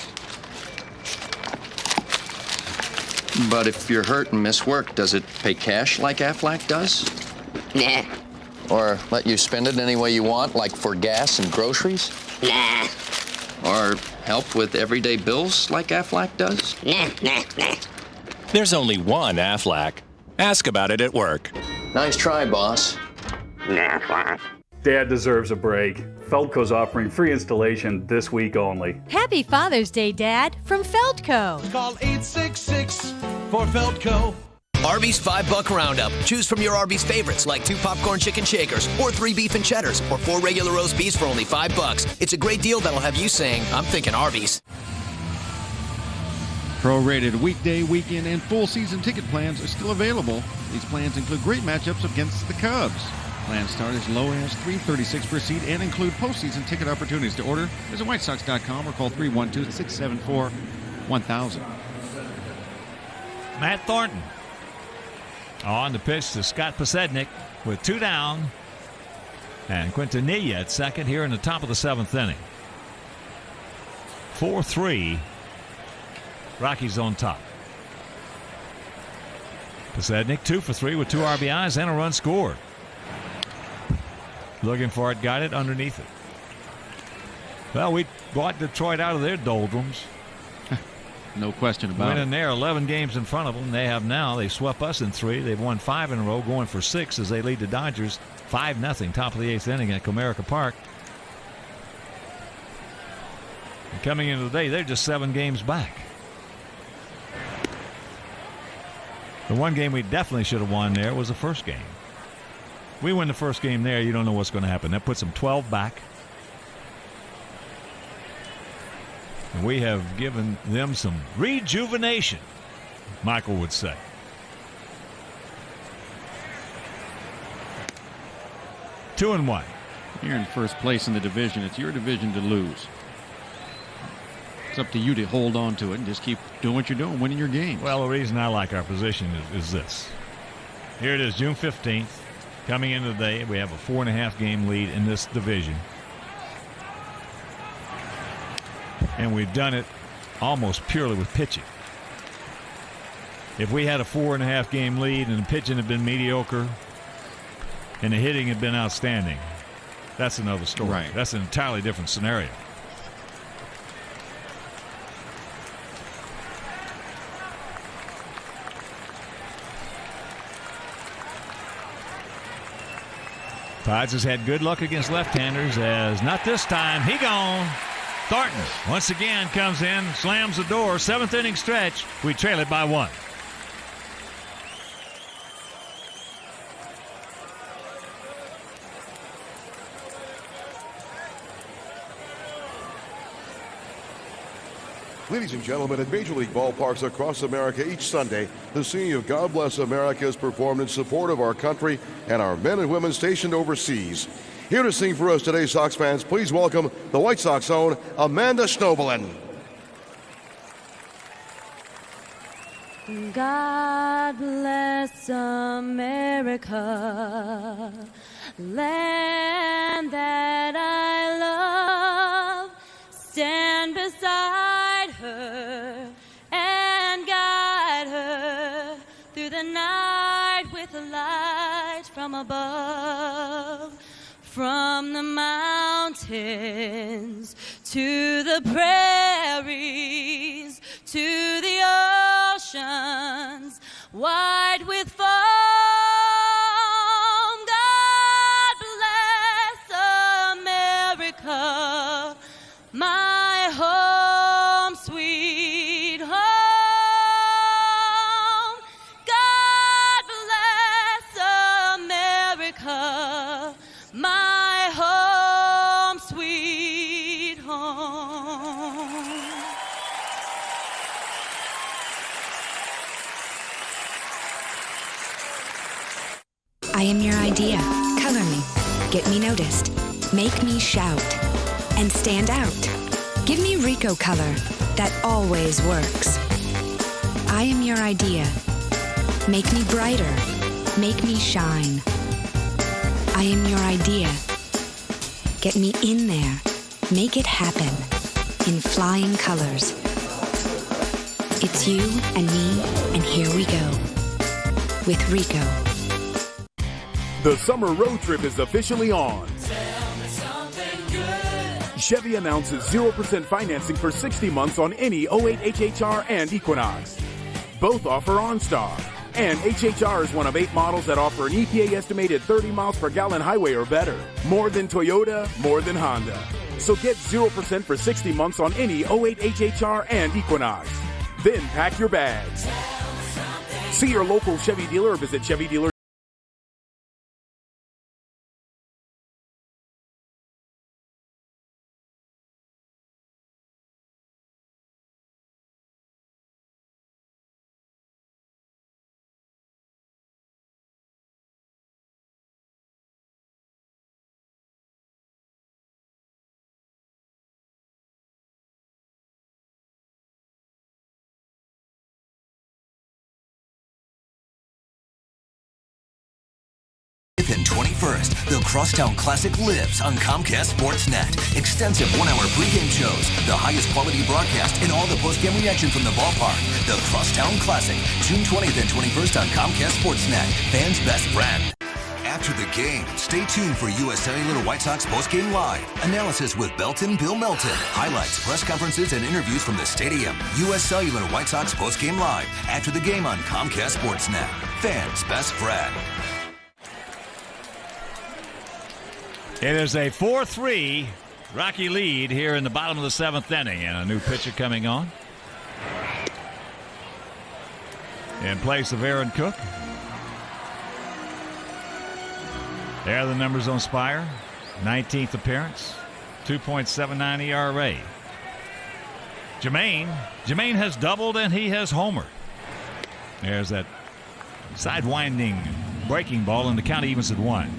But if you're hurt and miss work, does it pay cash like Aflac does? Nah. Or let you spend it any way you want, like for gas and groceries? Nah. Or help with everyday bills like Aflac does? Nah. There's only one Aflac. Ask about it at work. Nice try, boss. Nah. Dad deserves a break. Feldco's offering free installation this week only. Happy Father's Day, Dad, from Feldco. Call 866 for Feldco. Arby's $5 Roundup. Choose from your Arby's favorites like 2 popcorn chicken shakers, or 3 beef and cheddars, or 4 regular roast beefs for only $5. It's a great deal that'll have you saying, I'm thinking Arby's. Prorated weekday, weekend, and full season ticket plans are still available. These plans include great matchups against the Cubs. Plans start as low as $336 per seat and include postseason ticket opportunities. To order, visit whitesox.com or call 312-674-1000. Matt Thornton on the pitch to Scott Posednik with 2 down. And Quintanilla at second here in the top of the 7th inning. 4-3. Rockies on top. Posednik 2 for 3 with 2 RBIs and a run scored. Looking for it, got it underneath it. Well, we brought Detroit out of their doldrums. No question about it. Went in there 11 games in front of them. They swept us in 3. They've won 5 in a row, going for 6 as they lead the Dodgers 5-0, top of the 8th inning at Comerica Park. And coming into the day, they're just 7 games back. The one game we definitely should have won there was the first game. We win the first game there, you don't know what's going to happen. That puts them 12 back. And we have given them some rejuvenation, Michael would say. Two and one. You're in first place in the division. It's your division to lose. It's up to you to hold on to it and just keep doing what you're doing, winning your games. Well, the reason I like our position is this. Here it is, June 15th. Coming into the day, we have a 4.5 game lead in this division. And we've done it almost purely with pitching. If we had a 4.5 game lead and the pitching had been mediocre and the hitting had been outstanding, that's another story. Right. That's an entirely different scenario. Tides has had good luck against left-handers, as not this time. He gone. Thornton once again comes in, slams the door. 7th inning stretch. We trail it by 1. Ladies and gentlemen, at Major League ballparks across America each Sunday, the singing of God Bless America is performed in support of our country and our men and women stationed overseas. Here to sing for us today, Sox fans, please welcome the White Sox own Amanda Schnobelen. God bless America, land that I love. Stand beside her and guide her through the night with a light from above. From the mountains to the prairies to the oceans wide with foam. God bless America, my home, sweet home. God bless America, my home, sweet home. I am your idea. Color me. Get me noticed. Make me shout. And stand out. Give me Rico color that always works. I am your idea. Make me brighter. Make me shine. I am your idea. Get me in there. Make it happen in flying colors. It's you and me, and here we go. With Rico. The summer road trip is officially on. Chevy announces 0% financing for 60 months on any 08 HHR and Equinox. Both offer OnStar. And HHR is one of 8 models that offer an EPA estimated 30 miles per gallon highway or better. More than Toyota, more than Honda. So get 0% for 60 months on any 08 HHR and Equinox. Then pack your bags. See your local Chevy dealer or visit Chevy Dealer. And 21st, the Crosstown Classic lives on Comcast Sportsnet. Extensive one-hour pregame shows, the highest quality broadcast, and all the postgame reaction from the ballpark. The Crosstown Classic, June 20th and 21st on Comcast Sportsnet. Fans' best friend. After the game, stay tuned for U.S. Cellular White Sox postgame live. Analysis with Belton Bill Melton. Highlights, press conferences, and interviews from the stadium. U.S. Cellular White Sox postgame live. After the game on Comcast Sportsnet. Fans' best friend. It is a 4-3 Rocky lead here in the bottom of the 7th inning, and a new pitcher coming on in place of Aaron Cook. There are the numbers on Spire. 19th appearance, 2.79 ERA. Jermaine has doubled and he has homered. There's that sidewinding breaking ball, and the count evens at 1.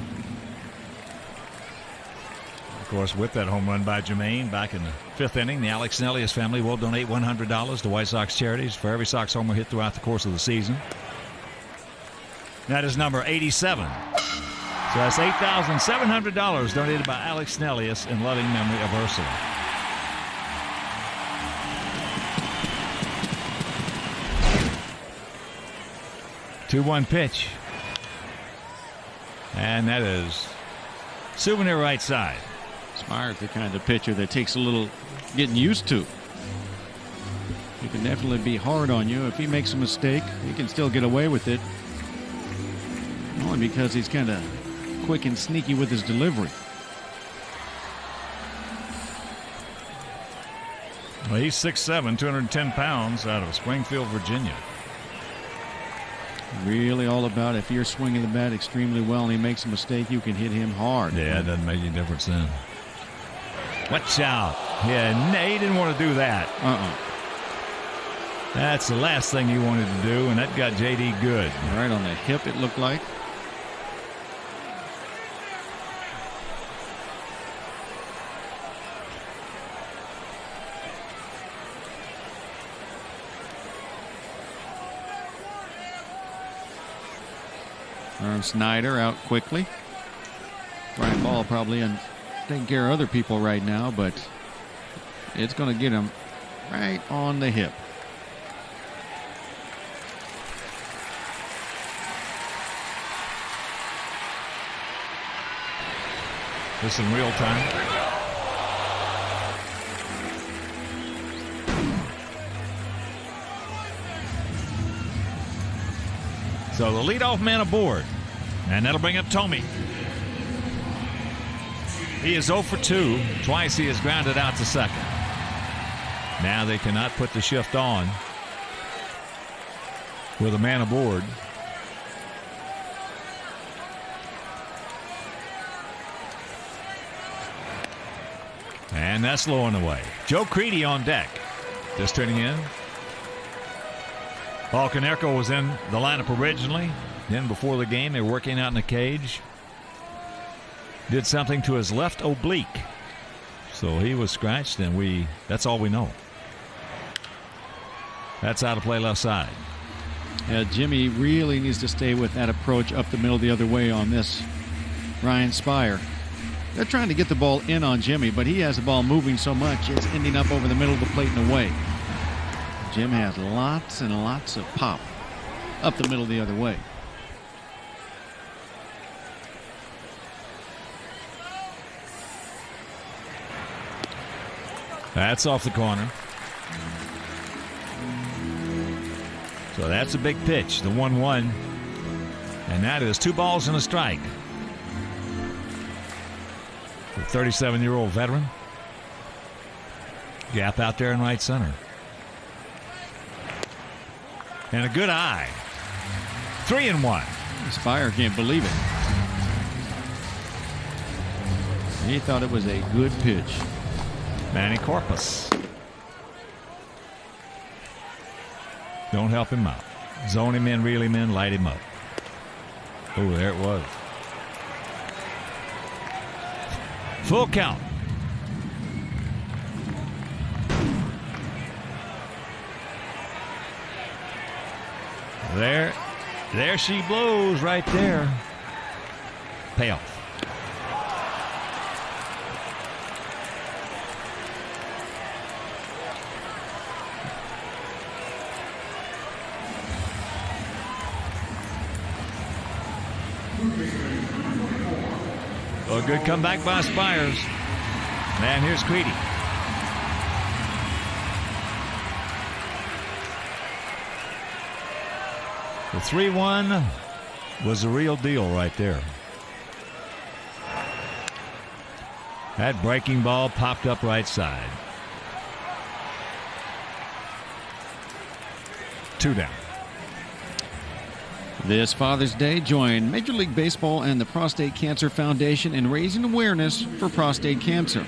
Of course, with that home run by Jermaine back in the 5th inning, the Alex Nellius family will donate $100 to White Sox charities for every Sox homer hit throughout the course of the season. That is number 87. So that's $8,700 donated by Alex Nellius in loving memory of Ursula. Two-one pitch. And that is Souvenir right side. Spire's the kind of pitcher that takes a little getting used to. He can definitely be hard on you. If he makes a mistake, he can still get away with it. Only because he's kind of quick and sneaky with his delivery. Well, he's 6'7", 210 pounds out of Springfield, Virginia. Really all about if you're swinging the bat extremely well and he makes a mistake, you can hit him hard. Yeah, it doesn't make any difference then. Watch out. Yeah, he didn't want to do that. That's the last thing he wanted to do, and that got J.D. good. Right on the hip, it looked like. Snyder out quickly. Brian Ball probably taking care of other people right now, but it's going to get him right on the hip. This in real time. So the leadoff man aboard, and that'll bring up Tomey. He is 0 for 2. Twice he has grounded out to second. Now they cannot put the shift on with a man aboard. And that's low and away. Joe Creedy on deck. Just turning in. Paul Konerko was in the lineup originally. Then before the game, they were working out in the cage. Did something to his left oblique. So he was scratched, and that's all we know. That's out of play left side. Yeah, Jimmy really needs to stay with that approach up the middle the other way on this Ryan Spire. They're trying to get the ball in on Jimmy, but he has the ball moving so much it's ending up over the middle of the plate and away. Jim has lots and lots of pop up the middle the other way. That's off the corner. So that's a big pitch, the 1-1. And that is 2 balls and a strike. The 37-year-old veteran. Gap out there in right center. And a good eye. 3-1. Spire can't believe it. He thought it was a good pitch. Manny Corpus. Don't help him out. Zone him in, reel him in, light him up. Oh, there it was. Full count. There she blows right there. Payoff. A good comeback by Spires. And here's Creedy. The 3-1 was the real deal right there. That breaking ball popped up right side. 2 down. This Father's Day, join Major League Baseball and the Prostate Cancer Foundation in raising awareness for prostate cancer.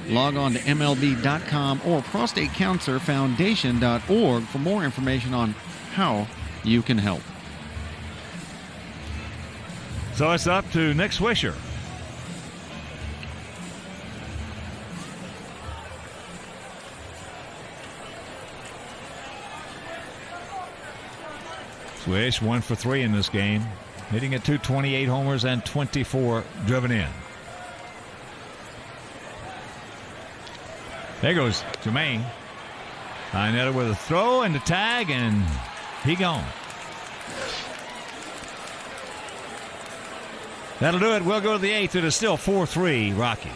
Log on to MLB.com or prostatecancerfoundation.org for more information on how you can help. So it's up to Nick Swisher. Swish 1 for 3 in this game, hitting at .228 homers and 24 driven in. There goes Jermaine. Pinetta with a throw and the tag, and he gone. That'll do it. We'll go to the 8th. It is still 4-3 Rockies.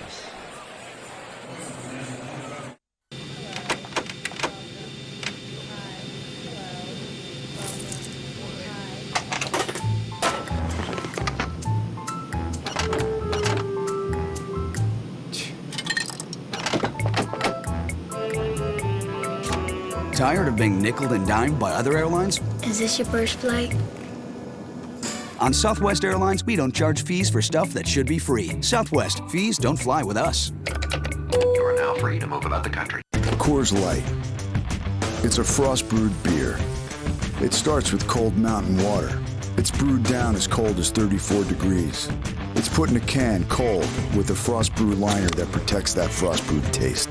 Tired of being nickeled and dimed by other airlines? Is this your first flight? On Southwest Airlines, we don't charge fees for stuff that should be free. Southwest, fees don't fly with us. You are now free to move about the country. Coors Light. It's a frost-brewed beer. It starts with cold mountain water. It's brewed down as cold as 34 degrees. It's put in a can cold with a frost brew liner that protects that frost-brewed taste.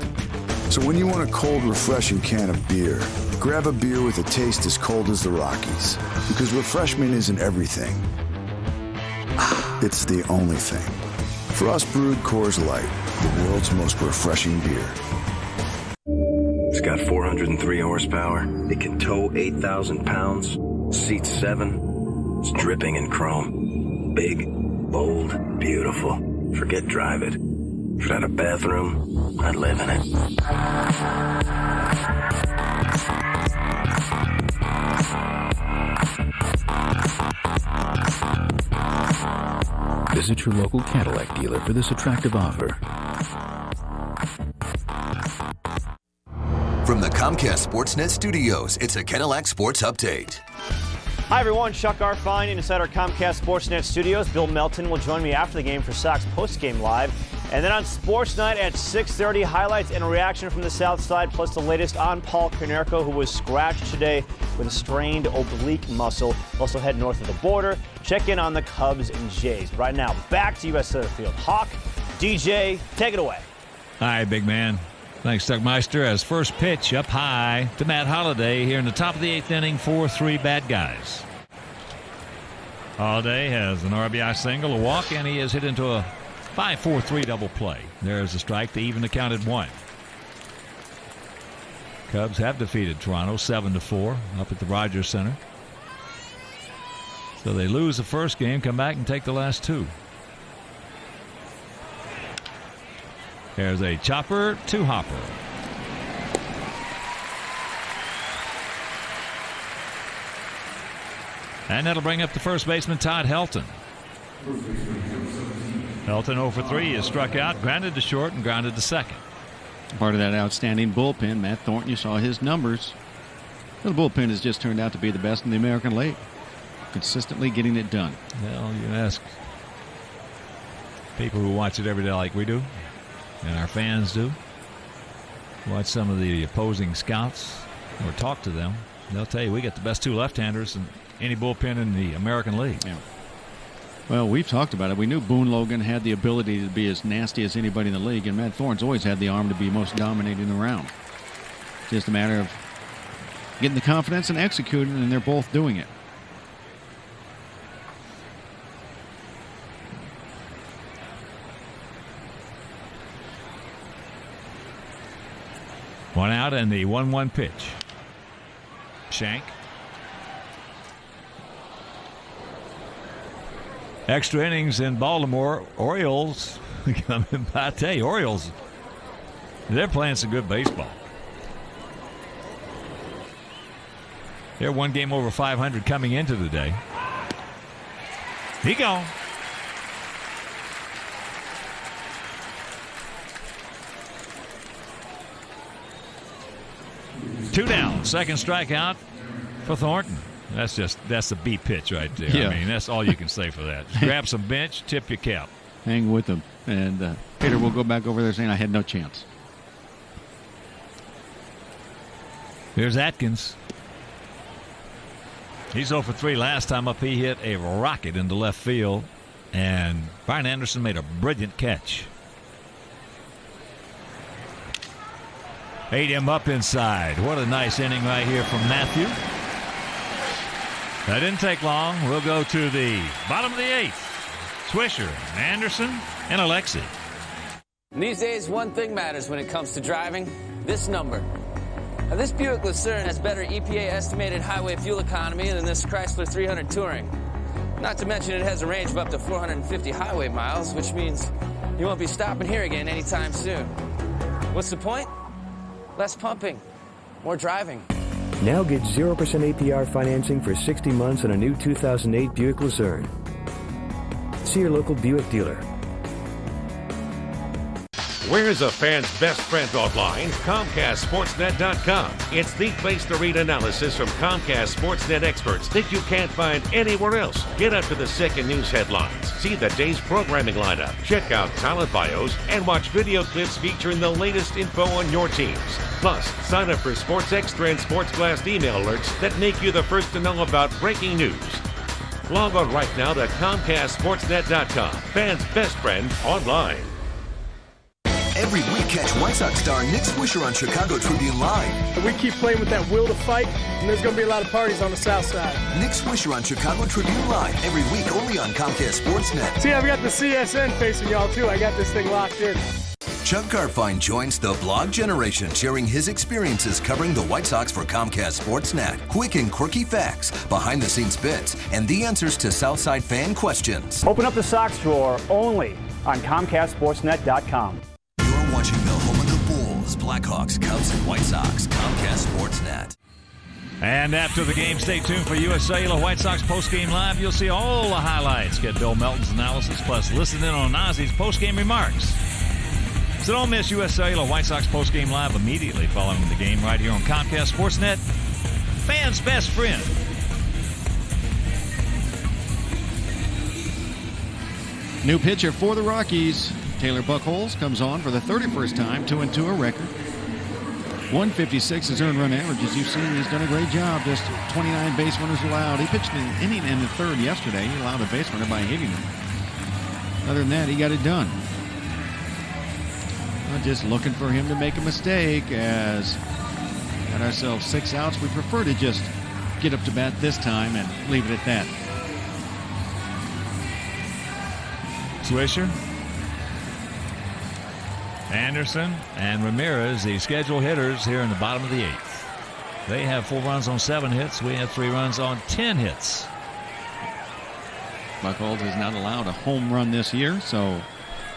So when you want a cold, refreshing can of beer, grab a beer with a taste as cold as the Rockies. Because refreshment isn't everything. It's the only thing. Frost brewed Coors Light, the world's most refreshing beer. It's got 403 horsepower. It can tow 8,000 pounds. Seats 7. It's dripping in chrome. Big, bold, beautiful. Forget drive it. If it had a bathroom, I'd live in it. Visit your local Cadillac dealer for this attractive offer. From the Comcast Sportsnet studios, it's a Cadillac Sports Update. Hi, everyone. Chuck Arfine inside our Comcast Sportsnet studios. Bill Melton will join me after the game for Sox postgame live. And then on Sports Night at 6:30, highlights and a reaction from the South Side, plus the latest on Paul Konerko, who was scratched today with a strained oblique muscle. Also head north of the border. Check in on the Cubs and Jays. Right now, back to U.S. Field. Hawk, DJ, take it away. Hi, big man. Thanks, Doug Meister. As first pitch up high to Matt Holliday here in the top of the 8th inning, 4-3 bad guys. Holliday has an RBI single, a walk, and he is hit into a 5-4-3 double play. There's a strike to even the count at 1. Cubs have defeated Toronto 7-4 up at the Rogers Center. So they lose the first game, come back and take the last 2. There's a chopper to Hopper. And that'll bring up the first baseman, Todd Helton. Helton 0 for 3 is struck out, grounded to short, and grounded to second. Part of that outstanding bullpen, Matt Thornton, you saw his numbers. The bullpen has just turned out to be the best in the American League. Consistently getting it done. Well, you ask people who watch it every day like we do, and our fans do. Watch some of the opposing scouts or talk to them. They'll tell you we got the best 2 left-handers in any bullpen in the American League. Yeah. Well, we've talked about it. We knew Boone Logan had the ability to be as nasty as anybody in the league, and Matt Thorne's always had the arm to be most dominating around. Just a matter of getting the confidence and executing, and they're both doing it. One out and the 1-1 pitch. Shank. Extra innings in Baltimore. Orioles coming by. I tell you, Orioles, they're playing some good baseball. They're 1 game over 500 coming into the day. He gone. Two down. Second strikeout for Thornton. That's the beat pitch right there. Yeah. I mean, that's all you can say for that. Just grab some bench, tip your cap. Hang with them. And Peter will go back over there saying I had no chance. Here's Atkins. He's 0 for 3 last time up. He hit a rocket into left field, and Brian Anderson made a brilliant catch. Ate him up inside. What a nice inning right here from Matthew. That didn't take long. We'll go to the bottom of the 8th. Swisher, Anderson, and Alexi. These days, one thing matters when it comes to driving. This number. Now, this Buick Lucerne has better EPA estimated highway fuel economy than this Chrysler 300 Touring. Not to mention it has a range of up to 450 highway miles, which means you won't be stopping here again anytime soon. What's the point? Less pumping, more driving. Now get 0% APR financing for 60 months on a new 2008 Buick Lucerne. See your local Buick dealer. Where's a fan's best friend online? ComcastSportsNet.com. It's the place to read analysis from Comcast Sportsnet experts that you can't find anywhere else. Get up to the second news headlines, see the day's programming lineup, check out talent bios, and watch video clips featuring the latest info on your teams. Plus, sign up for Sports Extra and Sports Blast email alerts that make you the first to know about breaking news. Log on right now to ComcastSportsNet.com. Fans' best friend online. Every week, catch White Sox star Nick Swisher on Chicago Tribune Live. We keep playing with that will to fight, and there's going to be a lot of parties on the south side. Nick Swisher on Chicago Tribune Live every week only on Comcast Sportsnet. See, I've got the CSN facing y'all, too. I got this thing locked in. Chuck Garfien joins the blog generation, sharing his experiences covering the White Sox for Comcast Sportsnet. Quick and quirky facts, behind-the-scenes bits, and the answers to Southside fan questions. Open up the Sox drawer only on ComcastSportsNet.com. You're watching the home of the Bulls, Blackhawks, Cubs, and White Sox. Comcast Sportsnet. And after the game, stay tuned for US Cellular White Sox postgame live. You'll see all the highlights. Get Bill Melton's analysis, plus listen in on Ozzy's postgame remarks. So don't miss US Cellular White Sox postgame live immediately following the game right here on Comcast Sportsnet. Fans' best friend. New pitcher for the Rockies. Taylor Buchholz comes on for the 31st time, 2-2 a record. 156 his earned run average. As you've seen, he's done a great job. Just 29 base runners allowed. He pitched an inning in the third yesterday. He allowed a base runner by hitting him. Other than that, he got it done. Just looking for him to make a mistake as got ourselves 6 outs. We prefer to just get up to bat this time and leave it at that. Swisher Anderson and Ramirez, the scheduled hitters here in the bottom of the 8th. They have 4 runs on 7 hits. We have 3 runs on 10 hits. Buchholz has not allowed a home run this year, so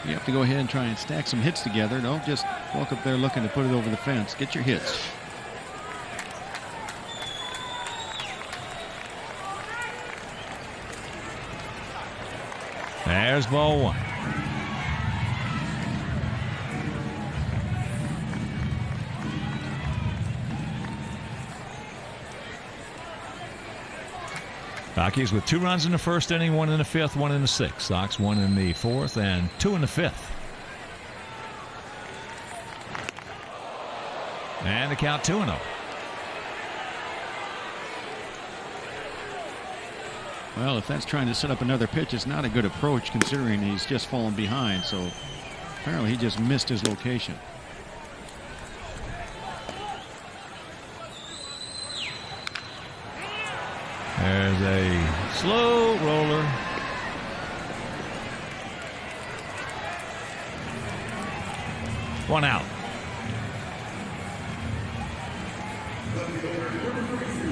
you have to go ahead and try and stack some hits together. Don't just walk up there looking to put it over the fence. Get your hits. There's ball 1. Rockies with 2 runs in the first inning, 1 in the 5th, 1 in the 6th. Sox 1 in the 4th and 2 in the 5th. And the count 2-0. Well, if that's trying to set up another pitch, it's not a good approach considering he's just fallen behind. So apparently he just missed his location. There's a slow roller. One out.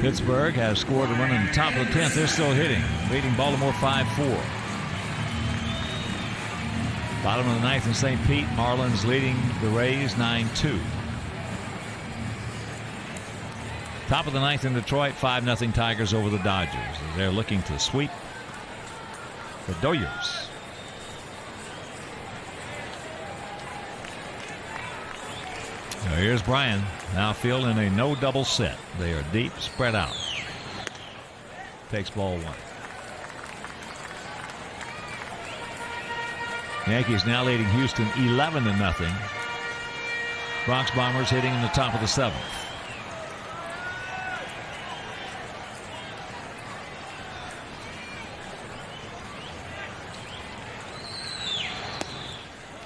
Pittsburgh has scored a run in the top of the 10th. They're still hitting, leading Baltimore 5-4. Bottom of the 9th in St. Pete, Marlins leading the Rays 9-2. Top of the 9th in Detroit, 5-0 Tigers over the Dodgers. They're looking to sweep the Dodgers. Now here's Bryan, now fielding a no double set. They are deep, spread out. Takes ball 1. Yankees now leading Houston 11-0. Bronx Bombers hitting in the top of the 7th.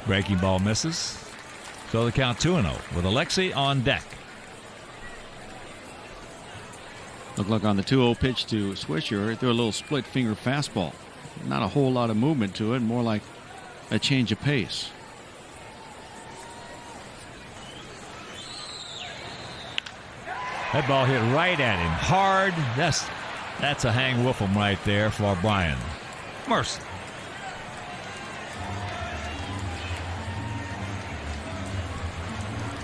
Breaking ball misses. So the count 2-0 with Alexi on deck. Looked like on the 2-0 pitch to Swisher, threw a little split finger fastball. Not a whole lot of movement to it, more like a change of pace. That ball hit right at him hard. That's a hang woof'em right there for Bryan. Mercy.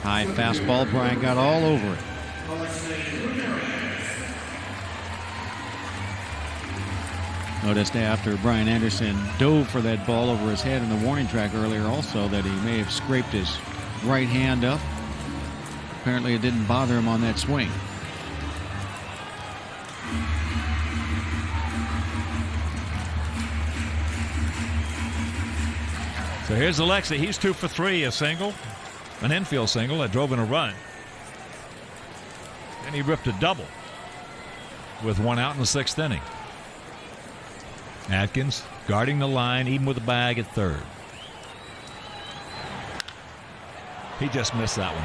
High fastball. Bryan got all over it. Noticed after Brian Anderson dove for that ball over his head in the warning track earlier also that he may have scraped his right hand up. Apparently it didn't bother him on that swing. So here's Alexi. He's 2 for 3, a single. An infield single that drove in a run. And he ripped a double with 1 out in the 6th inning. Atkins guarding the line, even with the bag at 3rd. He just missed that one.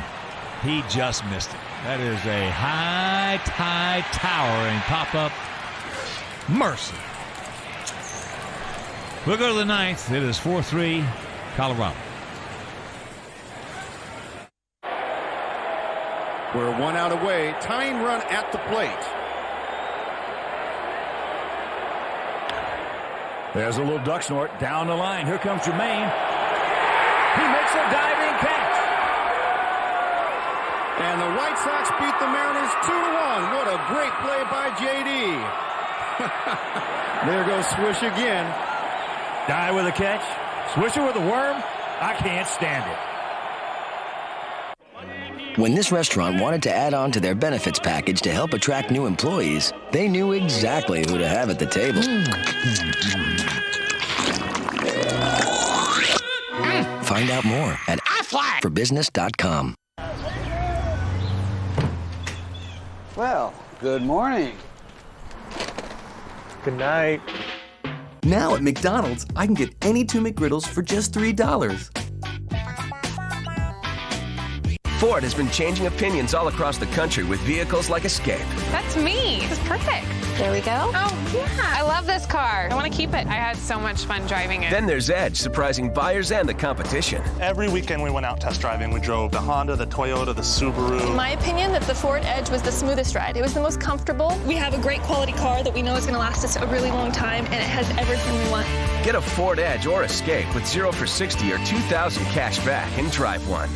He just missed it. That is a high towering pop-up. Mercy. We'll go to the 9th. It is 4-3 Colorado. We're 1 out away. Tying run at the plate. There's a little duck snort down the line. Here comes Jermaine. He makes a diving catch. And the White Sox beat the Mariners 2-1. What a great play by J.D. There goes Swish again. Guy with a catch. Swisher with a worm. I can't stand it. When this restaurant wanted to add on to their benefits package to help attract new employees, they knew exactly who to have at the table. Find out more at forbusiness.com. Well, good morning. Good night. Now at McDonald's, I can get any 2 McGriddles for just $3. Ford has been changing opinions all across the country with vehicles like Escape. That's me. This is perfect. There we go. Oh, yeah. I love this car. I want to keep it. I had so much fun driving it. Then there's Edge, surprising buyers and the competition. Every weekend we went out test driving. We drove the Honda, the Toyota, the Subaru. In my opinion, that the Ford Edge was the smoothest ride. It was the most comfortable. We have a great quality car that we know is going to last us a really long time, and it has everything we want. Get a Ford Edge or Escape with 0 for 60 or $2,000 cash back and drive one.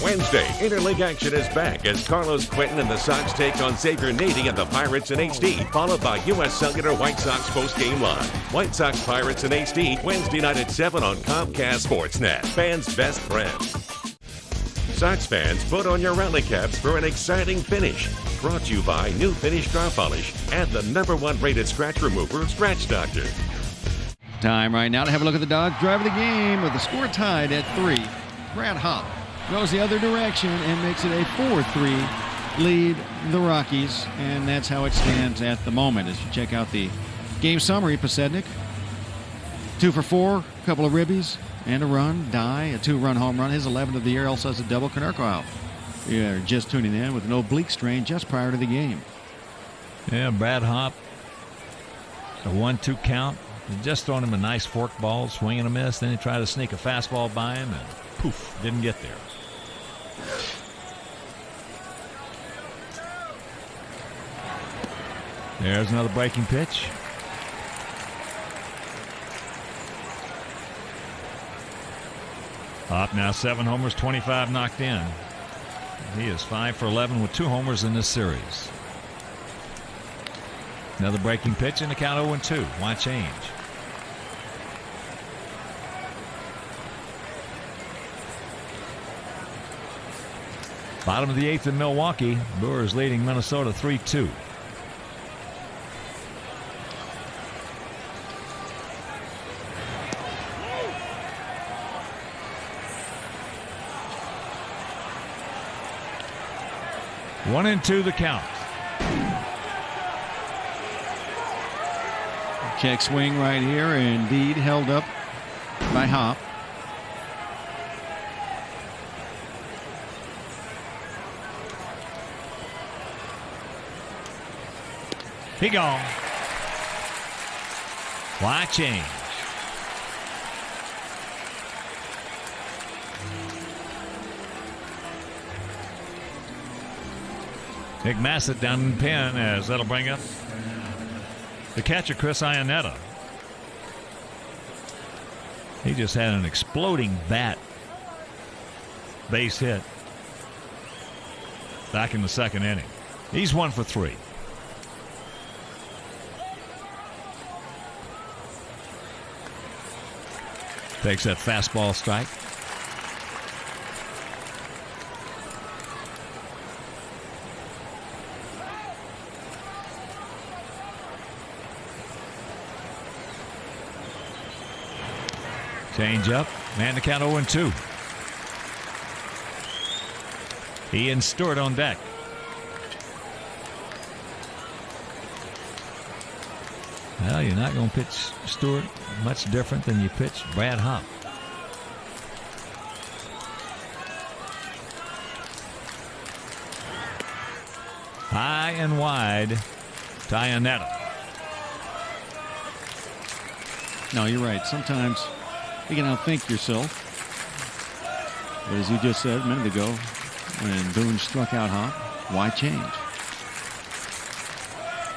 Wednesday, Interleague action is back as Carlos Quentin and the Sox take on Xavier Nady and the Pirates in HD, followed by U.S. Cellular White Sox postgame live. White Sox Pirates in HD, Wednesday night at 7 on Comcast Sportsnet. Fans' best friend. Sox fans, put on your rally caps for an exciting finish. Brought to you by New Finish Draw Polish and the #1 rated scratch remover, Scratch Doctor. Time right now to have a look at the Dodge drive of the game with the score tied at 3. Brad Hopp goes the other direction and makes it a 4-3 lead the Rockies, and that's how it stands at the moment. As you check out the game summary, Posednik 2 for 4, a couple of ribbies and a run, a 2-run home run, his 11th of the year. Also has a double. Konerko you're just tuning in with an oblique strain just prior to the game. Yeah, Brad Hopp, a 1-2 count. Just throwing him a nice fork ball, swing and a miss. Then he tried to sneak a fastball by him, and poof, didn't get there. There's another breaking pitch. Hopp now 7 homers, 25 knocked in. He is 5 for 11 with 2 homers in this series. Another breaking pitch and the count 0-2. Why change? Bottom of the 8th in Milwaukee. Brewers leading Minnesota 3-2. One and 2 the count. Check swing right here, indeed held up by Hopp. He gone. Why change? Nick Massett down in the pen as that'll bring up the catcher, Chris Iannetta. He just had an exploding bat base hit back in the 2nd inning. He's 1 for 3. Takes that fastball strike. Change up, man, the count 0-2. He and Stewart on deck. Well, you're not going to pitch Stewart much different than you pitch Brad Hopp. High and wide to Iannetta. No, you're right. Sometimes you can outthink yourself. But as you just said a minute ago, when Boone struck out Hopp, why change?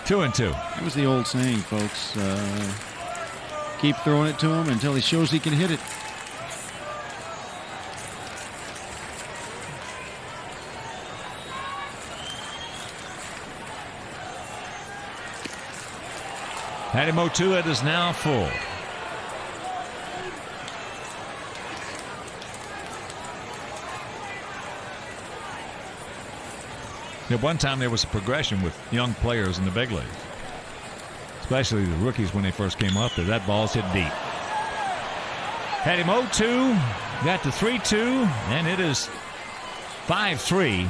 2-2. It was the old saying, folks. Keep throwing it to him until he shows he can hit it. Patty Motua, it is now full. At one time, there was a progression with young players in the big leagues, especially the rookies when they first came up there. That ball's hit deep. Had him 0-2, got to 3-2, and it is 5-3.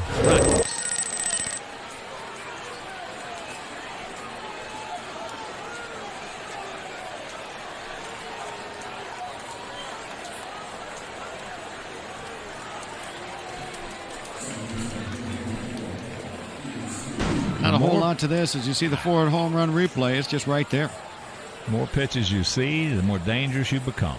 not a whole lot to this. As you see the forward home run replay, it's just right there. The more pitches you see, the more dangerous you become.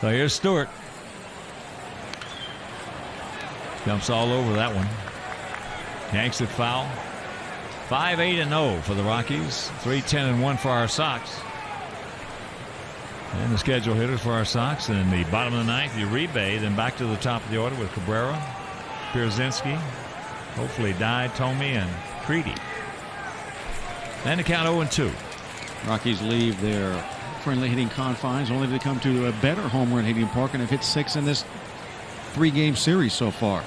So here's Stewart. Jumps all over that one. Yanks it foul. 5-8-0 for the Rockies. 3-10-1 for our Sox. And the schedule hitters for our Sox in the bottom of the ninth, Uribe, then back to the top of the order with Cabrera, Pierzynski, hopefully Dye, Tomey, and Creedy. And the count 0-2. Rockies leave their friendly hitting confines only to come to a better home run hitting park and have hit 6 in this 3-game series so far.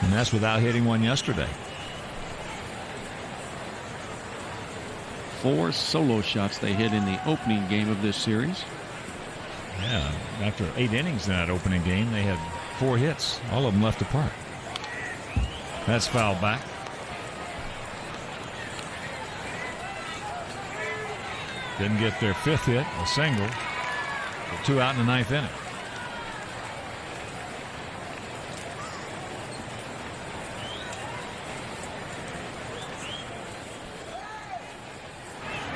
And that's without hitting one yesterday. 4 solo shots they hit in the opening game of this series. Yeah, after 8 innings in that opening game, they had 4 hits, all of them left apart. That's fouled back. Didn't get their 5th hit, a single. 2 out in the 9th inning.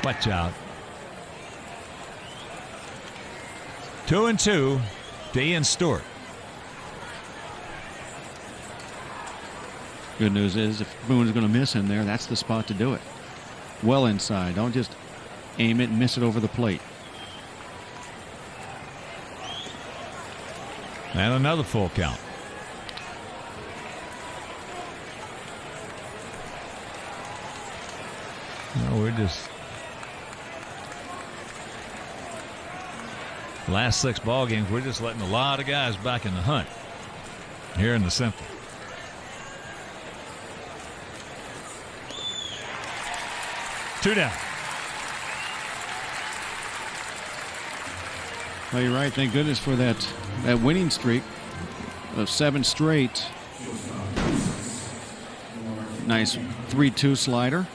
Watch out. 2-2 to Ian Stewart. Good news is if Boone's going to miss in there, that's the spot to do it. Well inside. Don't just aim it and miss it over the plate. And another full count. No, we're just last 6 ball games, we're just letting a lot of guys back in the hunt here in the Central. Two down. Well, you're right. Thank goodness for that winning streak of 7 straight. Nice 3-2 slider.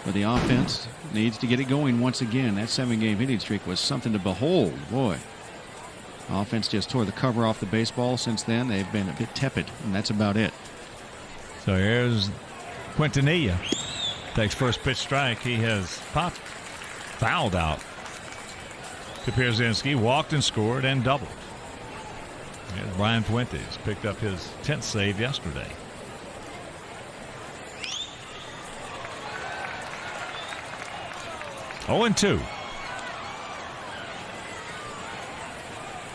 But the offense needs to get it going once again. That 7-game hitting streak was something to behold. Boy, offense just tore the cover off the baseball. Since then, they've been a bit tepid, and that's about it. So here's Quintanilla. Takes first pitch strike. He has popped, fouled out to Pierzynski, walked and scored and doubled. Here's Brian Fuentes, picked up his 10th save yesterday. Oh, 0-2.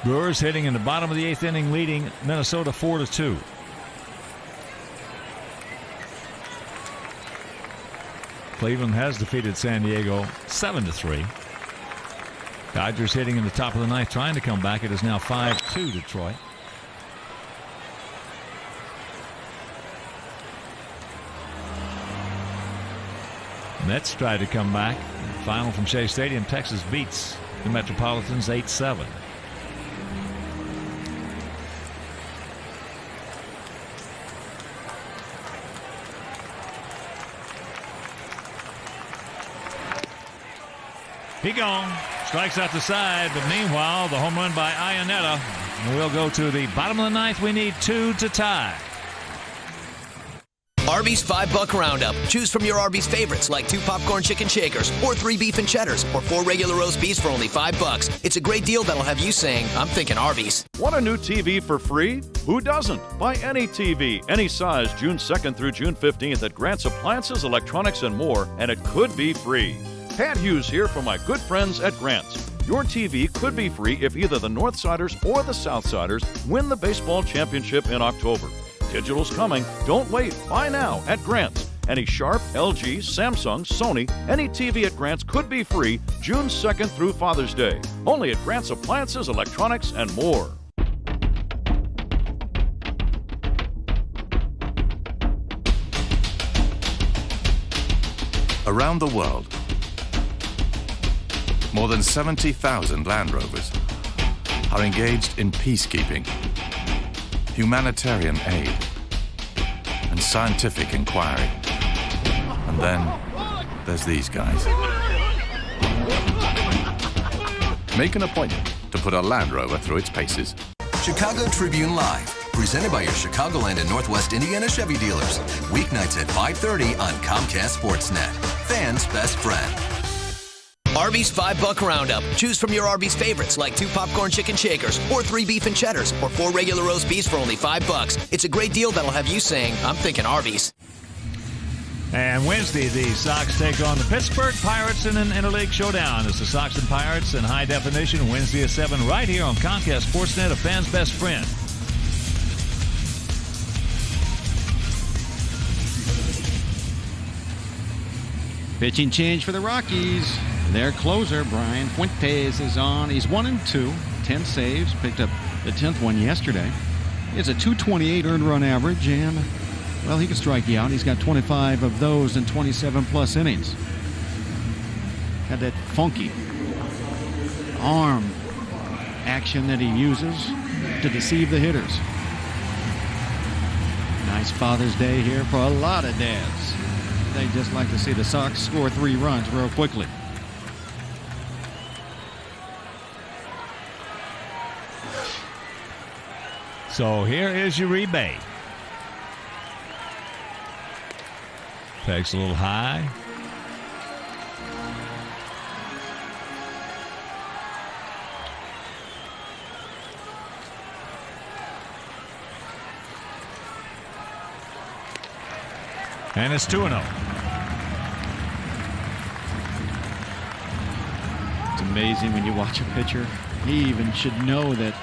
Brewers hitting in the bottom of the 8th inning, leading Minnesota 4-2. Cleveland has defeated San Diego 7-3. Dodgers hitting in the top of the 9th, trying to come back. It is now 5-2 Detroit. Mets tried to come back. Final from Shea Stadium. Texas beats the Metropolitans 8-7. He gone. Strikes out the side, but meanwhile, the home run by Iannetta. And we'll go to the bottom of the 9th. We need 2 to tie. Arby's $5 Roundup. Choose from your Arby's favorites like 2 popcorn chicken shakers or 3 beef and cheddars or 4 regular roast beefs for only $5. It's a great deal that'll have you saying, I'm thinking Arby's. Want a new TV for free? Who doesn't? Buy any TV, any size, June 2nd through June 15th at Grant's Appliances, Electronics, and more, and it could be free. Pat Hughes here for my good friends at Grant's. Your TV could be free if either the Northsiders or the Southsiders win the baseball championship in October. Digital's coming. Don't wait. Buy now at Grant's. Any Sharp, LG, Samsung, Sony, any TV at Grant's could be free June 2nd through Father's Day. Only at Grant's Appliances, Electronics, and more. Around the world, more than 70,000 Land Rovers, are engaged in peacekeeping, humanitarian aid, and scientific inquiry. And then there's these guys. Make an appointment to put a Land Rover through its paces. Chicago Tribune Live, presented by your Chicagoland and Northwest Indiana Chevy dealers. Weeknights at 5:30 on Comcast Sportsnet. Fans' best friend. Arby's $5 Roundup. Choose from your Arby's favorites like 2 popcorn chicken shakers or 3 beef and cheddars or 4 regular roast beefs for only $5. It's a great deal that'll have you saying, I'm thinking Arby's. And Wednesday, the Sox take on the Pittsburgh Pirates in an interleague showdown. It's the Sox and Pirates in high definition Wednesday at 7 right here on Comcast Sportsnet, a fan's best friend. Pitching change for the Rockies. Their closer, Brian Fuentes, is on. He's 1-2, 10 saves. Picked up the 10th one yesterday. He has a .228 earned run average, and, well, he can strike you out. He's got 25 of those in 27-plus innings. Got that funky arm action that he uses to deceive the hitters. Nice Father's Day here for a lot of dads. They just like to see the Sox score 3 runs real quickly. So here is Uribe. Takes a little high. And it's 2-0. It's amazing when you watch a pitcher. He even should know that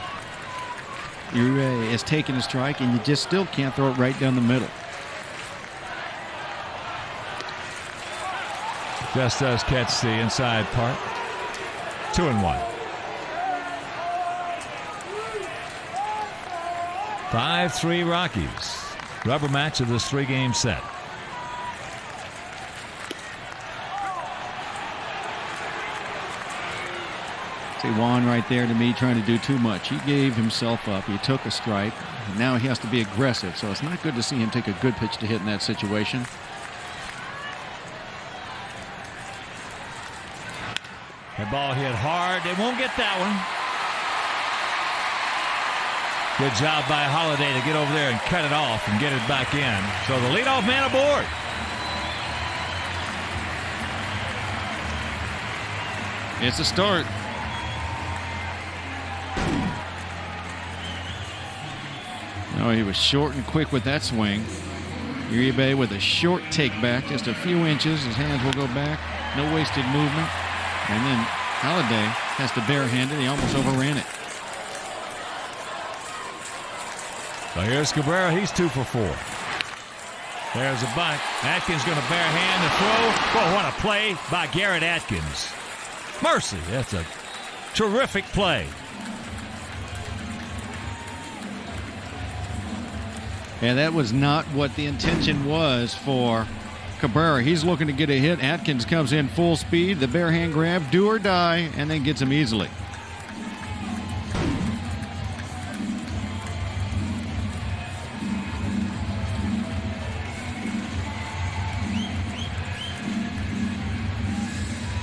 Uribe is taking a strike, and you just still can't throw it right down the middle. Just does catch the inside part. 2-1. 5-3 Rockies. Rubber match of this 3-game set. See Juan right there to me trying to do too much. He gave himself up. He took a strike. And now he has to be aggressive. So it's not good to see him take a good pitch to hit in that situation. The ball hit hard. They won't get that one. Good job by Holiday to get over there and cut it off and get it back in. So the leadoff man aboard. It's a start. Oh, he was short and quick with that swing. Uribe with a short take back, just a few inches. His hands will go back. No wasted movement. And then Holiday has to barehand it. He almost overran it. So here's Cabrera. He's 2 for 4. There's a bunt. Atkins going to barehand the throw. Well, what a play by Garrett Atkins. Mercy. That's a terrific play. And that was not what the intention was for Cabrera. He's looking to get a hit. Atkins comes in full speed. The barehand grab, do or die, and then gets him easily.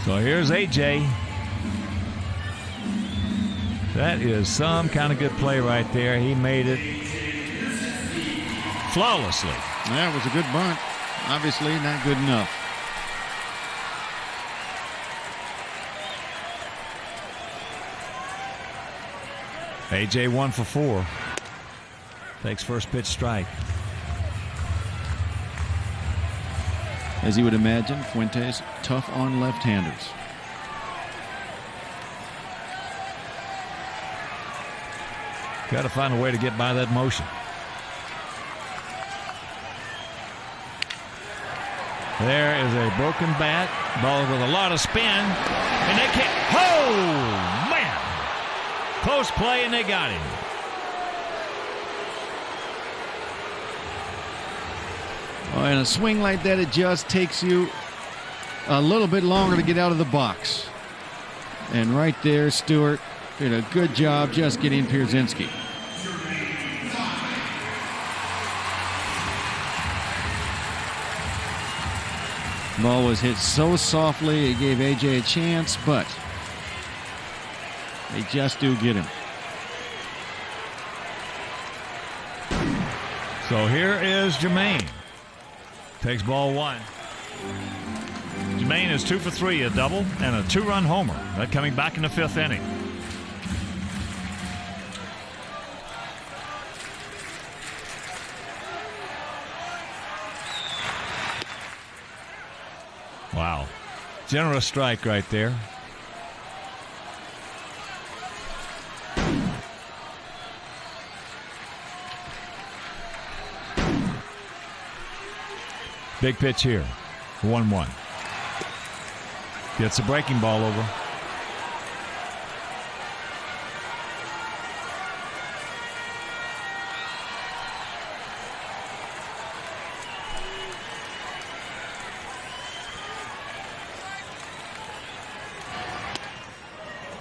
So here's AJ. That is some kind of good play right there. He made it flawlessly. That was a good bunt. Obviously not good enough. AJ 1 for 4. Takes first pitch strike. As you would imagine, Fuentes tough on left-handers. Got to find a way to get by that motion. There is a broken bat. Ball with a lot of spin. And they can't. Oh, man. Close play, and they got him. Oh, and a swing like that, it just takes you a little bit longer to get out of the box. And right there, Stewart did a good job just getting Pierzynski. Ball was hit so softly, it gave A.J. a chance, but they just do get him. So here is Jermaine. Takes ball one. Jermaine is 2 for 3, a double and a 2-run homer. That coming back in the 5th inning. Wow. Generous strike right there. Big pitch here. 1-1. Gets a breaking ball over.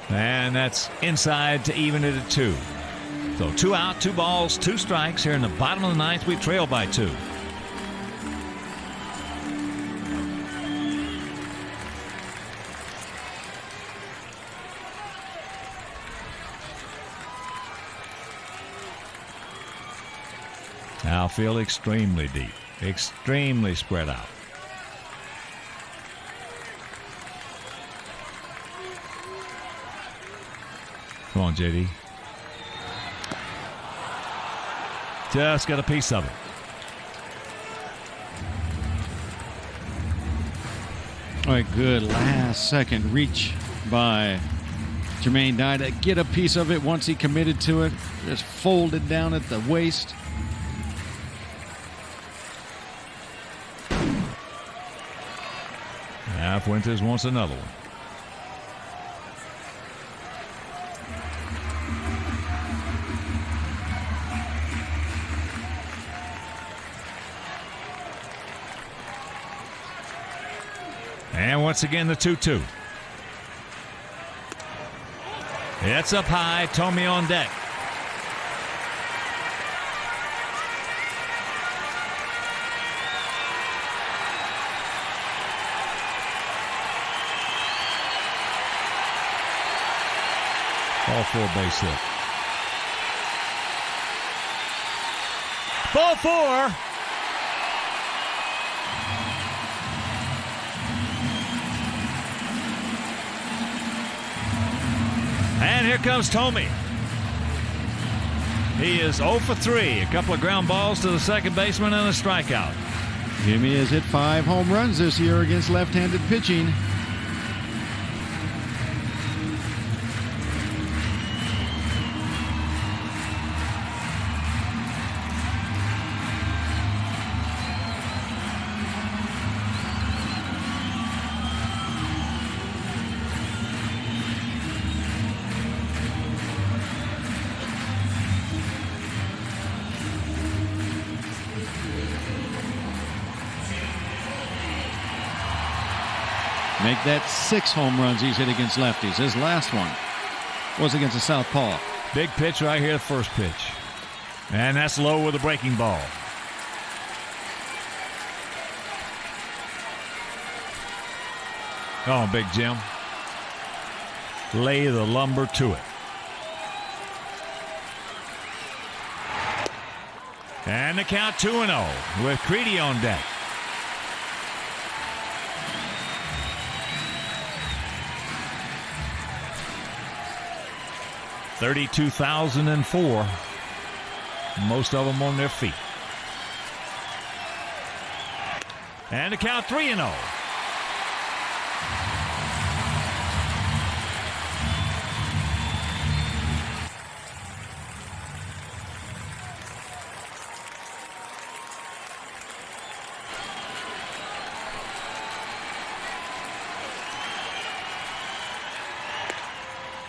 And that's inside to even it at 2. So 2 out, 2 balls, 2 strikes here in the bottom of the 9th. We trail by 2. Outfield extremely deep, extremely spread out. Come on, JD. Just got a piece of it. All right, good last-second reach by Jermaine Dye to get a piece of it once he committed to it. Just folded down at the waist. Now Fuentes wants another one. And once again, the 2-2. It's up high. Tomey on deck. All 4 base hit. Ball 4. And here comes Tomey. He is 0 for 3. A couple of ground balls to the second baseman and a strikeout. Jimmy has hit 5 home runs this year against left-handed pitching. Make that 6 home runs he's hit against lefties. His last one was against a southpaw. Big pitch right here, the first pitch. And that's low with a breaking ball. Oh, Big Jim. Lay the lumber to it. And the count 2-0 with Creedy on deck. $32,004. Most of them on their feet. And the count 3-0.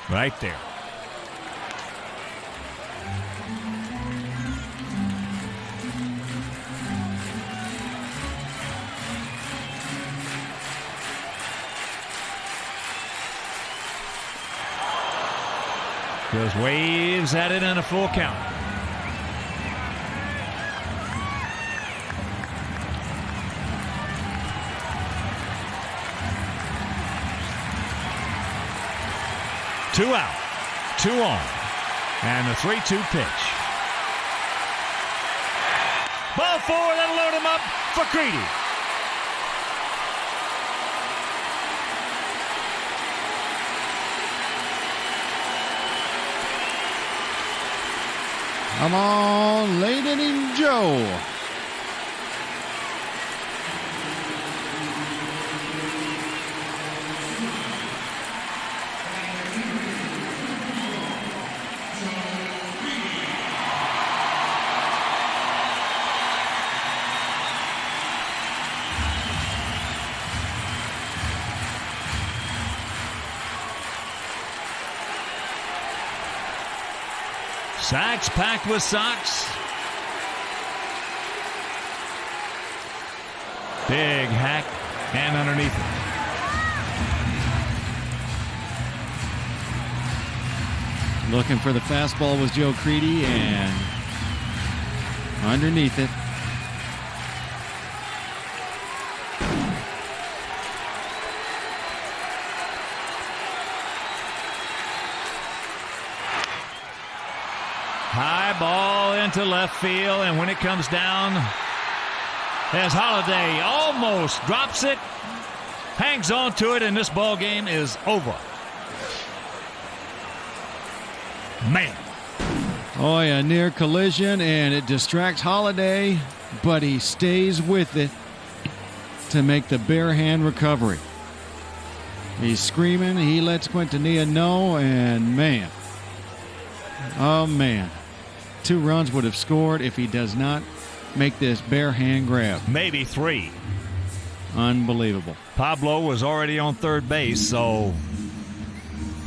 Right there. Just waves at it in a full count. Two out, 2 on, and the 3-2 pitch. Ball forward, that'll load him up for Creedy. Come on, Lady Joe. Sacks packed with Sox. Big hack and underneath it. Looking for the fastball was Joe Creedy, and underneath it. High ball into left field, and when it comes down, as Holiday almost drops it, hangs on to it, and this ball game is over. Man. Oh, yeah, near collision, and it distracts Holiday, but he stays with it to make the bare hand recovery. He's screaming. He lets Quintanilla know, and man. Oh, man. 2 runs would have scored if he does not make this bare hand grab. Maybe 3. Unbelievable. Pablo was already on third base, so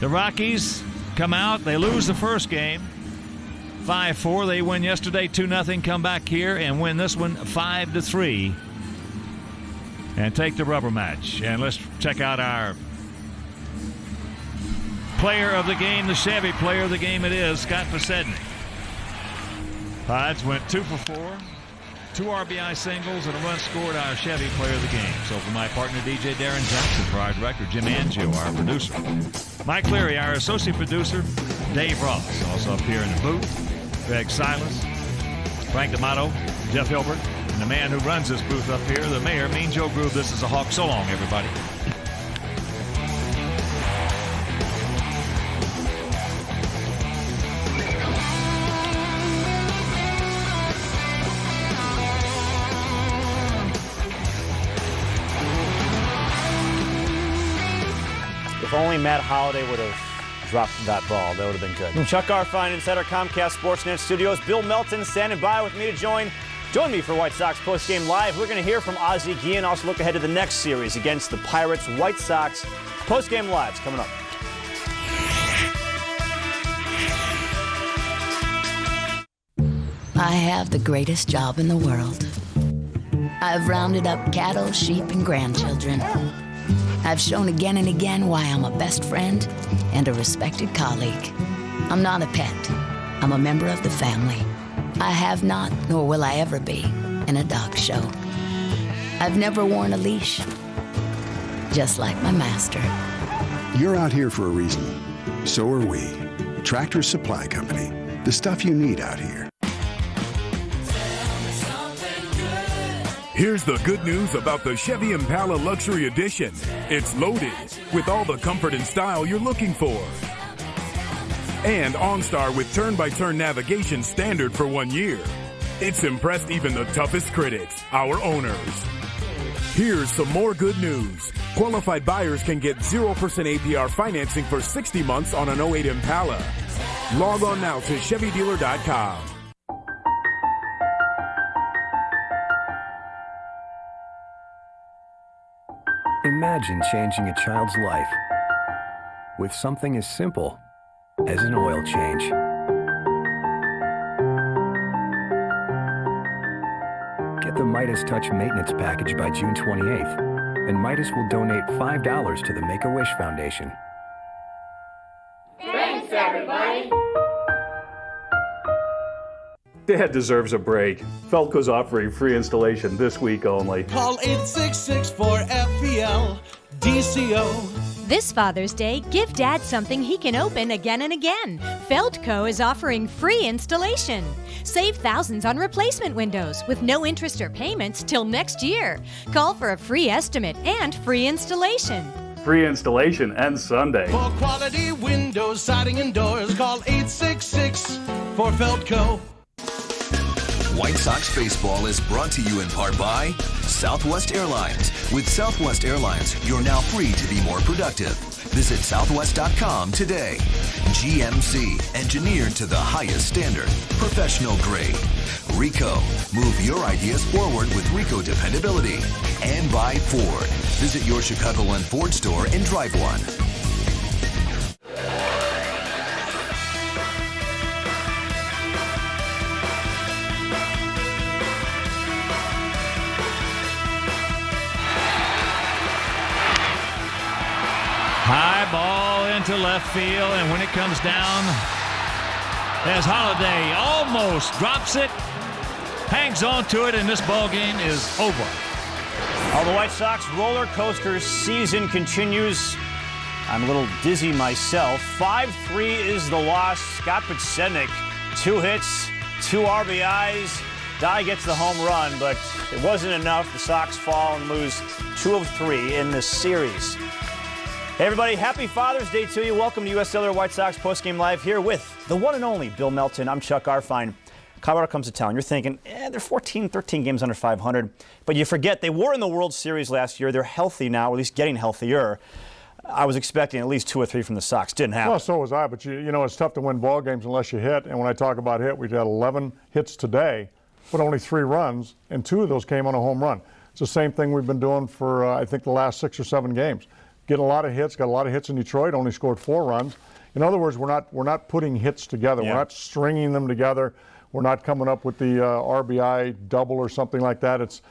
the Rockies come out. They lose the first game, 5-4. They win yesterday 2-0. Come back here and win this one 5-3 and take the rubber match. And let's check out our player of the game, the Chevy player of the game it is, Scott Posednik. Pides went 2 for 4, 2 RBI singles, and a run scored, our Chevy player of the game. So for my partner, DJ Darren Jackson, for our director, Jim Angio, our producer, Mike Leary, our associate producer, Dave Ross, also up here in the booth, Greg Silas, Frank D'Amato, Jeff Hilbert, and the man who runs this booth up here, the mayor, Mean Joe Groove. This is a Hawk. So long, everybody. If only Matt Holliday would have dropped that ball, that would have been good. From Chuck Garfien inside our Comcast Sportsnet studios, Bill Melton standing by with me to join me for White Sox Postgame Live. We're going to hear from Ozzie Guillen, also look ahead to the next series against the Pirates. White Sox Postgame Live's coming up. I have the greatest job in the world. I've rounded up cattle, sheep, and grandchildren. I've shown again and again why I'm a best friend and a respected colleague. I'm not a pet. I'm a member of the family. I have not, nor will I ever be, in a dog show. I've never worn a leash, just like my master. You're out here for a reason. So are we. Tractor Supply Company. The stuff you need out here. Here's the good news about the Chevy Impala Luxury Edition. It's loaded with all the comfort and style you're looking for. And OnStar with turn-by-turn navigation standard for 1 year. It's impressed even the toughest critics, our owners. Here's some more good news. Qualified buyers can get 0% APR financing for 60 months on an 08 Impala. Log on now to ChevyDealer.com. Imagine changing a child's life with something as simple as an oil change. Get the Midas Touch Maintenance Package by June 28th, and Midas will donate $5 to the Make-A-Wish Foundation. Thanks, Thanks, everybody. Dad deserves a break. Feltco's offering free installation this week only. Call 866-4FEL-DCO. This Father's Day, give Dad something he can open again and again. Feldco is offering free installation. Save thousands on replacement windows with no interest or payments till next year. Call for a free estimate and free installation. Free installation ends Sunday. For quality windows, siding, and doors, call 866-4FELDCO. White Sox baseball is brought to you in part by Southwest Airlines. With Southwest Airlines, you're now free to be more productive. Visit southwest.com today. GMC, engineered to the highest standard. Professional grade. Ricoh, move your ideas forward with Ricoh dependability. And by Ford. Visit your Chicagoland Ford store and drive one. High ball into left field, and when it comes down, as Holiday almost drops it, hangs on to it, and this ball game is over. Well, the White Sox roller coaster season continues. I'm a little dizzy myself. 5-3 is the loss. Scott Podsednik, 2 hits, 2 RBIs. Dye gets the home run, but it wasn't enough. The Sox fall and lose 2 of 3 in this series. Hey everybody, happy Father's Day to you. Welcome to U.S. Cellular White Sox Postgame Live here with the one and only Bill Melton. I'm Chuck Arfine. Colorado comes to town. You're thinking, they're 13 games under 500. But you forget, they were in the World Series last year. They're healthy now, or at least getting healthier. I was expecting at least 2 or 3 from the Sox. Didn't happen. Well, so was I. But, you know, it's tough to win ball games unless you hit. And when I talk about hit, we've had 11 hits today, but only 3 runs, and 2 of those came on a home run. It's the same thing we've been doing for, I think, the last 6 or 7 games. Getting a lot of hits, got a lot of hits in Detroit, only scored 4 runs. In other words, we're not putting hits together. Yeah. We're not stringing them together. We're not coming up with the RBI double or something like that. It's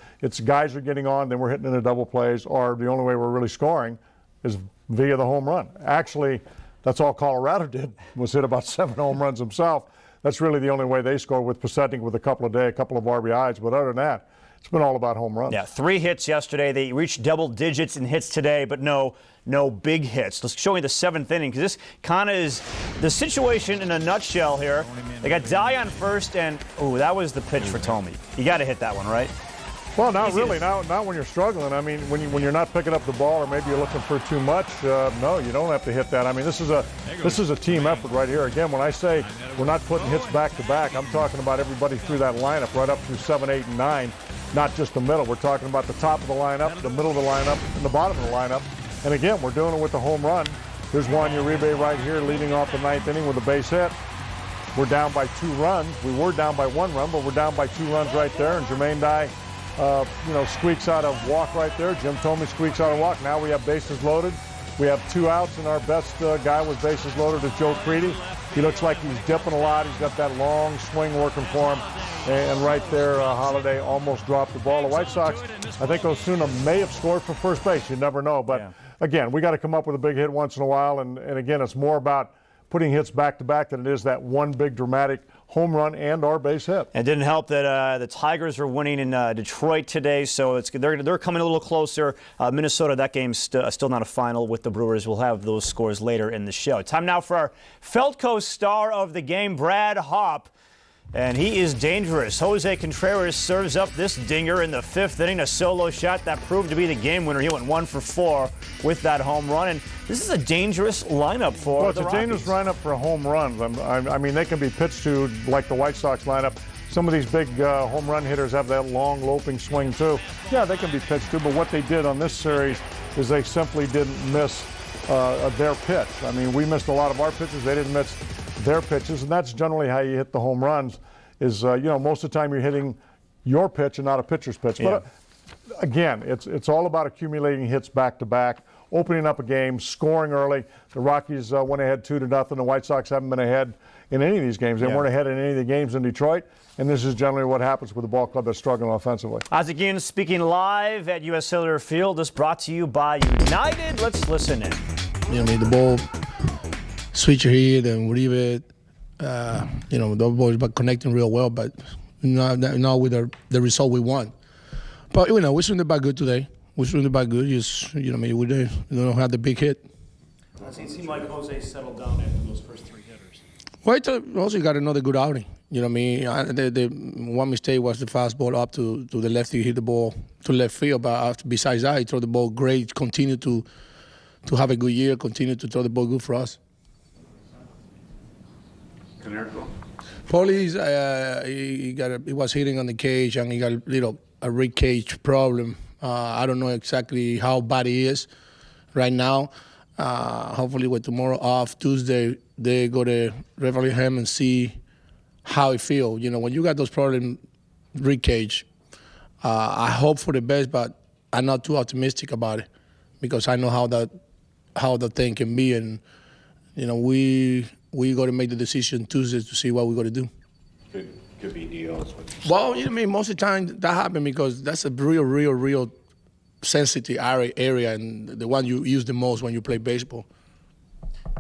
guys are getting on, then we're hitting into double plays, or the only way we're really scoring is via the home run. Actually, that's all Colorado did, was hit about 7 home runs himself. That's really the only way they score, with Podsednik with a couple of RBIs. But other than that, it's been all about home runs. Yeah, 3 hits yesterday. They reached double digits in hits today, but no big hits. Let's show you the 7th inning, because this kind of is the situation in a nutshell here. They got Dye on first, and that was the pitch for Tomey. You got to hit that one, right? Well, not really. Not when you're struggling. I mean, when you're not picking up the ball, or maybe you're looking for too much. No, you don't have to hit that. I mean, this is a team effort right here. Again, when I say we're not putting hits back to back, I'm talking about everybody through that lineup, right up through 7, 8, and 9. Not just the middle. We're talking about the top of the lineup, the middle of the lineup, and the bottom of the lineup. And again, we're doing it with the home run. Here's Juan Uribe right here leading off the 9th inning with a base hit. We're down by 2 runs. We were down by 1 run, but we're down by 2 runs right there. And Jermaine Dye, squeaks out a walk right there. Jim Tomey squeaks out a walk. Now we have bases loaded. We have 2 outs, and our best guy with bases loaded is Joe Creedy. He looks like he's dipping a lot. He's got that long swing working for him. And right there, Holiday almost dropped the ball. The White Sox, I think Osuna may have scored from first base. You never know. But, again, we got to come up with a big hit once in a while. And again, it's more about putting hits back-to-back than it is that one big dramatic home run and our base hit. It didn't help that the Tigers are winning in Detroit today, so they're coming a little closer. Minnesota, that game's still not a final with the Brewers. We'll have those scores later in the show. Time now for our Feltco star of the game, Brad Hopp. And he is dangerous. Jose Contreras serves up this dinger in the 5th inning, a solo shot that proved to be the game winner. He went 1 for 4 with that home run. And this is a dangerous lineup for the Rockies. It's a dangerous lineup for home runs. I mean, they can be pitched to like the White Sox lineup. Some of these big home run hitters have that long loping swing too. Yeah, they can be pitched to, but what they did on this series is they simply didn't miss their pitch. I mean, we missed a lot of our pitches. They didn't miss their pitches, and that's generally how you hit the home runs. Is most of the time you're hitting your pitch and not a pitcher's pitch. Yeah. But again, it's all about accumulating hits back to back, opening up a game, scoring early. The Rockies went ahead 2-0. The White Sox haven't been ahead in any of these games. They weren't ahead in any of the games in Detroit, and this is generally what happens with a ball club that's struggling offensively. As again, speaking live at U.S. Cellular Field, this brought to you by United. Let's listen in. You need the ball switch hit and relieve it. Those boys were connecting real well, but not with the result we want. But, we swung the bat good today. We swung the bat good. Just, we don't have the big hit. It seemed like Jose settled down after those first 3 hitters. Well, I thought Jose got another good outing. The one mistake was the fastball up to the left. He hit the ball to left field. But besides that, he threw the ball great. Continue to have a good year. Continue to throw the ball good for us. Paulie, he was hitting on the cage and he got a rib cage problem. I don't know exactly how bad he is right now. Hopefully, with tomorrow off, Tuesday, they go to revalue him and see how he feels. When you got those problems, rib cage, I hope for the best, but I'm not too optimistic about it because I know how the thing can be, and we got to make the decision Tuesday to see what we got to do. Could be deals. Well, most of the time that happens because that's a real sensitive area and the one you use the most when you play baseball.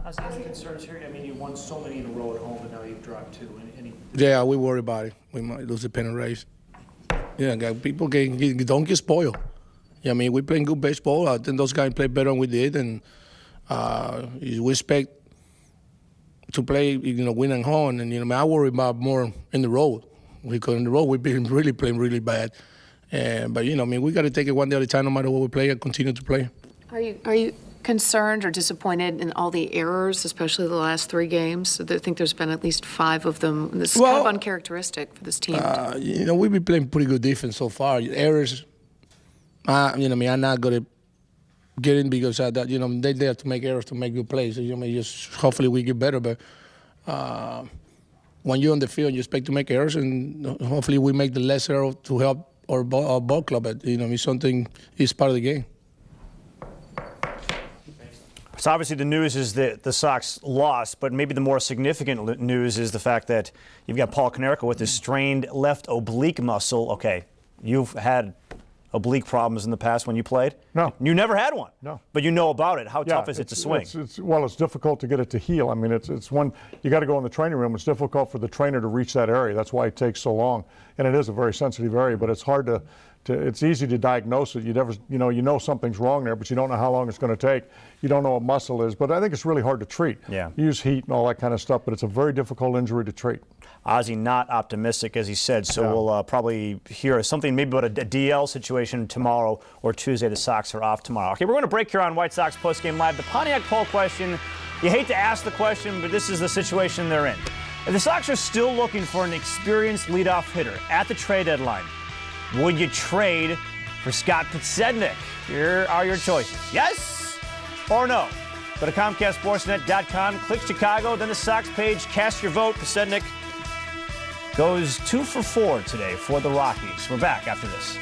Any concerns here? I mean, you won so many in a row at home, and now you've dropped 2. Yeah, we worry about it. We might lose the pennant race. Yeah, people don't get spoiled. We're playing good baseball. I think those guys play better than we did, and we expect to play, win and home. And I worry about more in the road because in the road we've been playing really bad. But we got to take it one day at a time, no matter what we play, and continue to play. Are you concerned or disappointed in all the errors, especially the last 3 games? I think there's been at least 5 of them. This is kind of uncharacteristic for this team. We've been playing pretty good defense so far. Errors, I'm not going to get in because they're there to make errors, to make good plays. So, just hopefully we get better. But when you're on the field, you expect to make errors, and hopefully we make the less error to help our ball club. But, it's something, it's part of the game. So obviously the news is that the Sox lost, but maybe the more significant news is the fact that you've got Paul Konerko with his strained left oblique muscle. Okay, you've had oblique problems in the past when you played? No. You never had one? No. But you know about it. How tough is it to swing? It's difficult to get it to heal. I mean, it's one, you got to go in the training room. It's difficult for the trainer to reach that area. That's why it takes so long. And it is a very sensitive area, but it's hard to it's easy to diagnose it. You know something's wrong there, but you don't know how long it's going to take. You don't know what muscle is, but I think it's really hard to treat. Yeah. You use heat and all that kind of stuff, but it's a very difficult injury to treat. Ozzie not optimistic, as he said, so we'll probably hear something maybe about a DL situation tomorrow or Tuesday. The Sox are off tomorrow. Okay, we're going to break here on White Sox Postgame Live. The Pontiac poll question, you hate to ask the question, but this is the situation they're in. If the Sox are still looking for an experienced leadoff hitter at the trade deadline, would you trade for Scott Podsednik? Here are your choices. Yes or no? Go to ComcastSportsNet.com, click Chicago, then the Sox page, cast your vote. Podsednik goes 2 for 4 today for the Rockies. We're back after this.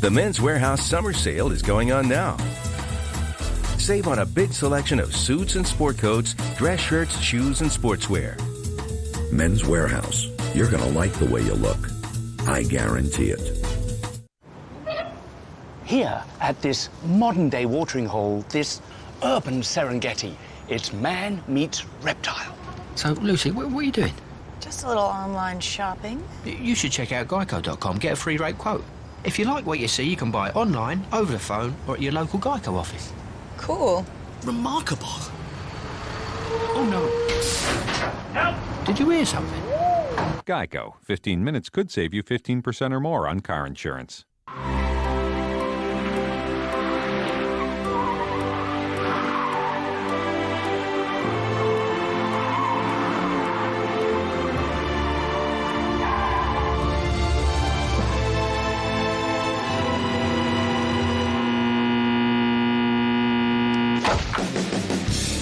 The Men's Warehouse Summer Sale is going on now. Save on a big selection of suits and sport coats, dress shirts, shoes, and sportswear. Men's Warehouse. You're going to like the way you look. I guarantee it. Here at this modern-day watering hole, this urban Serengeti, it's man meets reptile. So, Lucy, what are you doing? Just a little online shopping. You should check out Geico.com, get a free rate quote. If you like what you see, you can buy it online, over the phone, or at your local Geico office. Cool. Remarkable. Oh, no. Help! Did you hear something? Geico. 15 minutes could save you 15% or more on car insurance.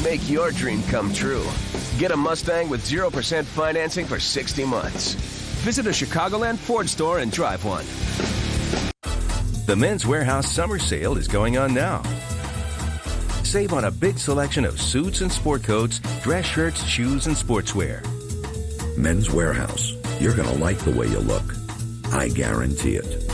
Make your dream come true. Get a Mustang with 0% financing for 60 months. Visit a Chicagoland Ford store and drive one. The Men's Warehouse Summer Sale is going on now. Save on a big selection of suits and sport coats, dress shirts, shoes, and sportswear. Men's Warehouse. You're going to like the way you look. I guarantee it.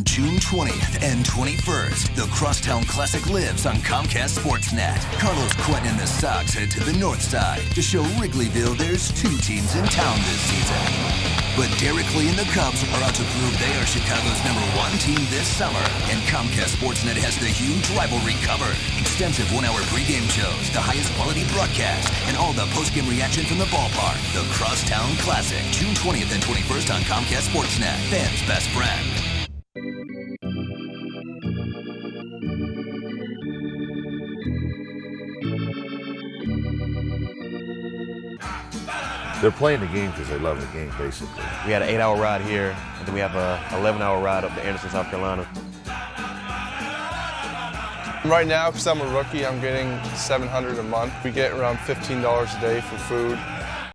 June 20th and 21st, the Crosstown Classic lives on Comcast Sportsnet. Carlos Quentin and the Sox head to the north side to show Wrigleyville there's two teams in town this season. But Derek Lee and the Cubs are out to prove they are Chicago's #1 team this summer, and Comcast Sportsnet has the huge rivalry covered. Extensive one-hour pregame shows, the highest quality broadcast, and all the postgame reaction from the ballpark. The Crosstown Classic, June 20th and 21st on Comcast Sportsnet, fans' best friend. They're playing the game because they love the game, basically. We had an 8-hour ride here, and then we have a 11-hour ride up to Anderson, South Carolina. Right now, because I'm a rookie, I'm getting $700 a month. We get around $15 a day for food.